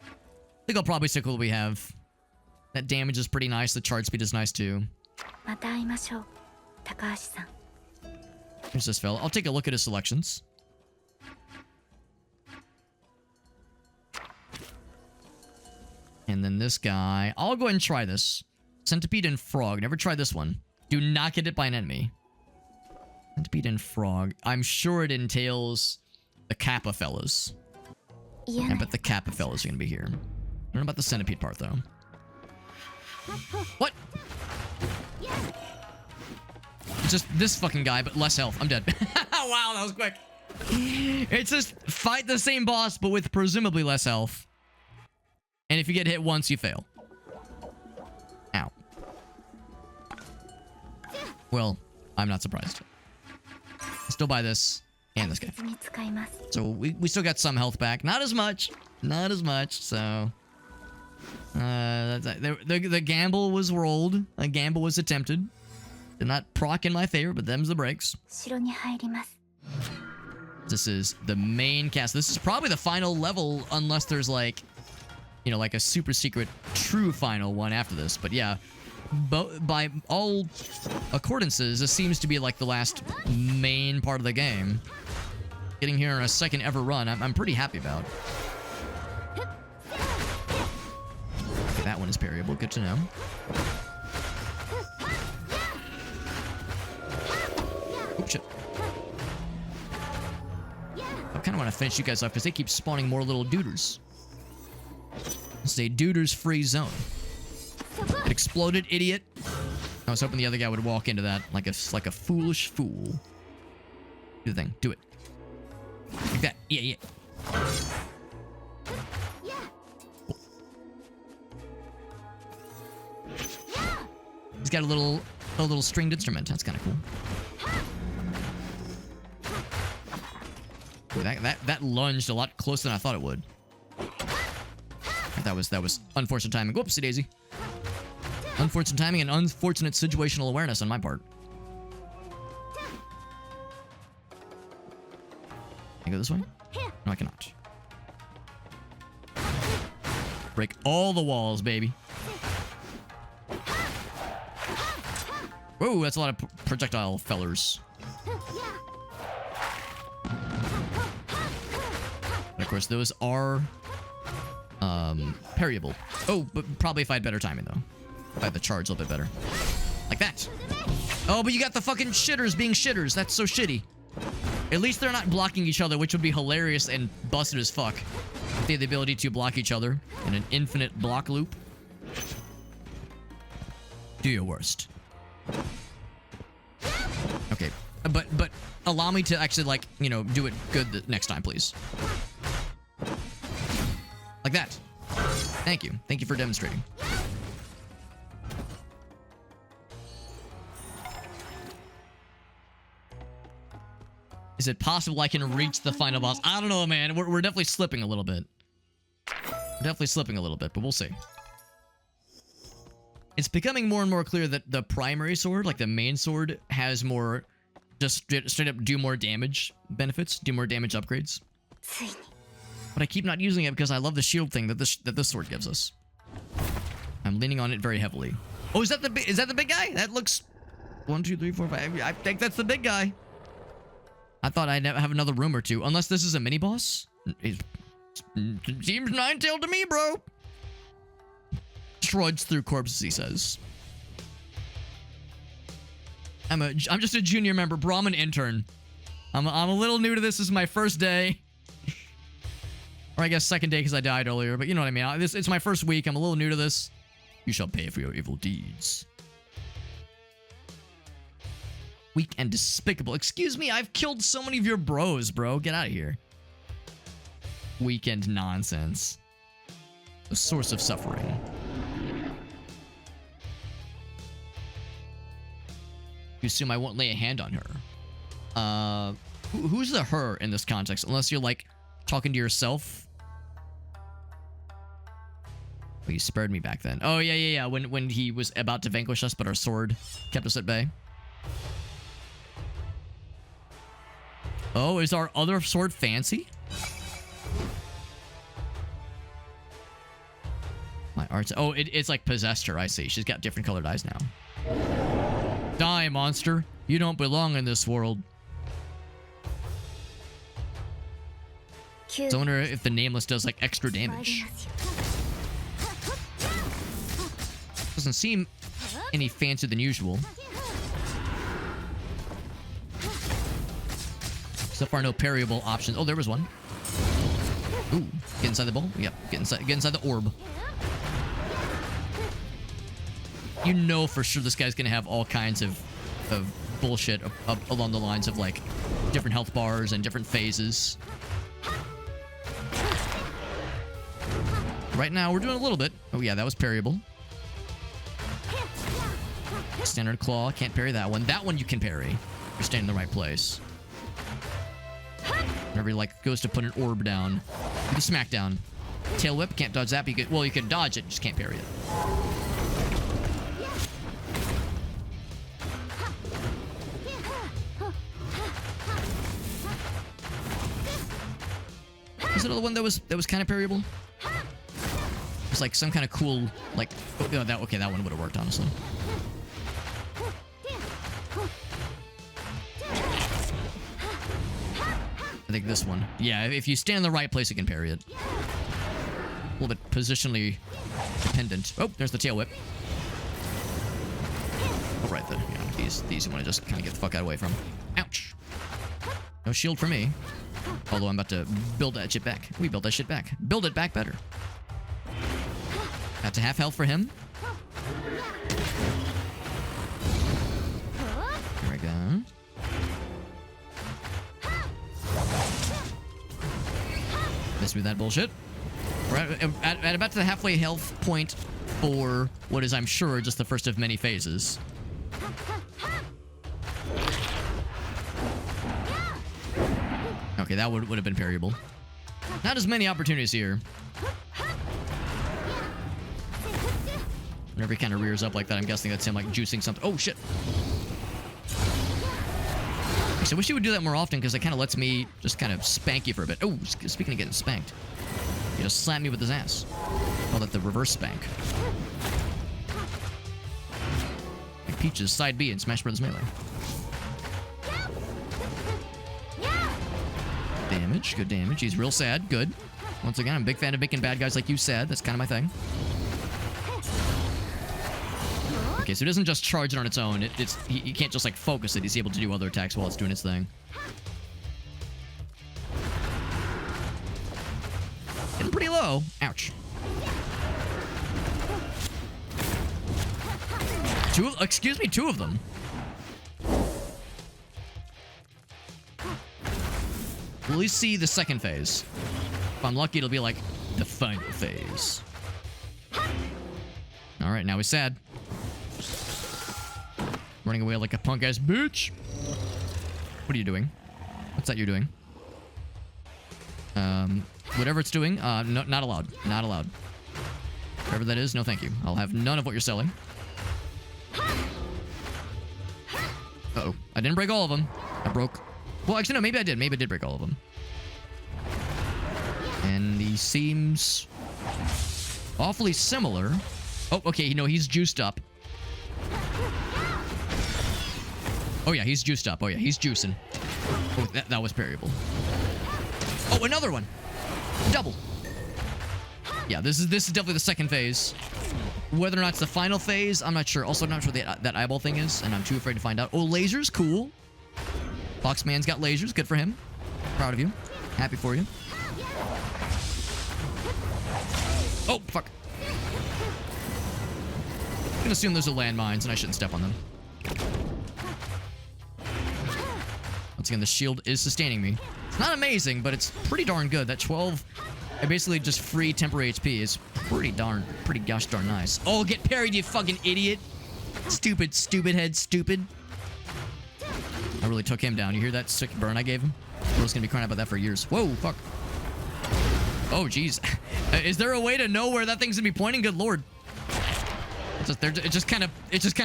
I think I'll probably stick with what we have. That damage is pretty nice. The charge speed is nice too. また会いましょう、高橋さん。 Here's this fella. I'll take a look at his selections. And then this guy. I'll go ahead and try this. Centipede and Frog. Never tried this one. Do not get hit by an enemy. Centipede and Frog. I'm sure it entails the Kappa fellas. I bet the Kappa fellas are going to be here. I don't know about the Centipede part, though. What? Just this fucking guy, but less health. I'm dead. Wow, that was quick. It's just fight the same boss, but with presumably less health. And if you get hit once, you fail. Ow. Well, I'm not surprised. Still buy this and this guy. So we still got some health back. Not as much. Not as much, so... the gamble was rolled. A gamble was attempted. Did not proc in my favor, but them's the breaks. This is the main cast. This is probably the final level, unless there's like, you know, like a super secret true final one after this. But yeah, by all accordances, this seems to be like the last main part of the game. Getting here in a second ever run, I'm pretty happy about. Okay, that one is parryable. Good to know. Oh, shit. I kind of want to finish you guys off because they keep spawning more little duders. This is a duders free zone. It exploded, idiot. I was hoping the other guy would walk into that like a foolish fool. Do the thing. Do it. Like that. Yeah, yeah. Cool. He's got a little stringed instrument. That's kind of cool. Ooh, that lunged a lot closer than I thought it would. That was unfortunate timing. Whoopsie daisy. Unfortunate timing and unfortunate situational awareness on my part. Can I go this way? No, I cannot. Break all the walls, baby. Whoa, that's a lot of projectile fellers. And of course, those are parryable. Oh, but probably if I had better timing, though. If I had the charge a little bit better. Like that. Oh, but you got the fucking shitters being shitters. That's so shitty. At least they're not blocking each other, which would be hilarious and busted as fuck. If they had the ability to block each other in an infinite block loop. Do your worst. Okay. But allow me to actually, like, you know, do it good the next time, please. Like that. Thank you. Thank you for demonstrating. Is it possible I can reach the final boss? I don't know, man. We're definitely slipping a little bit. We're definitely slipping a little bit, but we'll see. It's becoming more and more clear that the primary sword, like the main sword, has more just straight up do more damage benefits, do more damage upgrades. But I keep not using it because I love the shield thing that this sword gives us. I'm leaning on it very heavily. Oh, is that the big guy? That looks 1, 2, 3, 4, 5. I think that's the big guy. I thought I'd have another room or two, unless this is a mini boss. It seems nine-tailed to me, bro. Trudge through corpses, he says. I'm just a junior member, bro. I'm an intern. I'm a little new to this. This is my first day. Or I guess second day because I died earlier, but you know what I mean. It's my first week. I'm a little new to this. You shall pay for your evil deeds. Weak and despicable. Excuse me, I've killed so many of your bros, bro. Get out of here. Weekend nonsense. A source of suffering. You assume I won't lay a hand on her. Who's the her in this context? Unless you're like talking to yourself. Oh, you spared me back then. Oh yeah. When he was about to vanquish us, but our sword kept us at bay. Oh, is our other sword fancy? My arts. Oh, it's like possessed her. I see. She's got different colored eyes now. Die, monster. You don't belong in this world. So I wonder if the Nameless does, like, extra damage. Doesn't seem any fancier than usual. So far, no parryable options. Oh, there was one. Ooh, get inside the ball. Yep, get inside the orb. You know for sure this guy's gonna have all kinds of bullshit along the lines of, like, different health bars and different phases. Right now, we're doing a little bit. Oh, yeah, that was parryable. Standard claw. Can't parry that one. That one you can parry. You're staying in the right place. Whenever he, like, goes to put an orb down. Do the smackdown. Tail whip. Can't dodge that. But you can dodge it. Just can't parry it. Was it another one that was kind of parryable? It's like some kind of cool, like, oh, that one would have worked, honestly. I think this one. Yeah, if you stand in the right place, you can parry it. A little bit positionally dependent. Oh, there's the tail whip. Oh, right there. Yeah, these you want to just kind of get the fuck out of the way from. Ouch. No shield for me. Although I'm about to build that shit back. We built that shit back. Build it back better. Got to half health for him. There we go. Miss me with that bullshit. We're at about the halfway health point for what is, I'm sure, just the first of many phases. Okay, that would have been parryable. Not as many opportunities here. Whenever he kind of rears up like that, I'm guessing that's him, like, juicing something. Oh, shit. I wish he would do that more often, because it kind of lets me just kind of spank you for a bit. Oh, speaking of getting spanked. He just slapped me with his ass. Call that the reverse spank. Like Peach's side B in Smash Bros. Melee. Damage. Good damage. He's real sad. Good. Once again, I'm a big fan of making bad guys like you sad. That's kind of my thing. Okay, so it doesn't just charge it on its own. He can't just, like, focus it. He's able to do other attacks while it's doing its thing. Getting pretty low. Ouch. Excuse me, two of them. We'll at least see the second phase. If I'm lucky, it'll be, like, the final phase. Alright, now he's sad. Running away like a punk-ass bitch. What are you doing? What's that you're doing? Whatever it's doing, no, not allowed. Not allowed. Whatever that is, no thank you. I'll have none of what you're selling. Uh-oh. I didn't break all of them. I broke... Well, actually, no, maybe I did. Maybe I did break all of them. And he seems... awfully similar. Oh, okay, you know, he's juiced up. Oh, yeah, he's juiced up. Oh, yeah, he's juicing. Oh, that was parryable. Oh, another one. Double. Yeah, this is definitely the second phase. Whether or not it's the final phase, I'm not sure. Also, I'm not sure what that eyeball thing is, and I'm too afraid to find out. Oh, lasers, cool. Foxman's got lasers. Good for him. Proud of you. Happy for you. Oh, fuck. I'm gonna assume those are landmines, and I shouldn't step on them. Once again, the shield is sustaining me. It's not amazing, but it's pretty darn good. That 12, basically just free temporary HP is pretty gosh darn nice. Oh, get parried, you fucking idiot. Stupid head, stupid. I really took him down. You hear that sick burn I gave him? Bro's gonna be crying about that for years. Whoa, fuck. Oh, jeez. Is there a way to know where that thing's gonna be pointing? Good lord. It's just kind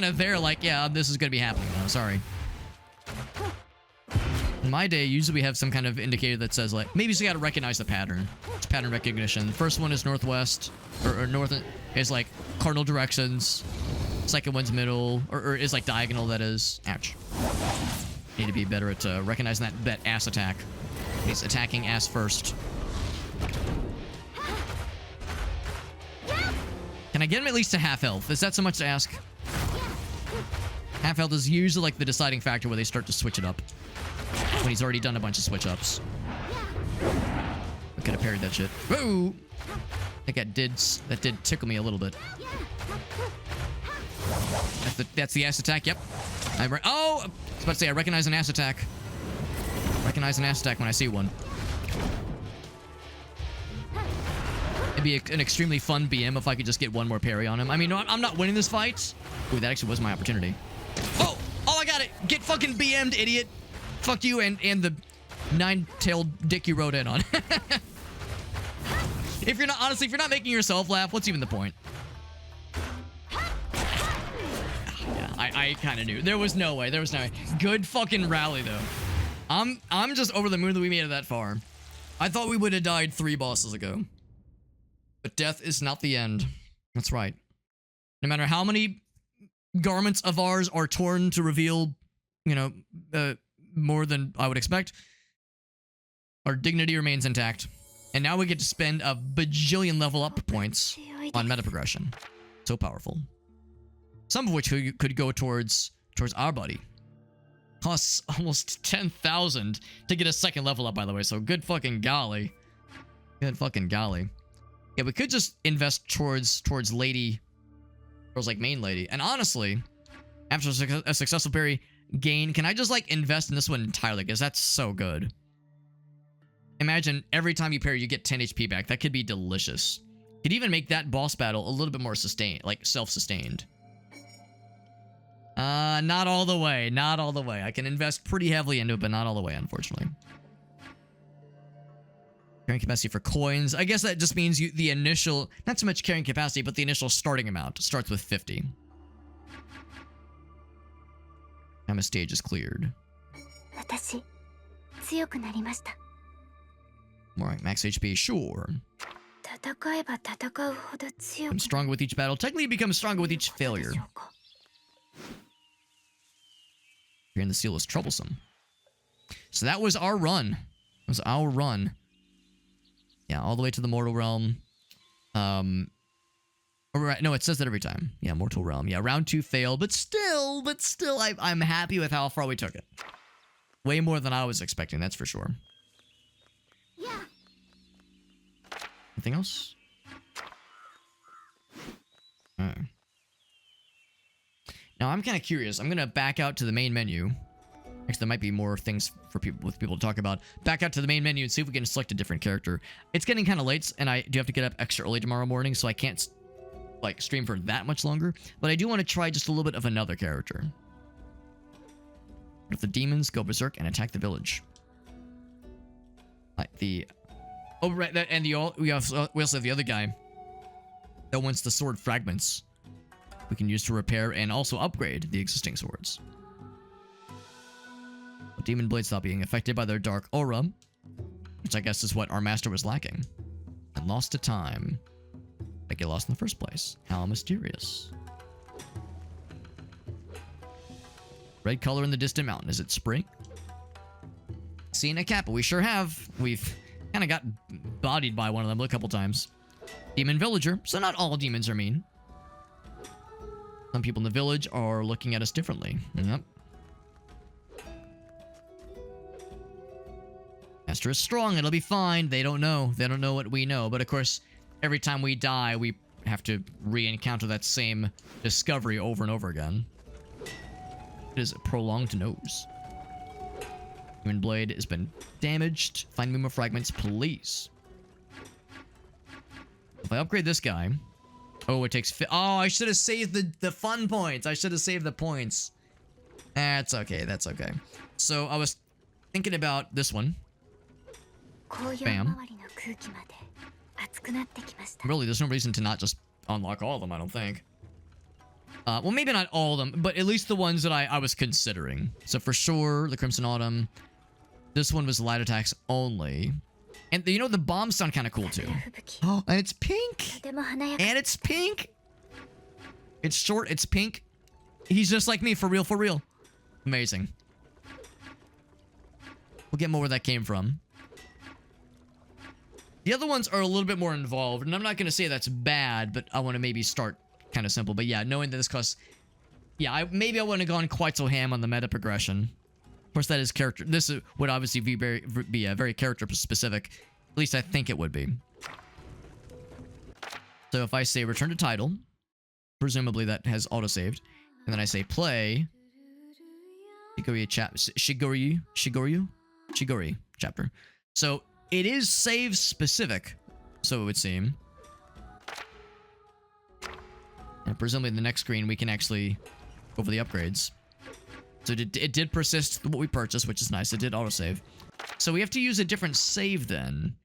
of there, like, yeah, this is gonna be happening. I'm sorry. In my day, usually we have some kind of indicator that says, like, maybe you gotta recognize the pattern. It's pattern recognition. The first one is northwest, or north is, like, cardinal directions. Second one's middle, or is like diagonal, that is. Ouch. Need to be better at recognizing that ass attack. He's attacking ass first. Can I get him at least to half health? Is that so much to ask? Half health is usually like the deciding factor where they start to switch it up. When he's already done a bunch of switch ups. I could have parried that shit. Whoa! I think that did tickle me a little bit. That's the ass attack, yep. I was about to say, I recognize an ass attack. Recognize an ass attack when I see one. It'd be an extremely fun BM if I could just get one more parry on him. I mean, I'm not winning this fight. Ooh, that actually was my opportunity. Oh, I got it. Get fucking BM'd, idiot. Fuck you and the nine-tailed dick you rode in on. If you're not making yourself laugh, what's even the point? Yeah, I kind of knew. There was no way. Good fucking rally, though. I'm just over the moon that we made it that far. I thought we would have died 3 bosses ago. But death is not the end. That's right. No matter how many garments of ours are torn to reveal, more than I would expect, our dignity remains intact. And now we get to spend a bajillion level up points on meta progression. So powerful. Some of which could go towards our buddy. Costs almost 10,000 to get a second level up, by the way. So good fucking golly. Good fucking golly. Yeah, we could just invest towards lady, or like main lady. And honestly, after a successful parry gain, can I just like invest in this one entirely? Because that's so good. Imagine every time you parry, you get 10 HP back. That could be delicious. Could even make that boss battle a little bit more sustained, like self-sustained. Not all the way. Not all the way. I can invest pretty heavily into it, but not all the way, unfortunately. Carrying capacity for coins. I guess that just means the initial, not so much carrying capacity, but the initial starting amount starts with 50. Time a stage is cleared. More like max HP, sure. I'm stronger with each battle. Technically, you become stronger with each failure. Hearing the seal is troublesome. So that was our run. It was our run. Yeah, all the way to the mortal realm. No, it says that every time. Yeah, mortal realm. Yeah, round 2 failed, but still, I'm happy with how far we took it. Way more than I was expecting, that's for sure. Yeah. Anything else? Now, I'm kind of curious. I'm going to back out to the main menu. Actually, there might be more things for people to talk about. Back out to the main menu and see if we can select a different character. It's getting kind of late, and I do have to get up extra early tomorrow morning, so I can't, like, stream for that much longer. But I do want to try just a little bit of another character. What if the demons go berserk and attack the village? Like the... Oh, right, and we also have the other guy that wants the sword fragments we can use to repair and also upgrade the existing swords. But demon blades stop being affected by their dark aura, which I guess is what our master was lacking. And lost to time. Like get lost in the first place. How mysterious. Red color in the distant mountain. Is it spring? Seen a kappa. We sure have. We've kind of got bodied by one of them a couple times. Demon villager. So not all demons are mean. Some people in the village are looking at us differently. Yep. Master is strong. It'll be fine. They don't know. They don't know what we know. But of course, every time we die, we have to re-encounter that same discovery over and over again. It is a prolonged nose. Human blade has been damaged. Find me more fragments, please. If I upgrade this guy... Oh, it takes... Oh, I should have saved the fun points. I should have saved the points. That's okay. That's okay. So I was thinking about this one. Bam. Really, there's no reason to not just unlock all of them, I don't think. Well, maybe not all of them, but at least the ones that I was considering. So for sure, the Crimson Autumn. This one was light attacks only. And you know, the bombs sound kind of cool too. Oh, and it's pink! And it's pink! It's short. It's pink. He's just like me, for real, for real. Amazing. We'll get more where that came from. The other ones are a little bit more involved, and I'm not going to say that's bad, but I want to maybe start kind of simple. But yeah, knowing that this costs... Yeah, maybe I wouldn't have gone quite so ham on the meta progression. Of course, that is character... This would obviously be very character specific. At least I think it would be. So if I say return to title, presumably that has autosaved, and then I say play... Shigori chapter. So it is save specific, so it would seem. And presumably in the next screen we can actually go over the upgrades. So it did persist what we purchased, which is nice. It did autosave. So we have to use a different save then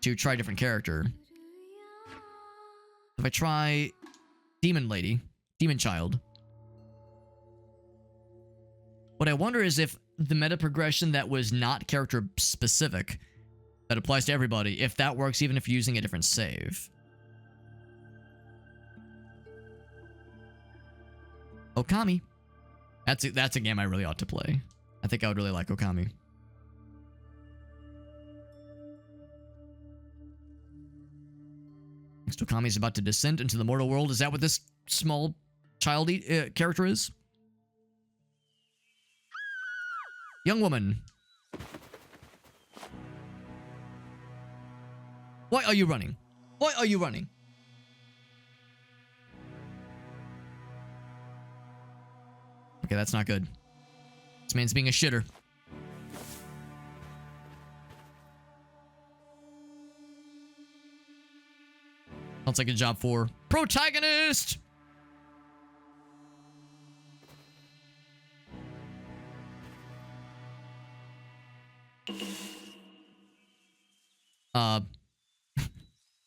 to try a different character. If I try Demon Lady, Demon Child. What I wonder is if the meta progression that was not character specific, that applies to everybody, if that works even if you're using a different save. Okami. That's a game I really ought to play. I think I would really like Okami. Next, Okami is about to descend into the mortal world. Is that what this small child character is? Young woman. Why are you running? Why are you running? Okay, that's not good. This man's being a shitter. Sounds like a job for protagonist!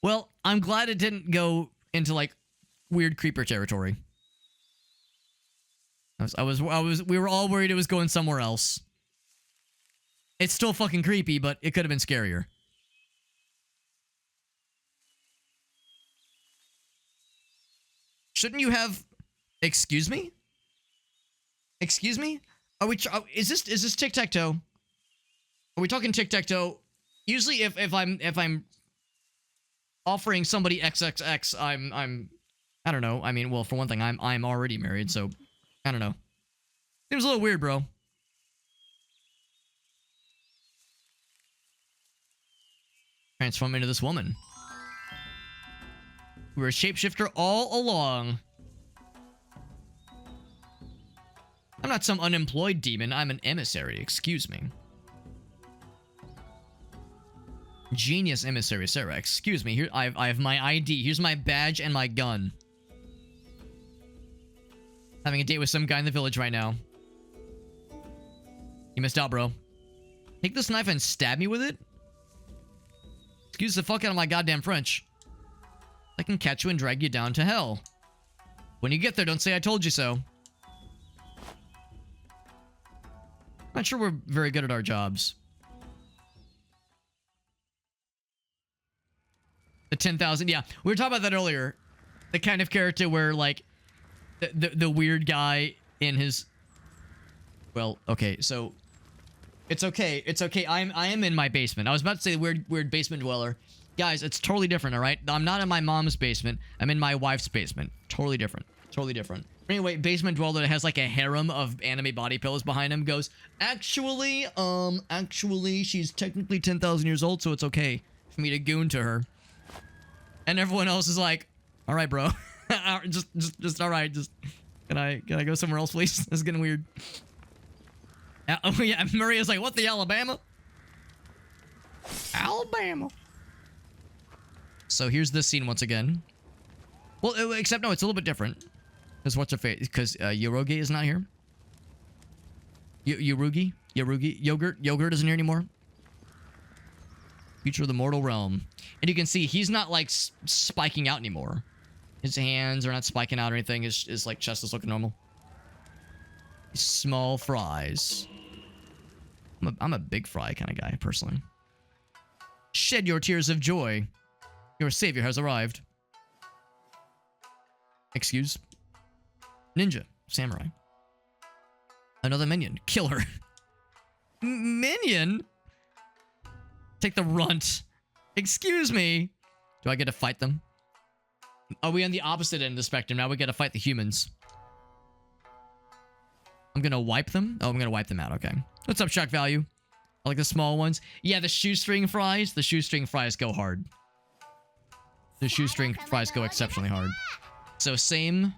Well, I'm glad it didn't go into like weird creeper territory. We were all worried it was going somewhere else. It's still fucking creepy, but it could have been scarier. Shouldn't you have... Excuse me? Excuse me? Are we... Is this tic-tac-toe? Are we talking tic-tac-toe? Usually if I'm offering somebody XXX, I don't know. I mean, well, for one thing, I'm already married, so I don't know. Seems a little weird, bro. Transform into this woman. We were a shapeshifter all along. I'm not some unemployed demon. I'm an emissary. Excuse me. Genius emissary, Sarah. Excuse me. Here, I have my ID. Here's my badge and my gun. Having a date with some guy in the village right now. You missed out, bro. Take this knife and stab me with it? Excuse the fuck out of my goddamn French. I can catch you and drag you down to hell. When you get there, don't say I told you so. Not sure we're very good at our jobs. The 10,000, yeah. We were talking about that earlier. The kind of character where, like, the weird guy in his... Well, okay, so... It's okay, it's okay. I am in my basement. I was about to say weird basement dweller. Guys, it's totally different, alright? I'm not in my mom's basement. I'm in my wife's basement. Totally different. Totally different. Anyway, basement dweller that has like a harem of anime body pillows behind him goes, actually, she's technically 10,000 years old, so it's okay for me to goon to her. And everyone else is like, alright, bro. just alright, just... Can I go somewhere else, please? This is getting weird. Oh yeah, Maria's like, what the Alabama? Alabama. So here's this scene once again. Well, except no, it's a little bit different. Because what's her face? Because Yoroge is not here. Yorugi? Yogurt isn't here anymore. Future of the mortal realm. And you can see he's not like spiking out anymore. His hands are not spiking out or anything. His like chest is looking normal. Small fries. I'm a big fry kind of guy, personally. Shed your tears of joy. Your savior has arrived. Excuse. Ninja. Samurai. Another minion. Killer. Minion? Take the runt. Excuse me. Do I get to fight them? Are we on the opposite end of the spectrum? Now we gotta fight the humans. I'm gonna wipe them? Oh, I'm gonna wipe them out. Okay. What's up, shock value? I like the small ones. Yeah, the shoestring fries. The shoestring fries go hard. The shoestring fries go exceptionally hard. So same.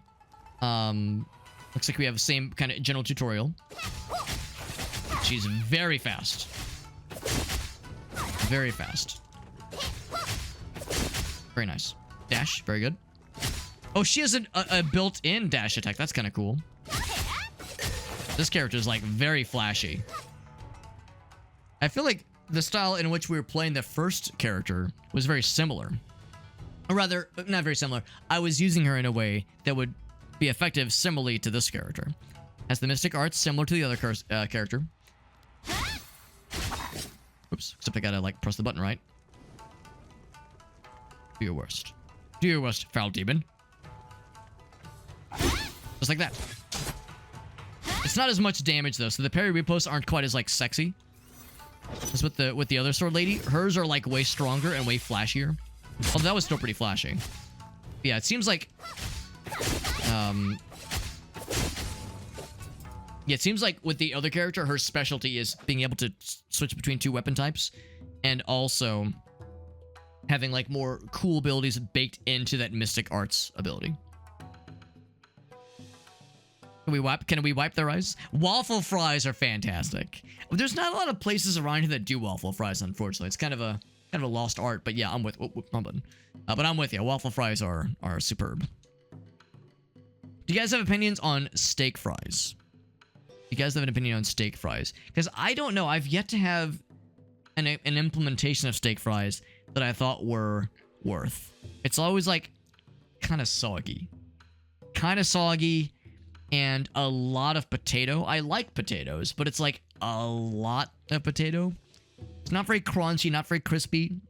Looks like we have the same kind of general tutorial. She's very fast. Very fast. Very nice. Dash. Very good. Oh, she has a built-in dash attack. That's kind of cool. This character is like very flashy. I feel like the style in which we were playing the first character was very similar. Or rather, not very similar. I was using her in a way that would be effective similarly to this character. Has the mystic arts similar to the other character. Oops, except I gotta like press the button right. Do your worst. Do your worst, foul demon. Just like that. It's not as much damage though, so the parry ripostes aren't quite as like sexy as with the other sword lady. Hers are like way stronger and way flashier. Although that was still pretty flashy. Yeah, it seems like yeah, it seems like with the other character, her specialty is being able to switch between two weapon types and also having like more cool abilities baked into that mystic arts ability. Can we wipe their eyes? Waffle fries are fantastic. There's not a lot of places around here that do waffle fries, unfortunately. It's kind of a lost art, but yeah, I'm with wrong button. But I'm with you. Waffle fries are superb. Do you guys have opinions on steak fries? You guys have an opinion on steak fries? Because I don't know. I've yet to have an implementation of steak fries that I thought were worth. It's always like kind of soggy. And a lot of potato. I like potatoes, but it's like a lot of potato. It's not very crunchy, not very crispy.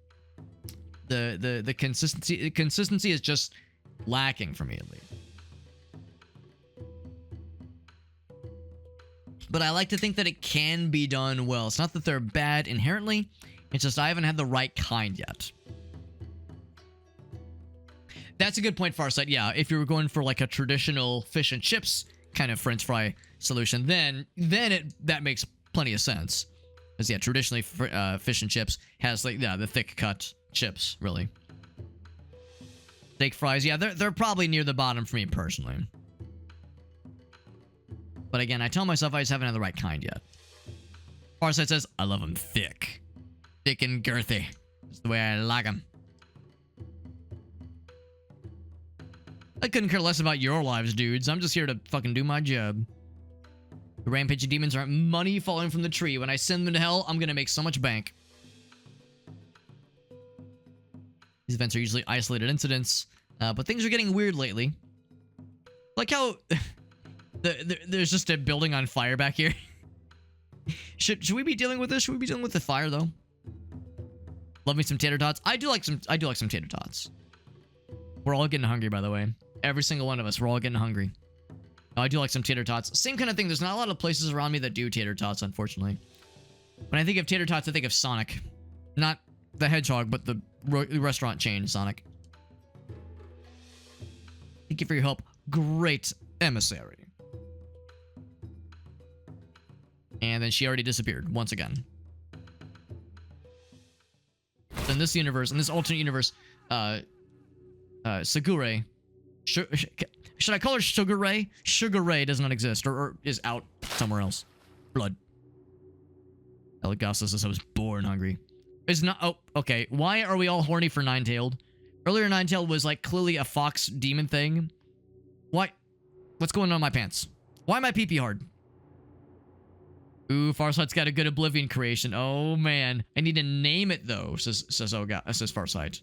The consistency is just lacking for me at least. But I like to think that it can be done well. It's not that they're bad inherently. It's just I haven't had the right kind yet. That's a good point, Farsight. Yeah, if you were going for like a traditional fish and chips kind of French fry solution, then that makes plenty of sense. Because yeah, traditionally fish and chips has like the thick cut chips, really. Steak fries, yeah, they're probably near the bottom for me personally. But again, I tell myself I just haven't had the right kind yet. Farsight says, I love them thick. Thick and girthy. That's the way I like them. I couldn't care less about your lives, dudes. I'm just here to fucking do my job. The rampaging demons aren't money falling from the tree. When I send them to hell, I'm gonna make so much bank. These events are usually isolated incidents, but things are getting weird lately. Like how there's just a building on fire back here. Should we be dealing with this? Should we be dealing with the fire though? Love me some tater tots. I do like some tater tots. We're all getting hungry, by the way. Every single one of us, we're all getting hungry. Oh, I do like some tater tots. Same kind of thing. There's not a lot of places around me that do tater tots, unfortunately. When I think of tater tots, I think of Sonic. Not the Hedgehog, but the restaurant chain, Sonic. Thank you for your help. Great emissary. And then she already disappeared, once again. In this universe, in this alternate universe, Sagure. Should I call her Sugar Ray? Sugar Ray does not exist, or is out somewhere else. Blood. Elagasus says I was born hungry. Is not. Oh, okay. Why are we all horny for Ninetailed? Earlier, Ninetailed was like clearly a fox demon thing. Why? What's going on in my pants? Why am I pee-pee hard? Ooh, Farsight's got a good Oblivion creation. Oh man, I need to name it though. Says Farsight.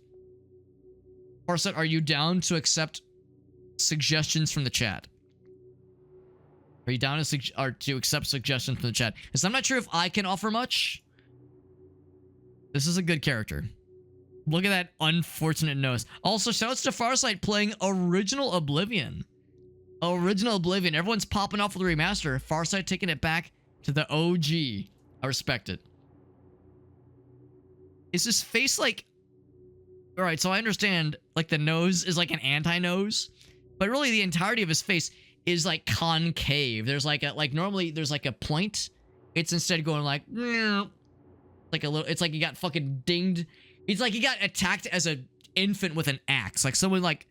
Farsight, are you down to accept suggestions from the chat? Are you down to accept suggestions from the chat? Because I'm not sure if I can offer much. This is a good character. Look at that unfortunate nose. Also, shoutouts to Farsight playing Original Oblivion. Original Oblivion. Everyone's popping off with the remaster. Farsight taking it back to the OG. I respect it. Is his face like... Alright, so I understand, like, the nose is like an anti-nose. But really, the entirety of his face is, like, concave. There's, like, normally, there's, like, a point. It's instead going, like... Like a little... It's like he got fucking dinged. It's like he got attacked as an infant with an axe. Like, someone, like...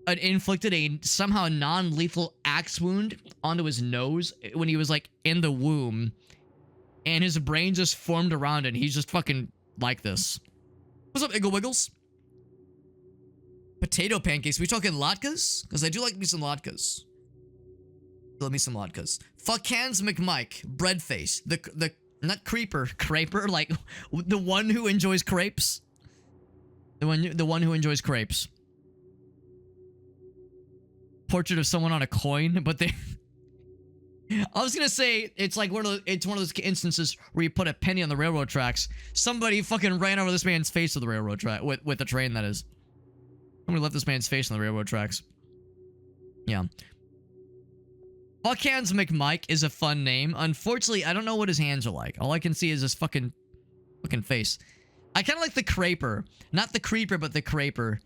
inflicted a somehow non-lethal axe wound onto his nose when he was, like, in the womb. And his brain just formed around it. And he's just fucking like this. What's up, Iggle Wiggles? Potato pancakes. We talking latkes? Because I do like me some latkes. Love me some latkes. Fuck hands McMike. Breadface. The not creeper. Craper. Like, the one who enjoys crepes. The one who enjoys crepes. Portrait of someone on a coin, but they... I was gonna say, it's like one of those instances where you put a penny on the railroad tracks. Somebody fucking ran over this man's face with the railroad track, with the train, that is. Somebody left this man's face on the railroad tracks. Yeah. Buckhands McMike is a fun name. Unfortunately, I don't know what his hands are like. All I can see is this fucking face. I kind of like the Craper. Not the Creeper, but the Craper.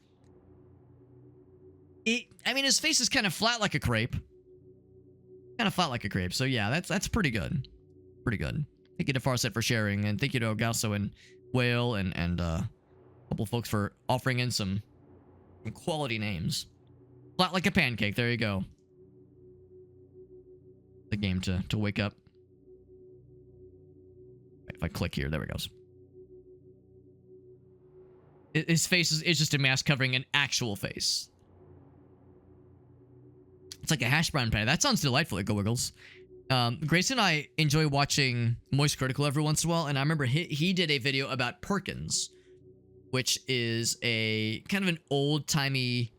I mean, his face is kind of flat like a crepe. Kind of flat like a crepe. So yeah, that's pretty good. Pretty good. Thank you to Farsight for sharing, and thank you to Ogasso and Whale and a couple folks for offering in some quality names. Flat like a pancake. There you go. The game to wake up. If I click here, there it goes. His face is just a mask covering an actual face. It's like a hash brown patty. That sounds delightful, Go Wiggles. Grace and I enjoy watching Moist Critical every once in a while, and I remember he did a video about Perkins, which is a kind of an old-timey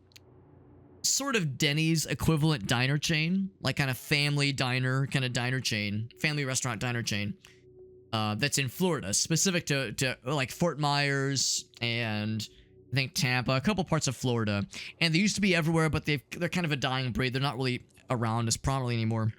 sort of Denny's equivalent diner chain, like kind of family diner, kind of diner chain, family restaurant diner chain, that's in Florida, specific to like Fort Myers and I think Tampa, a couple parts of Florida. And they used to be everywhere, but they're kind of a dying breed. They're not really around as prominently anymore.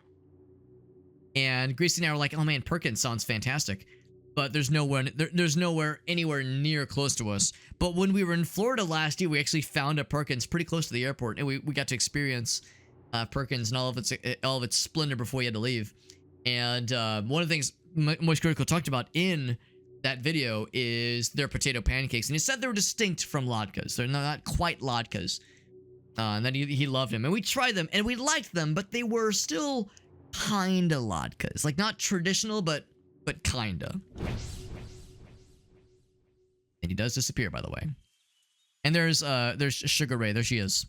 And Gracie and I were like, oh man, Perkins sounds fantastic. But there's nowhere anywhere near close to us. But when we were in Florida last year, we actually found a Perkins pretty close to the airport. And we got to experience Perkins and all of its splendor before we had to leave. And one of the things Moist Critical talked about in that video is their potato pancakes, and he said they were distinct from latkes. They're not quite latkes. And then he loved them, and we tried them, and we liked them, but they were still kinda latkes, like not traditional, but kinda. And he does disappear, by the way. And there's Sugar Ray. There she is.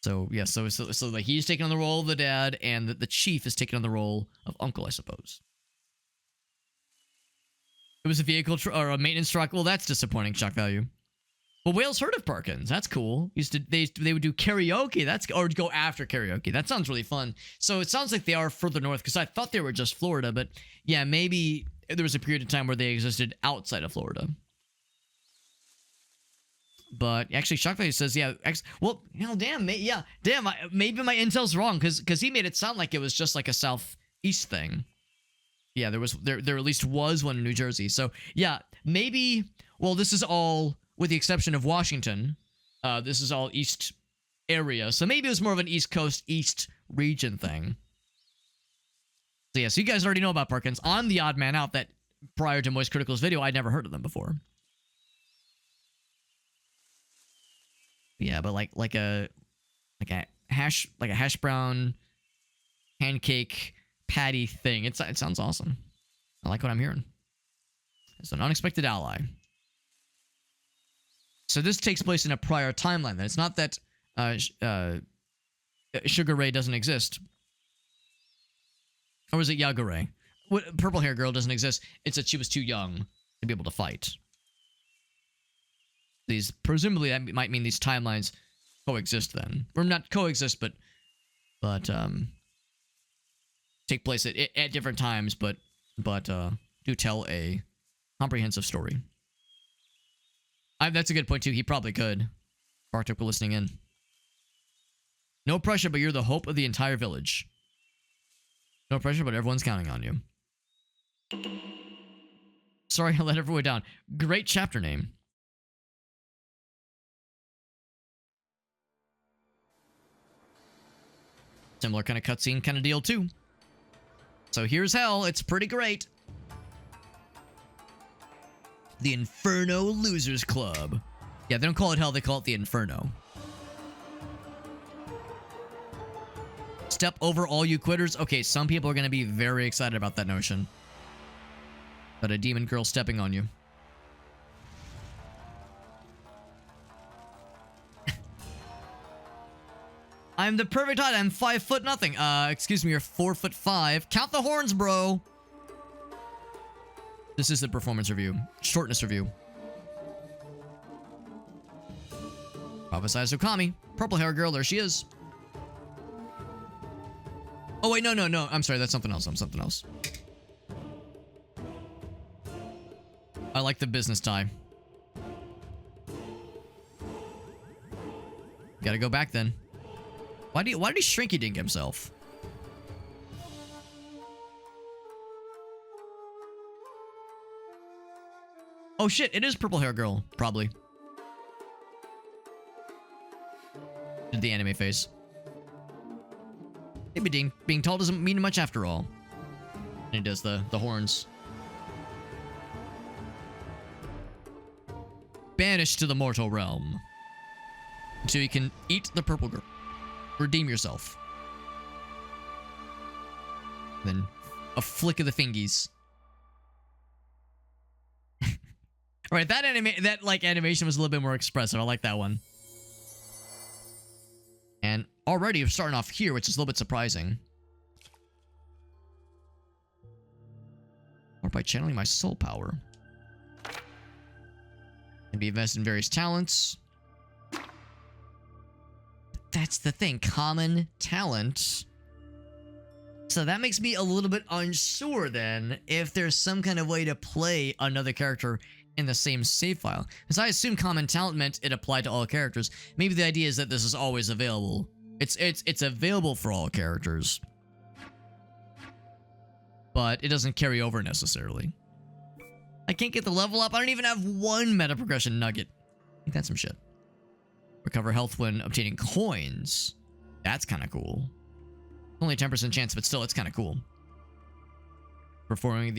So, yeah, so like, he's taking on the role of the dad, and the chief is taking on the role of uncle, I suppose. It was a vehicle or a maintenance truck. Well, that's disappointing, shock value. But Wales heard of Perkins. That's cool. They would do karaoke. Or go after karaoke. That sounds really fun. So it sounds like they are further north, because I thought they were just Florida, but yeah, maybe there was a period of time where they existed outside of Florida. But actually, shock value says, yeah. Well, hell, damn, yeah, damn. Maybe my intel's wrong, because he made it sound like it was just like a southeast thing. Yeah, there at least was one in New Jersey. So yeah, maybe. Well, this is all with the exception of Washington. This is all east area. So maybe it was more of an East Coast, East region thing. So yeah, so you guys already know about Perkins. I'm the odd man out that prior to Moist Critical's video, I'd never heard of them before. Yeah, but like a hash brown pancake patty thing. It sounds awesome. I like what I'm hearing. It's an unexpected ally. So this takes place in a prior timeline. Then it's not that Sugar Ray doesn't exist, or is it Yaga Ray? What, purple hair girl doesn't exist. It's that she was too young to be able to fight. These presumably that might mean these timelines coexist then, or not coexist, but take place at different times, but do tell a comprehensive story. That's a good point too. He probably could. Bartok, we're listening in. No pressure, but you're the hope of the entire village. No pressure, but everyone's counting on you. Sorry I let everyone down. Great chapter name. Similar kind of cutscene kind of deal too. So here's hell. It's pretty great. The Inferno Losers Club. Yeah, they don't call it hell, they call it the Inferno. Step over all you quitters. Okay, some people are going to be very excited about that notion. But a demon girl stepping on you. I'm the perfect height. I'm 5 foot nothing. Excuse me, you're 4'5". Count the horns, bro. This is the performance review. Shortness review. Prophesize Okami. Purple hair girl, there she is. Oh, wait, no. I'm sorry, that's something else. Something else. I like the business tie. Gotta go back then. Why did he shrinky dink himself? Oh shit, it is purple hair girl, probably. Did the anime face. Maybe being tall doesn't mean much after all. And it does the horns. Banished to the mortal realm. So you can eat the purple girl. Redeem yourself. Then a flick of the fingies. Alright, that animation was a little bit more expressive. I like that one. And already I'm starting off here, which is a little bit surprising. Or by channeling my soul power. And be invested in various talents. That's the thing. Common talent. So that makes me a little bit unsure then if there's some kind of way to play another character in the same save file. Because I assume common talent meant it applied to all characters. Maybe the idea is that this is always available. It's available for all characters. But it doesn't carry over necessarily. I can't get the level up. I don't even have one meta progression nugget. I think that's some shit. Recover health when obtaining coins. That's kind of cool. Only a 10% chance, but still, it's kind of cool. Performing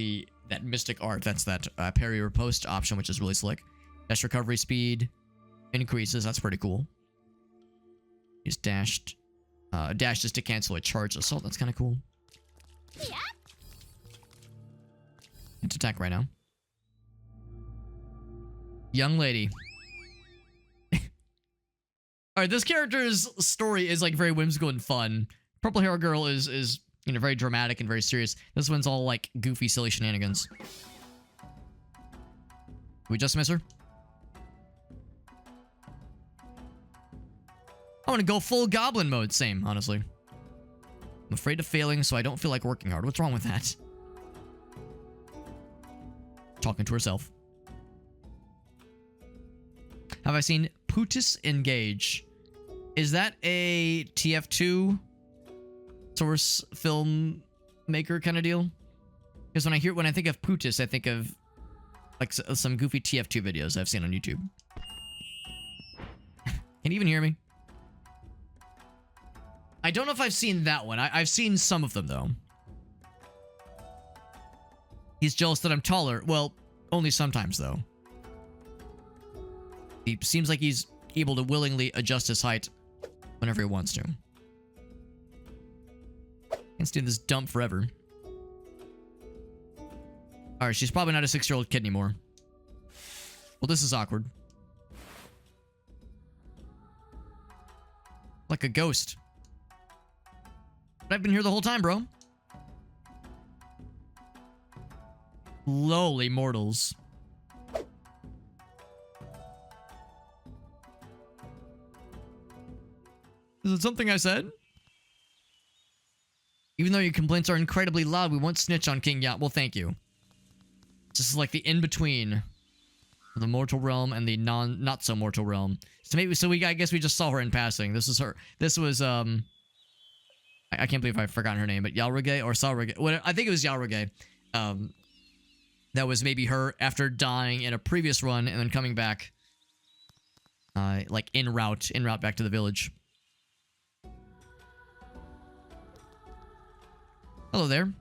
that mystic art. That's that parry riposte option, which is really slick. Dash recovery speed increases. That's pretty cool. He's dashed. Dash just to cancel a charge assault. That's kind of cool. Yeah. Let's attack right now. Young lady. Alright, this character's story is like very whimsical and fun. Purple hair girl is you know, very dramatic and very serious. This one's all like goofy, silly shenanigans. We just miss her? I want to go full goblin mode. Same, honestly. I'm afraid of failing, so I don't feel like working hard. What's wrong with that? Talking to herself. Have I seen Putis Engage? Is that a TF2 source film maker kind of deal? Because when I think of Putis, I think of like some goofy TF2 videos I've seen on YouTube. Can you even hear me? I don't know if I've seen that one. I've seen some of them though. He's jealous that I'm taller. Well, only sometimes though. He seems like he's able to willingly adjust his height whenever he wants to. Can't stay in this dump forever. Alright, she's probably not a 6-year-old kid anymore. Well, this is awkward. Like a ghost. But I've been here the whole time, bro. Lowly mortals. Is it something I said? Even though your complaints are incredibly loud, we won't snitch on King Yacht. Well, thank you. This is like the in-between the mortal realm and the not-so-mortal realm. So maybe, I guess we just saw her in passing. This is her. This was, I can't believe I've forgotten her name, but Yalrige or Salrige. Well, I think it was Yalrige. That was maybe her after dying in a previous run and then coming back, like en route back to the village. Hello there.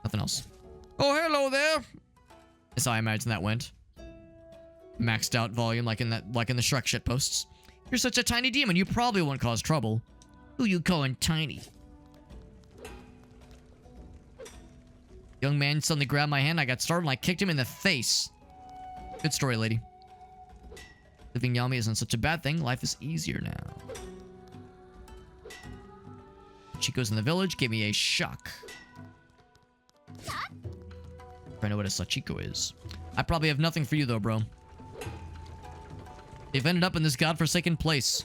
Nothing else. Oh, hello there. That's how I imagine that went. Maxed out volume like in the Shrek shitposts. You're such a tiny demon, you probably won't cause trouble. Who you calling tiny? Young man suddenly grabbed my hand, I got startled and I kicked him in the face. Good story, lady. Living Yami isn't such a bad thing, life is easier now. Chico's in the village gave me a shock. I know what a Sachiko is. I probably have nothing for you though, bro. They've ended up in this godforsaken place.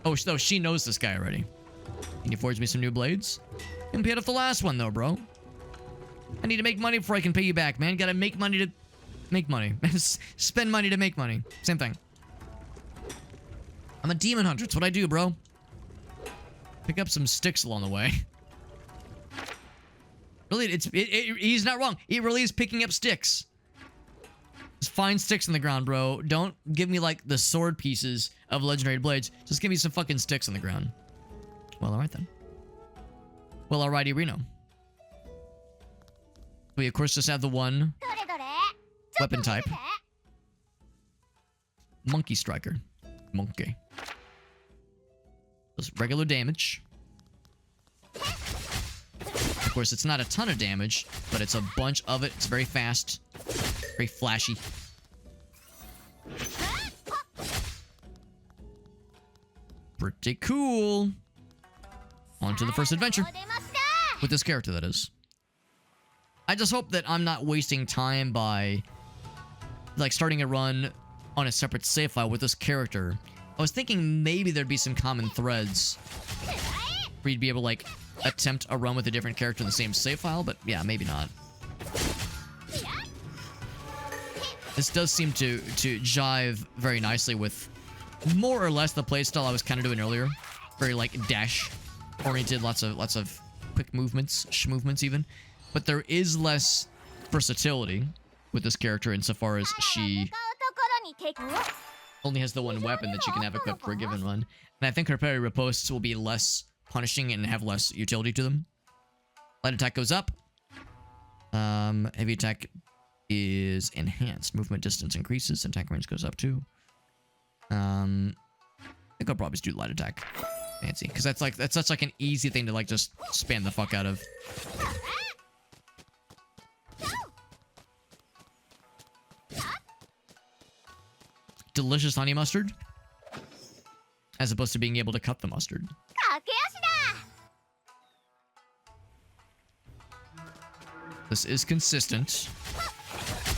Oh, no, she knows this guy already. Can you forge me some new blades? Compared with the last one though, bro. I need to make money before I can pay you back, man. Gotta make money to make money. Spend money to make money. Same thing. I'm a demon hunter. It's what I do, bro. Pick up some sticks along the way. Really, he's not wrong. It really is picking up sticks. Just find sticks in the ground, bro. Don't give me, like, the sword pieces of legendary blades. Just give me some fucking sticks on the ground. Well, alright then. Well, alrighty, Reno. We, of course, just have the one weapon type. Monkey Striker. Monkey. Does regular damage. Of course, it's not a ton of damage, but it's a bunch of it. It's very fast. Very flashy. Pretty cool. On to the first adventure. With this character, that is. I just hope that I'm not wasting time by, like, starting a run on a separate save file with this character. I was thinking maybe there'd be some common threads for you to be able to, like, attempt a run with a different character in the same save file, but yeah, maybe not. This does seem to jive very nicely with more or less the playstyle I was kind of doing earlier. Very, like, dash-oriented, lots of quick movements, sh-movements even. But there is less versatility with this character insofar as she only has the one weapon that she can have equipped for a given run. And I think her parry ripostes will be less punishing and have less utility to them. Light attack goes up. Heavy attack is enhanced. Movement distance increases. Attack range goes up too. I think I'll probably just do light attack. Fancy. Because that's such like an easy thing to like just spam the fuck out of. Delicious honey mustard. As opposed to being able to cut the mustard. This is consistent.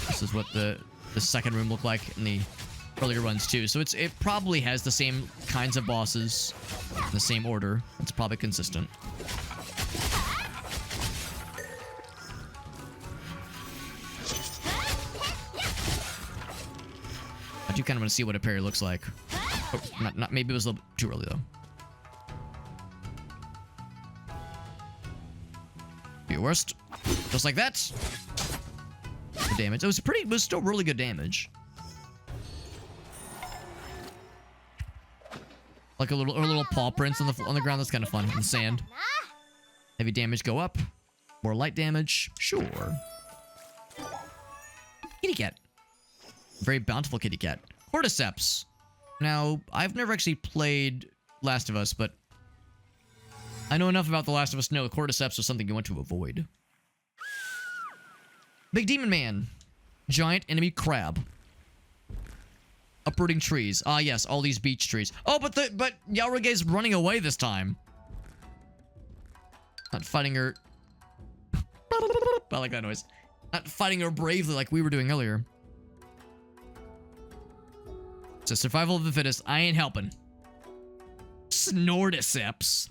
This is what the second room looked like in the earlier runs too. So it probably has the same kinds of bosses in the same order. It's probably consistent. I do kind of want to see what a parry looks like. Oh, not maybe it was a little too early though. Be your worst. Just like that. The damage. It was still really good damage. Like a little paw prints on the ground. That's kind of fun. In the sand. Heavy damage go up. More light damage. Sure. Kitty cat. Very bountiful kitty cat. Cordyceps. Now, I've never actually played Last of Us, but I know enough about The Last of Us to know Cordyceps is something you want to avoid. Big Demon Man. Giant enemy crab. Uprooting trees. Ah, yes, all these beech trees. Oh, but Yalrige's running away this time. Not fighting her. I like that noise. Not fighting her bravely like we were doing earlier. It's a survival of the fittest. I ain't helping. Snorticeps.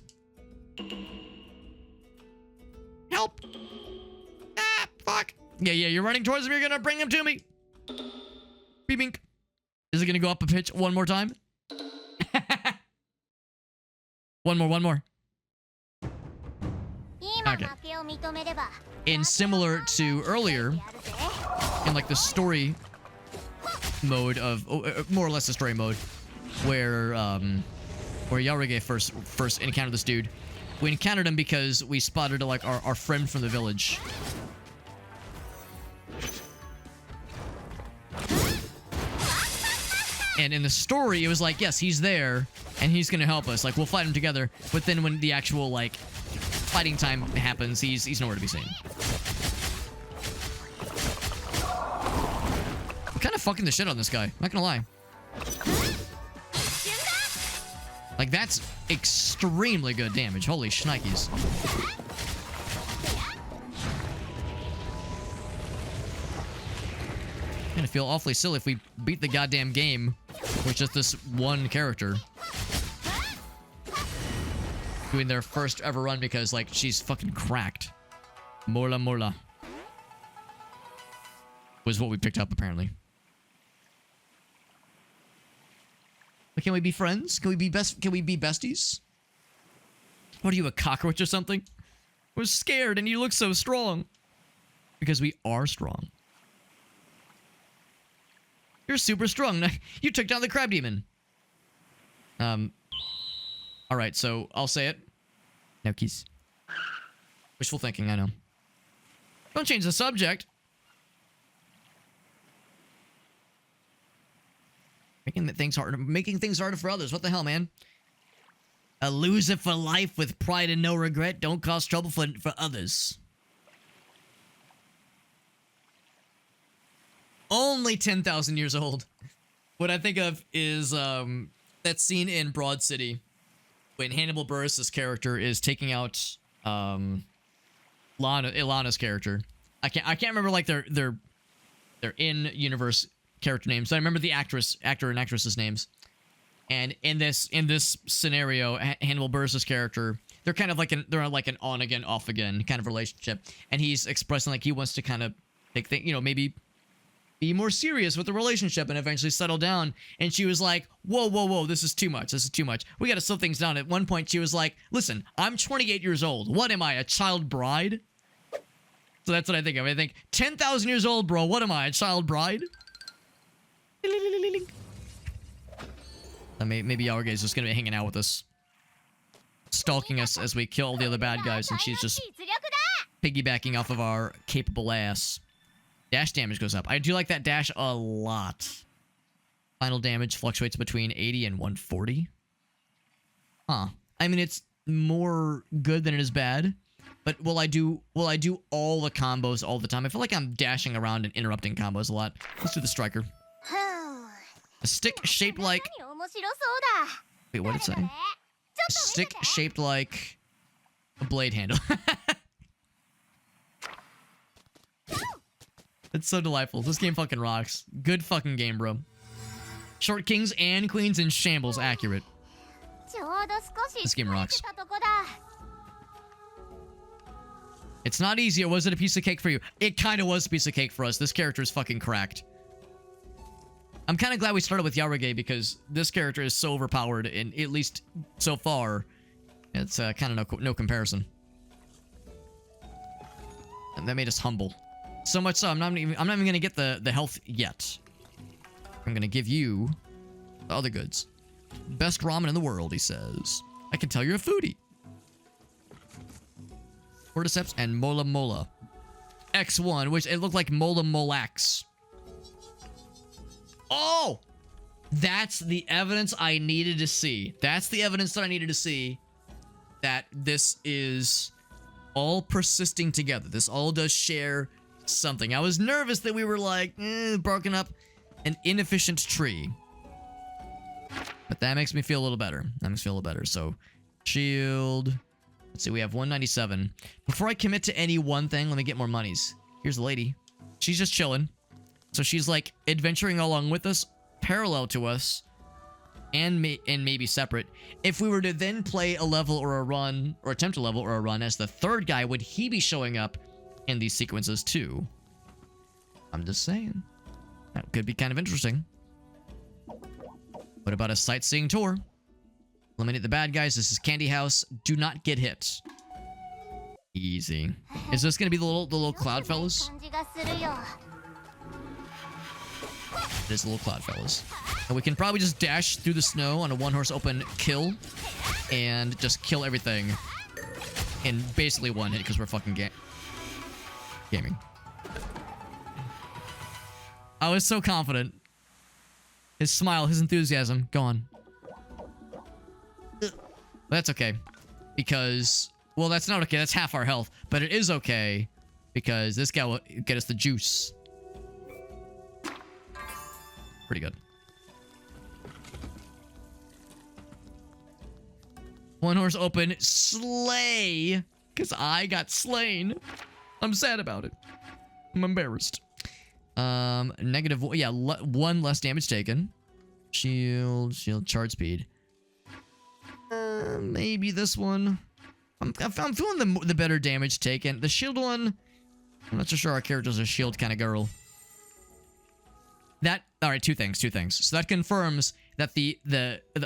Help! Ah, fuck. Yeah, you're running towards him. You're gonna bring him to me. Beep, bink. Is it gonna go up a pitch one more time? One more. Okay. And similar to earlier, in like the story mode of, more or less the story mode, where Yaruge first encountered this dude. We encountered him because we spotted like our friend from the village. And in the story, it was like, yes, he's there, and he's gonna help us. Like, we'll fight him together. But then when the actual, like, fighting time happens, he's nowhere to be seen. I'm kind of fucking the shit on this guy. Not gonna lie. Like, that's extremely good damage. Holy shnikes. I'm gonna feel awfully silly if we beat the goddamn game with just this one character doing their first ever run because, like, she's fucking cracked. Mola was what we picked up, apparently. But can we be friends? Can we be besties? What are you, a cockroach or something? I was scared and you look so strong. Because we are strong. You're super strong. You took down the crab demon. Alright, so I'll say it. No keys. Wishful thinking, I know. Don't change the subject. Making things harder for others. What the hell, man? A loser for life with pride and no regret. Don't cause trouble for others. Only 10,000 years old. What I think of is that scene in Broad City when Hannibal Buress' character is taking out Ilana's character. I can't remember like their in-universe character names. I remember the actor and actress's names. And in this scenario, Hannibal Buress' character, they're kind of like they're like an on again, off again kind of relationship, and he's expressing like he wants to kind of take maybe be more serious with the relationship and eventually settle down. And she was like, whoa, this is too much. We got to slow things down. At one point, she was like, listen, I'm 28 years old. What am I, a child bride? So that's what I think of. I think 10,000 years old, bro. What am I, a child bride? Maybe Yaruge is just gonna be hanging out with us, stalking us as we kill all the other bad guys, and she's just piggybacking off of our capable ass. Dash damage goes up. I do like that dash a lot. Final damage fluctuates between 80 and 140. Huh. I mean, it's more good than it is bad. But will I do all the combos all the time? I feel like I'm dashing around and interrupting combos a lot. Let's do the striker. A stick shaped like... Wait, what did it say? A stick shaped like a blade handle. It's so delightful. This game fucking rocks. Good fucking game, bro. Short kings and queens in shambles. Accurate. This game rocks. It's not easy, or was it a piece of cake for you? It kind of was a piece of cake for us. This character is fucking cracked. I'm kind of glad we started with Yaruge because this character is so overpowered, and at least so far, it's kind of no comparison. And that made us humble. So much so, I'm not even gonna get the health yet. I'm gonna give you the other goods. Best ramen in the world, he says. I can tell you're a foodie. Cordyceps and Mola Mola. X1, which it looked like Mola Molax. Oh! That's the evidence I needed to see. That's the evidence that I needed to see that this is all persisting together. This all does share something. I was nervous that we were like, barking up an inefficient tree. But that makes me feel a little better. That makes me feel a little better. So, shield. Let's see, we have 197. Before I commit to any one thing, let me get more monies. Here's the lady. She's just chilling. So she's like adventuring along with us, parallel to us. and maybe separate. If we were to then play a level or a run, or attempt a level or a run as the third guy, would he be showing up in these sequences too? I'm just saying. That could be kind of interesting. What about a sightseeing tour? Eliminate the bad guys. This is Candy House. Do not get hit. Easy. Is this gonna be the little cloud fellas? There's little cloud fellas. And we can probably just dash through the snow on a one-horse open kill and just kill everything in basically one hit because we're fucking gaming. I was so confident. His smile, his enthusiasm, gone. That's okay. Because, well, that's not okay. That's half our health. But it is okay because this guy will get us the juice. Pretty good. One horse open. Slay. Because I got slain. I'm sad about it. I'm embarrassed. Negative. Yeah, one less damage taken. Shield, charge speed. Maybe this one. I'm feeling the better damage taken. The shield one, I'm not so sure our character's a shield kind of girl. That, alright, two things. So that confirms that the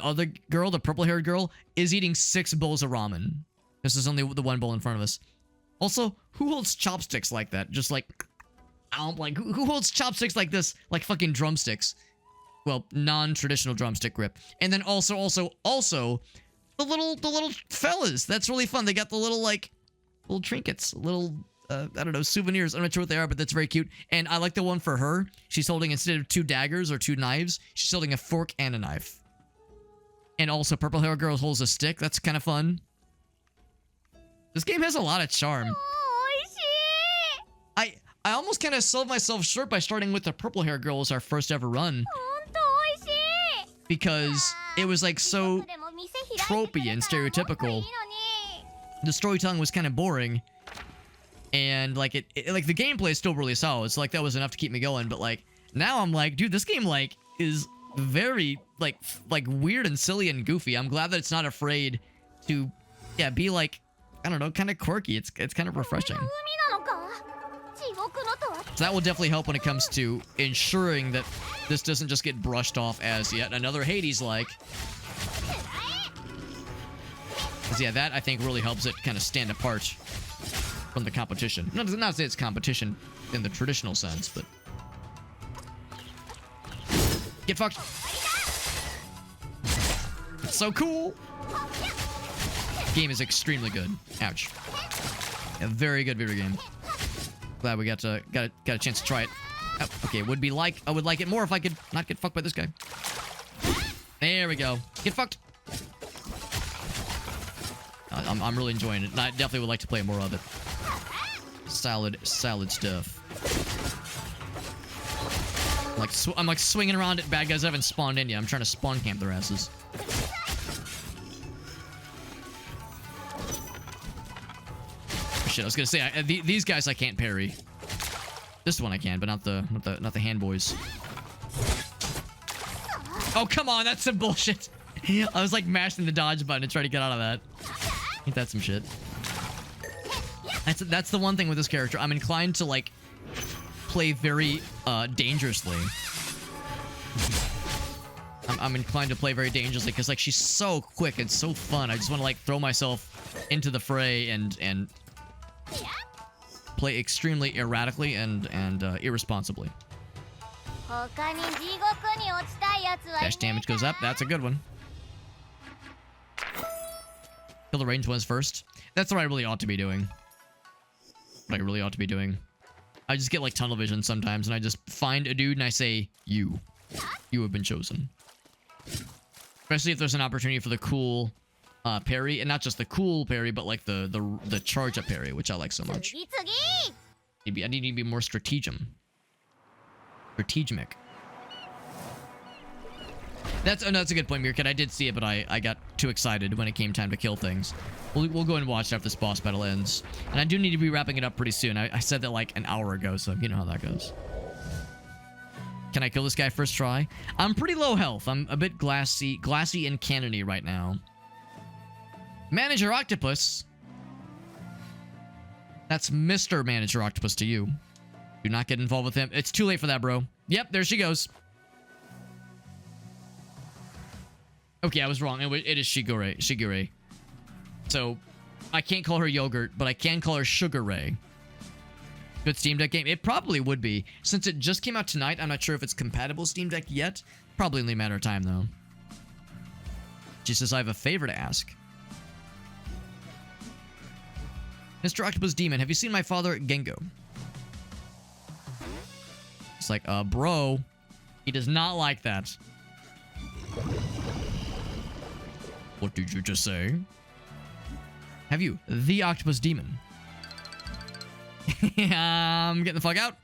other girl, the purple-haired girl, is eating 6 bowls of ramen. This is only the one bowl in front of us. Also, who holds chopsticks like that? Just like, like, who holds chopsticks like this? Like fucking drumsticks. Well, non-traditional drumstick grip. And then also, the little fellas. That's really fun. They got the little trinkets, little, I don't know, souvenirs. I'm not sure what they are, but that's very cute. And I like the one for her. She's holding, instead of 2 daggers or 2 knives, she's holding a fork and a knife. And also, purple hair girl holds a stick. That's kind of fun. This game has a lot of charm. I almost kind of sold myself short by starting with the purple hair girl as our first ever run. Because it was like so tropey and stereotypical. The storytelling was kind of boring. And like like the gameplay is still really solid. So like that was enough to keep me going. But like now I'm like, dude, this game like is very like weird and silly and goofy. I'm glad that it's not afraid to be like, I don't know, kind of quirky. It's kind of refreshing. So that will definitely help when it comes to ensuring that this doesn't just get brushed off as yet another Hades-like. Because yeah, that I think really helps it kind of stand apart from the competition. Not to say it's competition in the traditional sense, but... Get fucked! It's so cool! Game is extremely good. Ouch. A very good video game. Glad we got a chance to try it. Oh, okay, I would like it more if I could not get fucked by this guy. There we go. Get fucked. I'm really enjoying it. And I definitely would like to play more of it. Solid stuff. I'm like swinging around at bad guys that haven't spawned in yet. I'm trying to spawn camp their asses. Shit, I was gonna say these guys I can't parry. This one I can, but not the hand boys. Oh come on, that's some bullshit. I was like mashing the dodge button to try to get out of that. Ain't that some shit? That's the one thing with this character. I'm inclined to like play very dangerously. I'm inclined to play very dangerously because like she's so quick and so fun. I just want to like throw myself into the fray and play extremely erratically and irresponsibly. Dash damage goes up. That's a good one. Kill the ranged ones first. That's what I really ought to be doing. I just get like tunnel vision sometimes and I just find a dude and I say, you have been chosen. Especially if there's an opportunity for the cool parry, and not just the cool parry, but like the charge up parry, which I like so much. I need to be more strategic. That's a good point, Meerkat. I did see it, but I got too excited when it came time to kill things. We'll go and watch after this boss battle ends. And I do need to be wrapping it up pretty soon. I said that like an hour ago, so you know how that goes. Can I kill this guy first try? I'm pretty low health. I'm a bit glassy and cannony right now. Manager Octopus. That's Mr. Manager Octopus to you. Do not get involved with him. It's too late for that, bro. Yep, there she goes. Okay, I was wrong. It is Shigure. Shigure. So, I can't call her Yogurt, but I can call her Sugar Ray. Good Steam Deck game? It probably would be. Since it just came out tonight, I'm not sure if it's compatible Steam Deck yet. Probably only a matter of time, though. She says, I have a favor to ask. Mr. Octopus Demon, have you seen my father, Gengo? It's like, bro. He does not like that. What did you just say? Have you? The Octopus Demon. I'm getting the fuck out.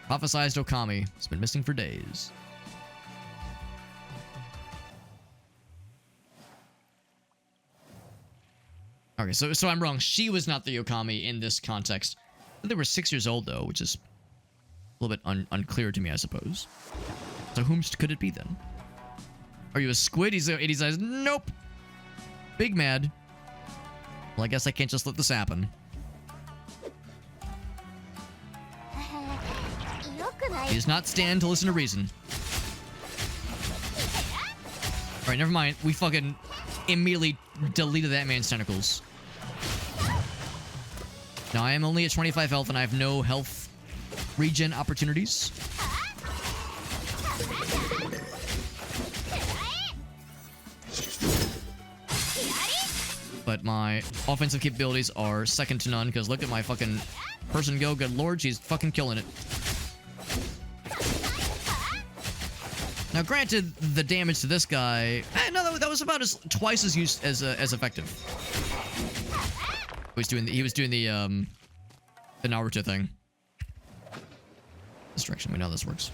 Prophesized Okami. It's been missing for days. Okay, so I'm wrong. She was not the Okami in this context. They were 6 years old, though, which is a little bit unclear to me, I suppose. So whom could it be, then? Are you a squid? He says, nope. Big mad. Well, I guess I can't just let this happen. He does not stand to listen to reason. Alright, never mind. We fucking immediately deleted that man's tentacles. Now, I am only at 25 health, and I have no health regen opportunities. But my offensive capabilities are second to none, because look at my fucking person go. Good lord, she's fucking killing it. Now, granted, the damage to this guy... no, that was about twice as effective. He was doing the Naruto thing. This direction, we know how this works.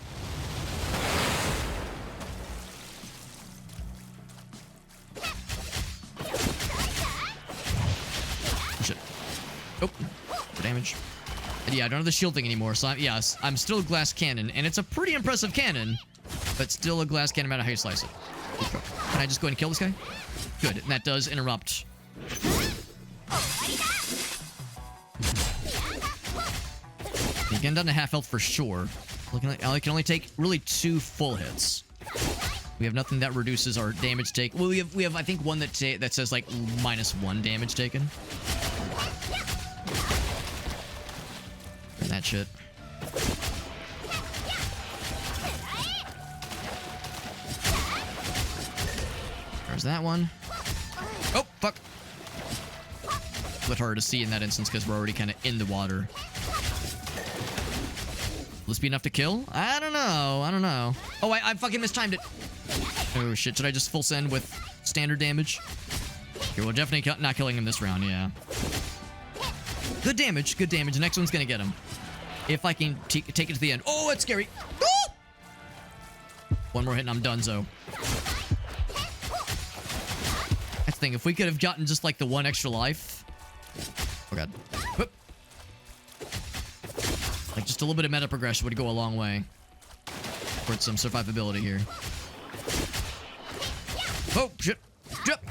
Oh, shit. Oh, for damage. And yeah, I don't have the shield thing anymore, so I'm still a glass cannon, and it's a pretty impressive cannon, but still a glass cannon no matter how you slice it. Can I just go ahead and kill this guy? Good, and that does interrupt. Getting down to half health for sure. I can only take really 2 full hits. We have nothing that reduces our damage take. Well, we have I think one that says like -1 damage taken. And that shit. There's that one. Oh, fuck. A bit harder to see in that instance because we're already kind of in the water. Will this be enough to kill? I don't know. Oh, I fucking mistimed it. Oh, shit. Should I just full send with standard damage? Okay, we're definitely not killing him this round, yeah. Good damage. The next one's gonna get him. If I can take it to the end. Oh, it's scary. Oh! One more hit and I'm donezo. That's the thing. If we could have gotten just like the 1 extra life. Oh, God. Whoop. Like, just a little bit of meta progression would go a long way towards some survivability here. Oh, shit. Yep.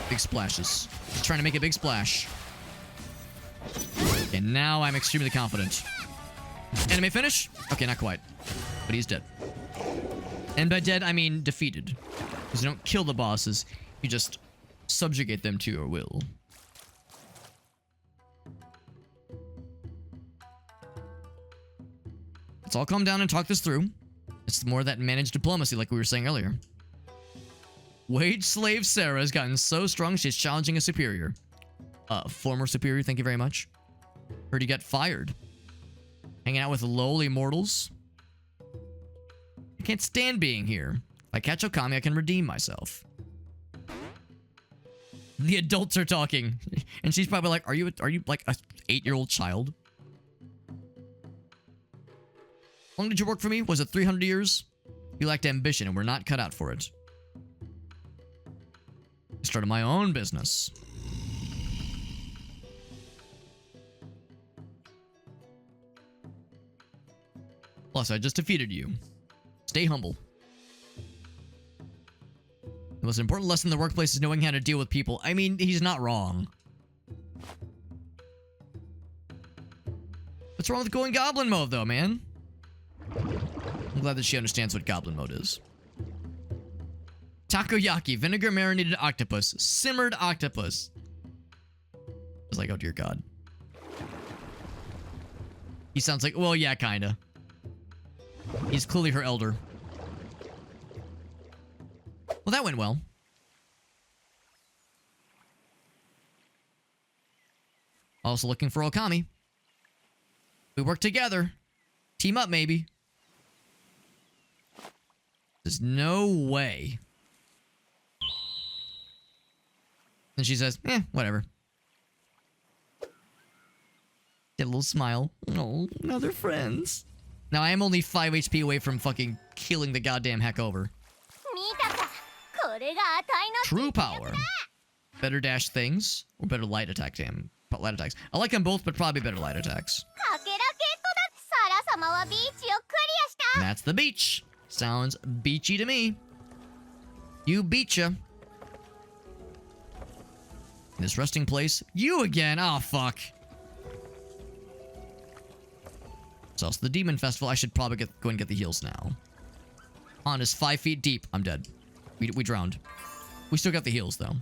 Big splashes. Just trying to make a big splash. And now I'm extremely confident. Enemy finish? Okay, not quite. But he's dead. And by dead, I mean defeated. Because you don't kill the bosses. You just subjugate them to your will. Let's all calm down and talk this through. It's more that managed diplomacy like we were saying earlier. Wage slave Sarah has gotten so strong she's challenging a superior. Former superior, thank you very much. Heard you got fired. Hanging out with lowly mortals. I can't stand being here. If I catch Okami, I can redeem myself. The adults are talking. And she's probably like, are you like a 8-year-old child? How long did you work for me? Was it 300 years? You lacked ambition and we're not cut out for it. I started my own business. Plus, I just defeated you. Stay humble. The most important lesson in the workplace is knowing how to deal with people. I mean, he's not wrong. What's wrong with going goblin mode, though, man? I'm glad that she understands what goblin mode is. Takoyaki, vinegar marinated octopus, simmered octopus. I was like, oh dear God. He sounds like, well, yeah, kinda. He's clearly her elder. Well, that went well. Also looking for Okami. We work together. Team up, maybe. There's no way. And she says, whatever. Get a little smile. Oh, now they're friends. Now, I am only 5 HP away from fucking killing the goddamn heck over. True power. Better dash things, or better light attack light attacks. I like them both, but probably better light attacks. And that's the beach. Sounds beachy to me. You beach ya. This resting place. You again. Oh, fuck. It's also the Demon Festival. I should probably go and get the heals now. Pond is 5 feet deep. I'm dead. We drowned. We still got the heals, though.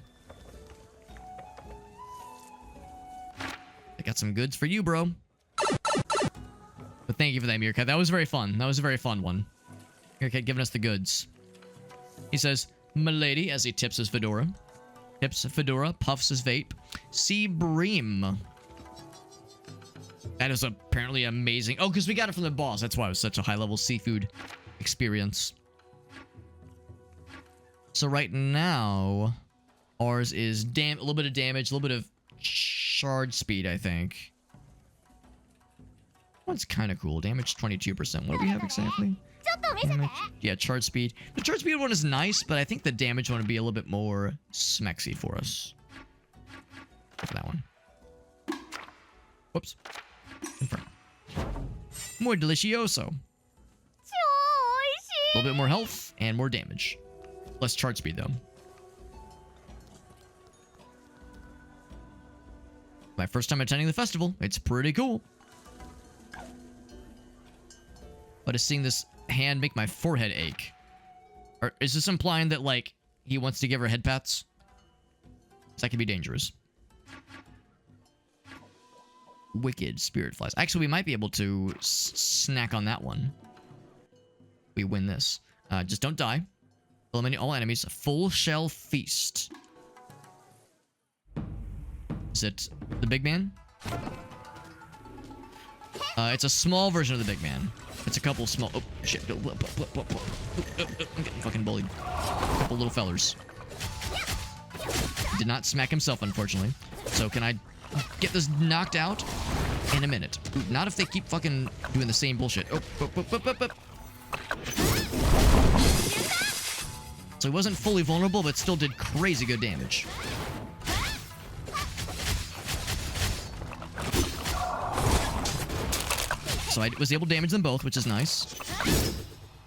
I got some goods for you, bro. But thank you for that, Meerkat. That was very fun. That was a very fun one. Meerkat giving us the goods. He says, "Milady," as he tips his fedora. Tips fedora, puffs his vape. Sea bream. That is apparently amazing. Oh, because we got it from the boss. That's why it was such a high-level seafood experience. So right now, ours is a little bit of damage, a little bit of charge speed, I think. One's kind of cool. Damage 22%. What do we have exactly? Damage. Yeah, charge speed. The charge speed one is nice, but I think the damage one would be a little bit more smexy for us. Go for that one. Whoops. Confirm. More delicioso. A little bit more health and more damage. Less charge speed, though. My first time attending the festival. It's pretty cool. But is seeing this hand make my forehead ache? Or is this implying that, like, he wants to give her head pats? That could be dangerous. Wicked spirit flies. Actually, we might be able to snack on that one. We win this. Just don't die. Eliminate all enemies. Full shell feast. Is it the big man? It's a small version of the big man. It's a couple small... Oh, shit. I'm getting fucking bullied. A couple little fellers. Did not smack himself, unfortunately. So can I get this knocked out in a minute? Ooh, not if they keep fucking doing the same bullshit. Oh, So he wasn't fully vulnerable, but still did crazy good damage. So I was able to damage them both, which is nice.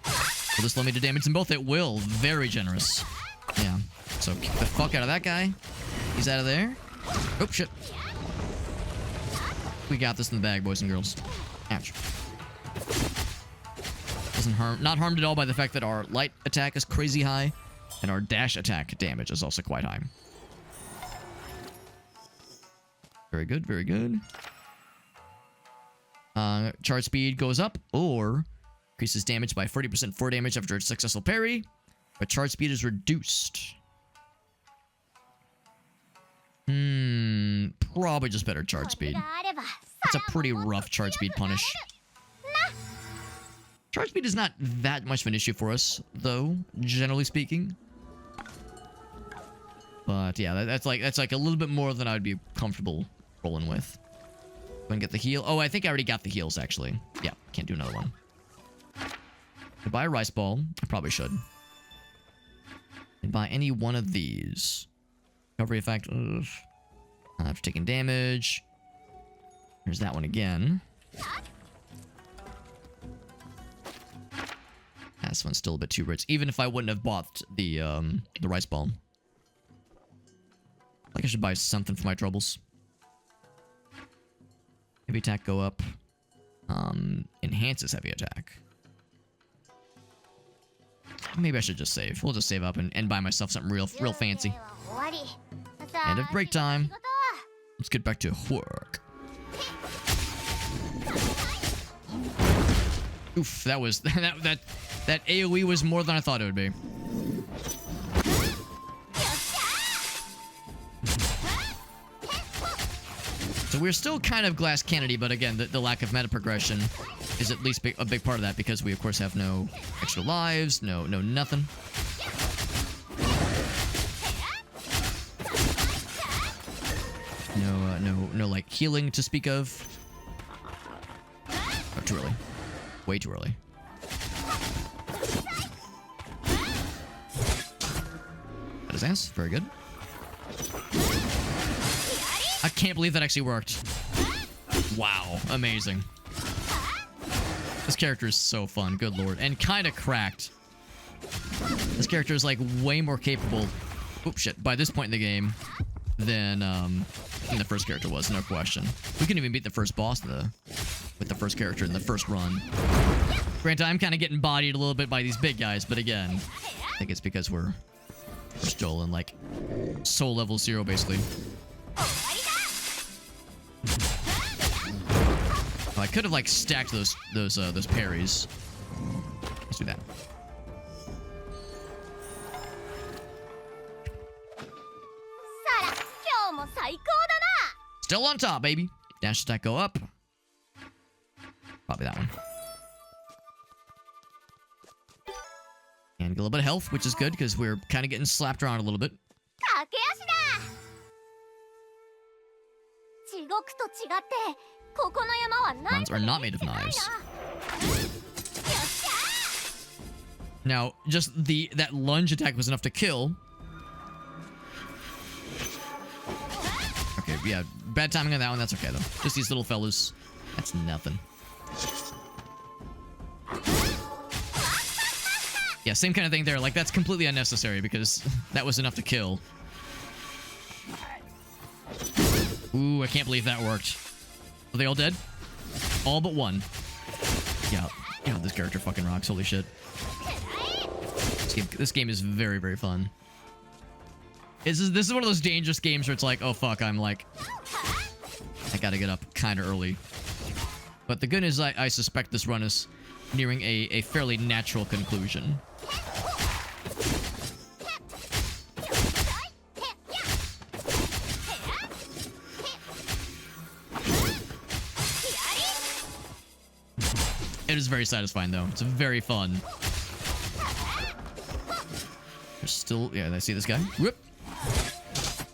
Will this allow me to damage them both? It will. Very generous. Yeah. So kick the fuck out of that guy. He's out of there. Oh, shit. We got this in the bag, boys and girls. Ouch. Not harmed at all by the fact that our light attack is crazy high, and our dash attack damage is also quite high. Very good, very good. Charge speed goes up, or increases damage by 40% 4 damage after a successful parry, but charge speed is reduced. Probably just better charge speed. It's a pretty rough charge speed punish. Charge speed is not that much of an issue for us, though, generally speaking. But yeah, that's like a little bit more than I would be comfortable rolling with. Go and get the heal. Oh, I think I already got the heals, actually. Yeah, can't do another one. Could buy a rice ball. I probably should. And buy any one of these. Recovery effect. Ugh. After taking damage. There's that one again. this one's still a bit too rich, even if I wouldn't have bought the rice ball. Like I should buy something for my troubles. Heavy attack go up. Enhances heavy attack. Maybe I should just save. We'll just save up and buy myself something real fancy. End of break time. Let's get back to work. Oof, that was that AoE was more than I thought it would be. So we're still kind of glass cannony, but again, the lack of meta progression is at least a big part of that because we of course have no extra lives, no nothing. No like healing to speak of. Oh, too early. Way too early. That is ass. Very good. I can't believe that actually worked. Wow. Amazing. This character is so fun. Good lord. And kind of cracked. This character is like way more capable. Oops, shit. By this point in the game than the first character was, no question. We couldn't even beat the first boss with the first character in the first run. Granted, I'm kind of getting bodied a little bit by these big guys, but again, I think it's because we're still in like soul level 0 basically. Oh, I could have like stacked those parries. Let's do that. Still on top, baby. Dash attack go up. Probably that one. And get a little bit of health, which is good because we're kind of getting slapped around a little bit. Runs are not made of knives. Now, just that lunge attack was enough to kill. Okay, yeah, bad timing on that one. That's okay, though. Just these little fellas. That's nothing. Yeah, same kind of thing there. Like, that's completely unnecessary because that was enough to kill. Ooh, I can't believe that worked. Are they all dead? All but one. Yeah, this character fucking rocks. Holy shit. This game is very, very fun. This is one of those dangerous games where it's like, oh fuck, I gotta get up kind of early. But the good news is I suspect this run is nearing a fairly natural conclusion. It is very satisfying though. It's very fun. There's still, yeah, I see this guy. Whoop.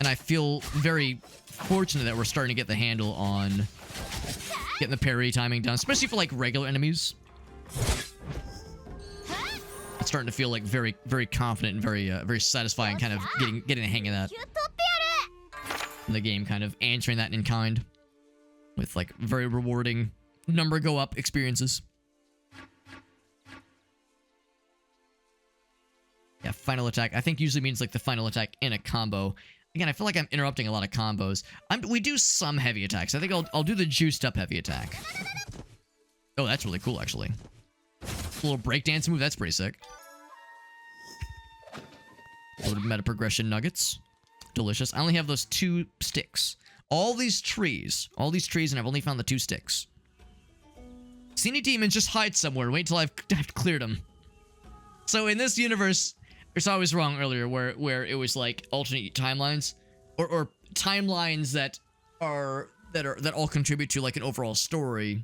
And I feel very fortunate that we're starting to get the handle on getting the parry timing done, especially for like regular enemies. It's starting to feel like very, very confident and very satisfying, kind of getting the hang of that. And the game kind of answering that in kind with like very rewarding number go up experiences. Yeah, final attack. I think usually means like the final attack in a combo. Again, I feel like I'm interrupting a lot of combos. We do some heavy attacks. I think I'll do the juiced up heavy attack. Oh, that's really cool, actually. A little breakdance move. That's pretty sick. A little bit of meta progression nuggets. Delicious. I only have those 2 sticks. All these trees, and I've only found the 2 sticks. See any demons, just hide somewhere. Wait till I've cleared them. So in this universe, so I was wrong earlier, where it was like alternate timelines, or timelines that all contribute to like an overall story,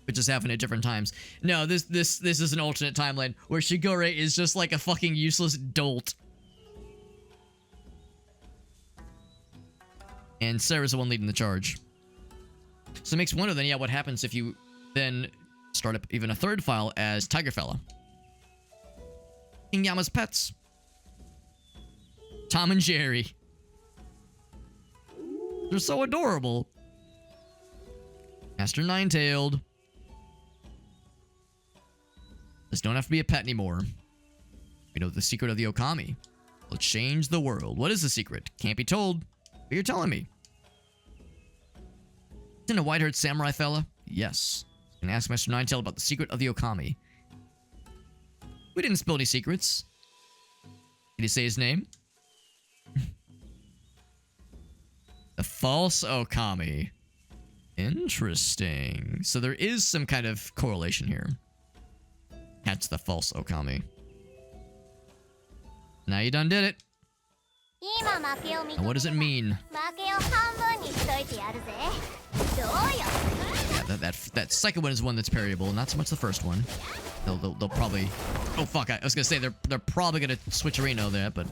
but just happen at different times. No, this is an alternate timeline where Shigure is just like a fucking useless dolt, and Sarah's the one leading the charge. So it makes me wonder then, yeah, what happens if you then start up even a third file as Tiger Fella? King Yama's pets. Tom and Jerry. They're so adorable. Master Nine-Tailed. This don't have to be a pet anymore. We know the secret of the Okami will change the world. What is the secret? Can't be told, but you're telling me. Isn't a white-haired samurai fella? Yes. And ask Master Ninetail about the secret of the Okami. We didn't spill any secrets. Did he say his name? The false Okami. Interesting. So there is some kind of correlation here. That's the false Okami. Now you done did it. And what does it mean? Yeah, that second one is one that's parryable, not so much the first one. They'll probably... Oh, fuck. I was gonna say, they're probably gonna switch Reno there, but...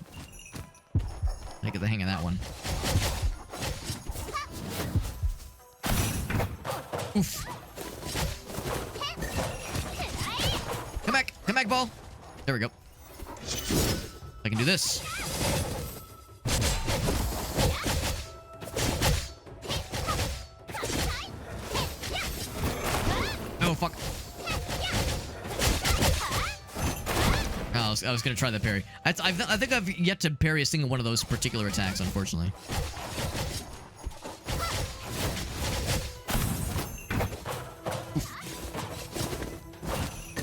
I get the hang of that one. Oof. Come back! Come back, ball! There we go. I can do this. Oh, fuck. Oh, I was gonna try that parry. I think I've yet to parry a single one of those particular attacks, unfortunately.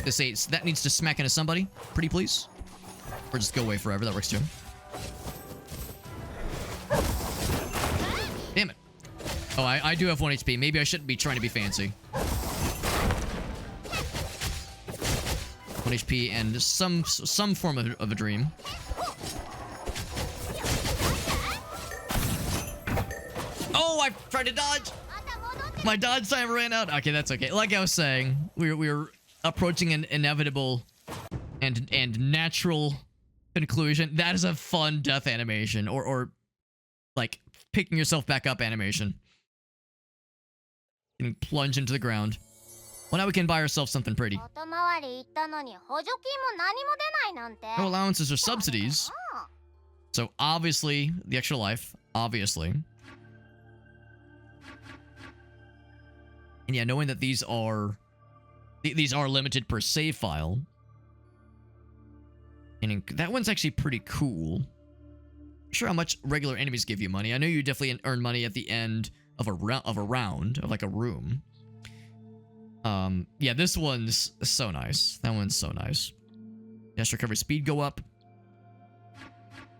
To say that needs to smack into somebody, pretty please. Or just go away forever, that works too. Damn it. Oh, I do have 1 HP. Maybe I shouldn't be trying to be fancy. 1 HP and some form of a dream. Oh, I tried to dodge! My dodge time ran out. Okay, that's okay. Like I was saying, we're approaching an inevitable and natural conclusion. That is a fun death animation, or like picking yourself back up animation. Getting plunged into the ground. Well, now we can buy ourselves something pretty. No allowances or subsidies. So obviously, the extra life. Obviously. And yeah, knowing that these are limited per save file. And that one's actually pretty cool. Not sure how much regular enemies give you money. I know you definitely earn money at the end of a round, of like a room. Yeah, this one's so nice. That one's so nice. Dash recovery speed go up.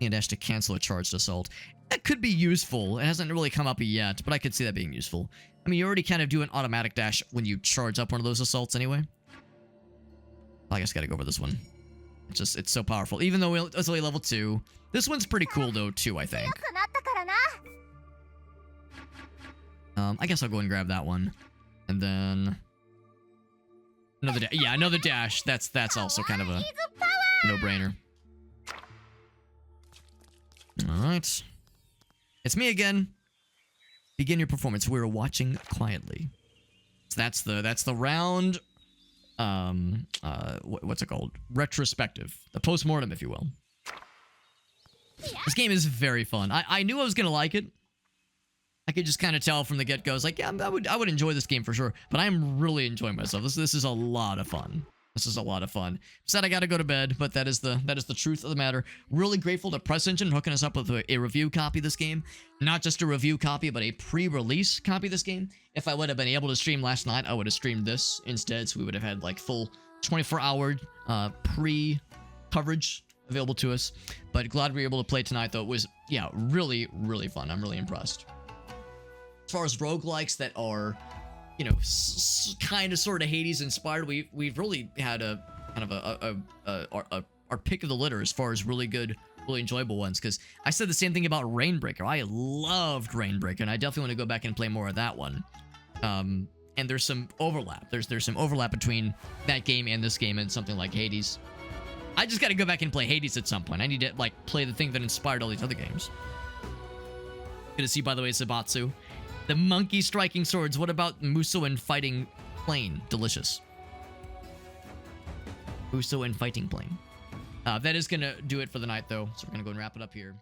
And dash to cancel a charged assault. That could be useful. It hasn't really come up yet, but I could see that being useful. I mean, you already kind of do an automatic dash when you charge up one of those assaults anyway. I guess I gotta go over this one. It's so powerful. Even though it's only level 2. This one's pretty cool though, too, I think. I guess I'll go and grab that one. And then... another dash. That's also kind of a no-brainer. Alright. It's me again. Begin your performance. We're watching quietly. So that's the round... what's it called? Retrospective. The post-mortem, if you will. This game is very fun. I knew I was gonna like it. I could just kind of tell from the get-go. I was like, yeah, I would enjoy this game for sure. But I'm really enjoying myself. This is a lot of fun. This is a lot of fun. Said I gotta go to bed, but that is the truth of the matter. Really grateful to Press Engine hooking us up with a review copy of this game. Not just a review copy, but a pre-release copy of this game. If I would have been able to stream last night, I would have streamed this instead, so we would have had like full 24-hour pre-coverage available to us. But glad we were able to play tonight, though. It was, yeah, really, really fun. I'm really impressed. As far as roguelikes that are, you know, kind of sort of Hades inspired, we've really had a kind of our pick of the litter as far as really good, really enjoyable ones. Because I said the same thing about Rainbreaker. I loved Rainbreaker, and I definitely want to go back and play more of that one. And there's some overlap. There's some overlap between that game and this game and something like Hades. I just got to go back and play Hades at some point. I need to like play the thing that inspired all these other games. Good to see, by the way, Sabatsu. The monkey striking swords. What about Muso and fighting plane? Delicious. Muso and fighting plane. That is going to do it for the night, though. So we're going to go and wrap it up here.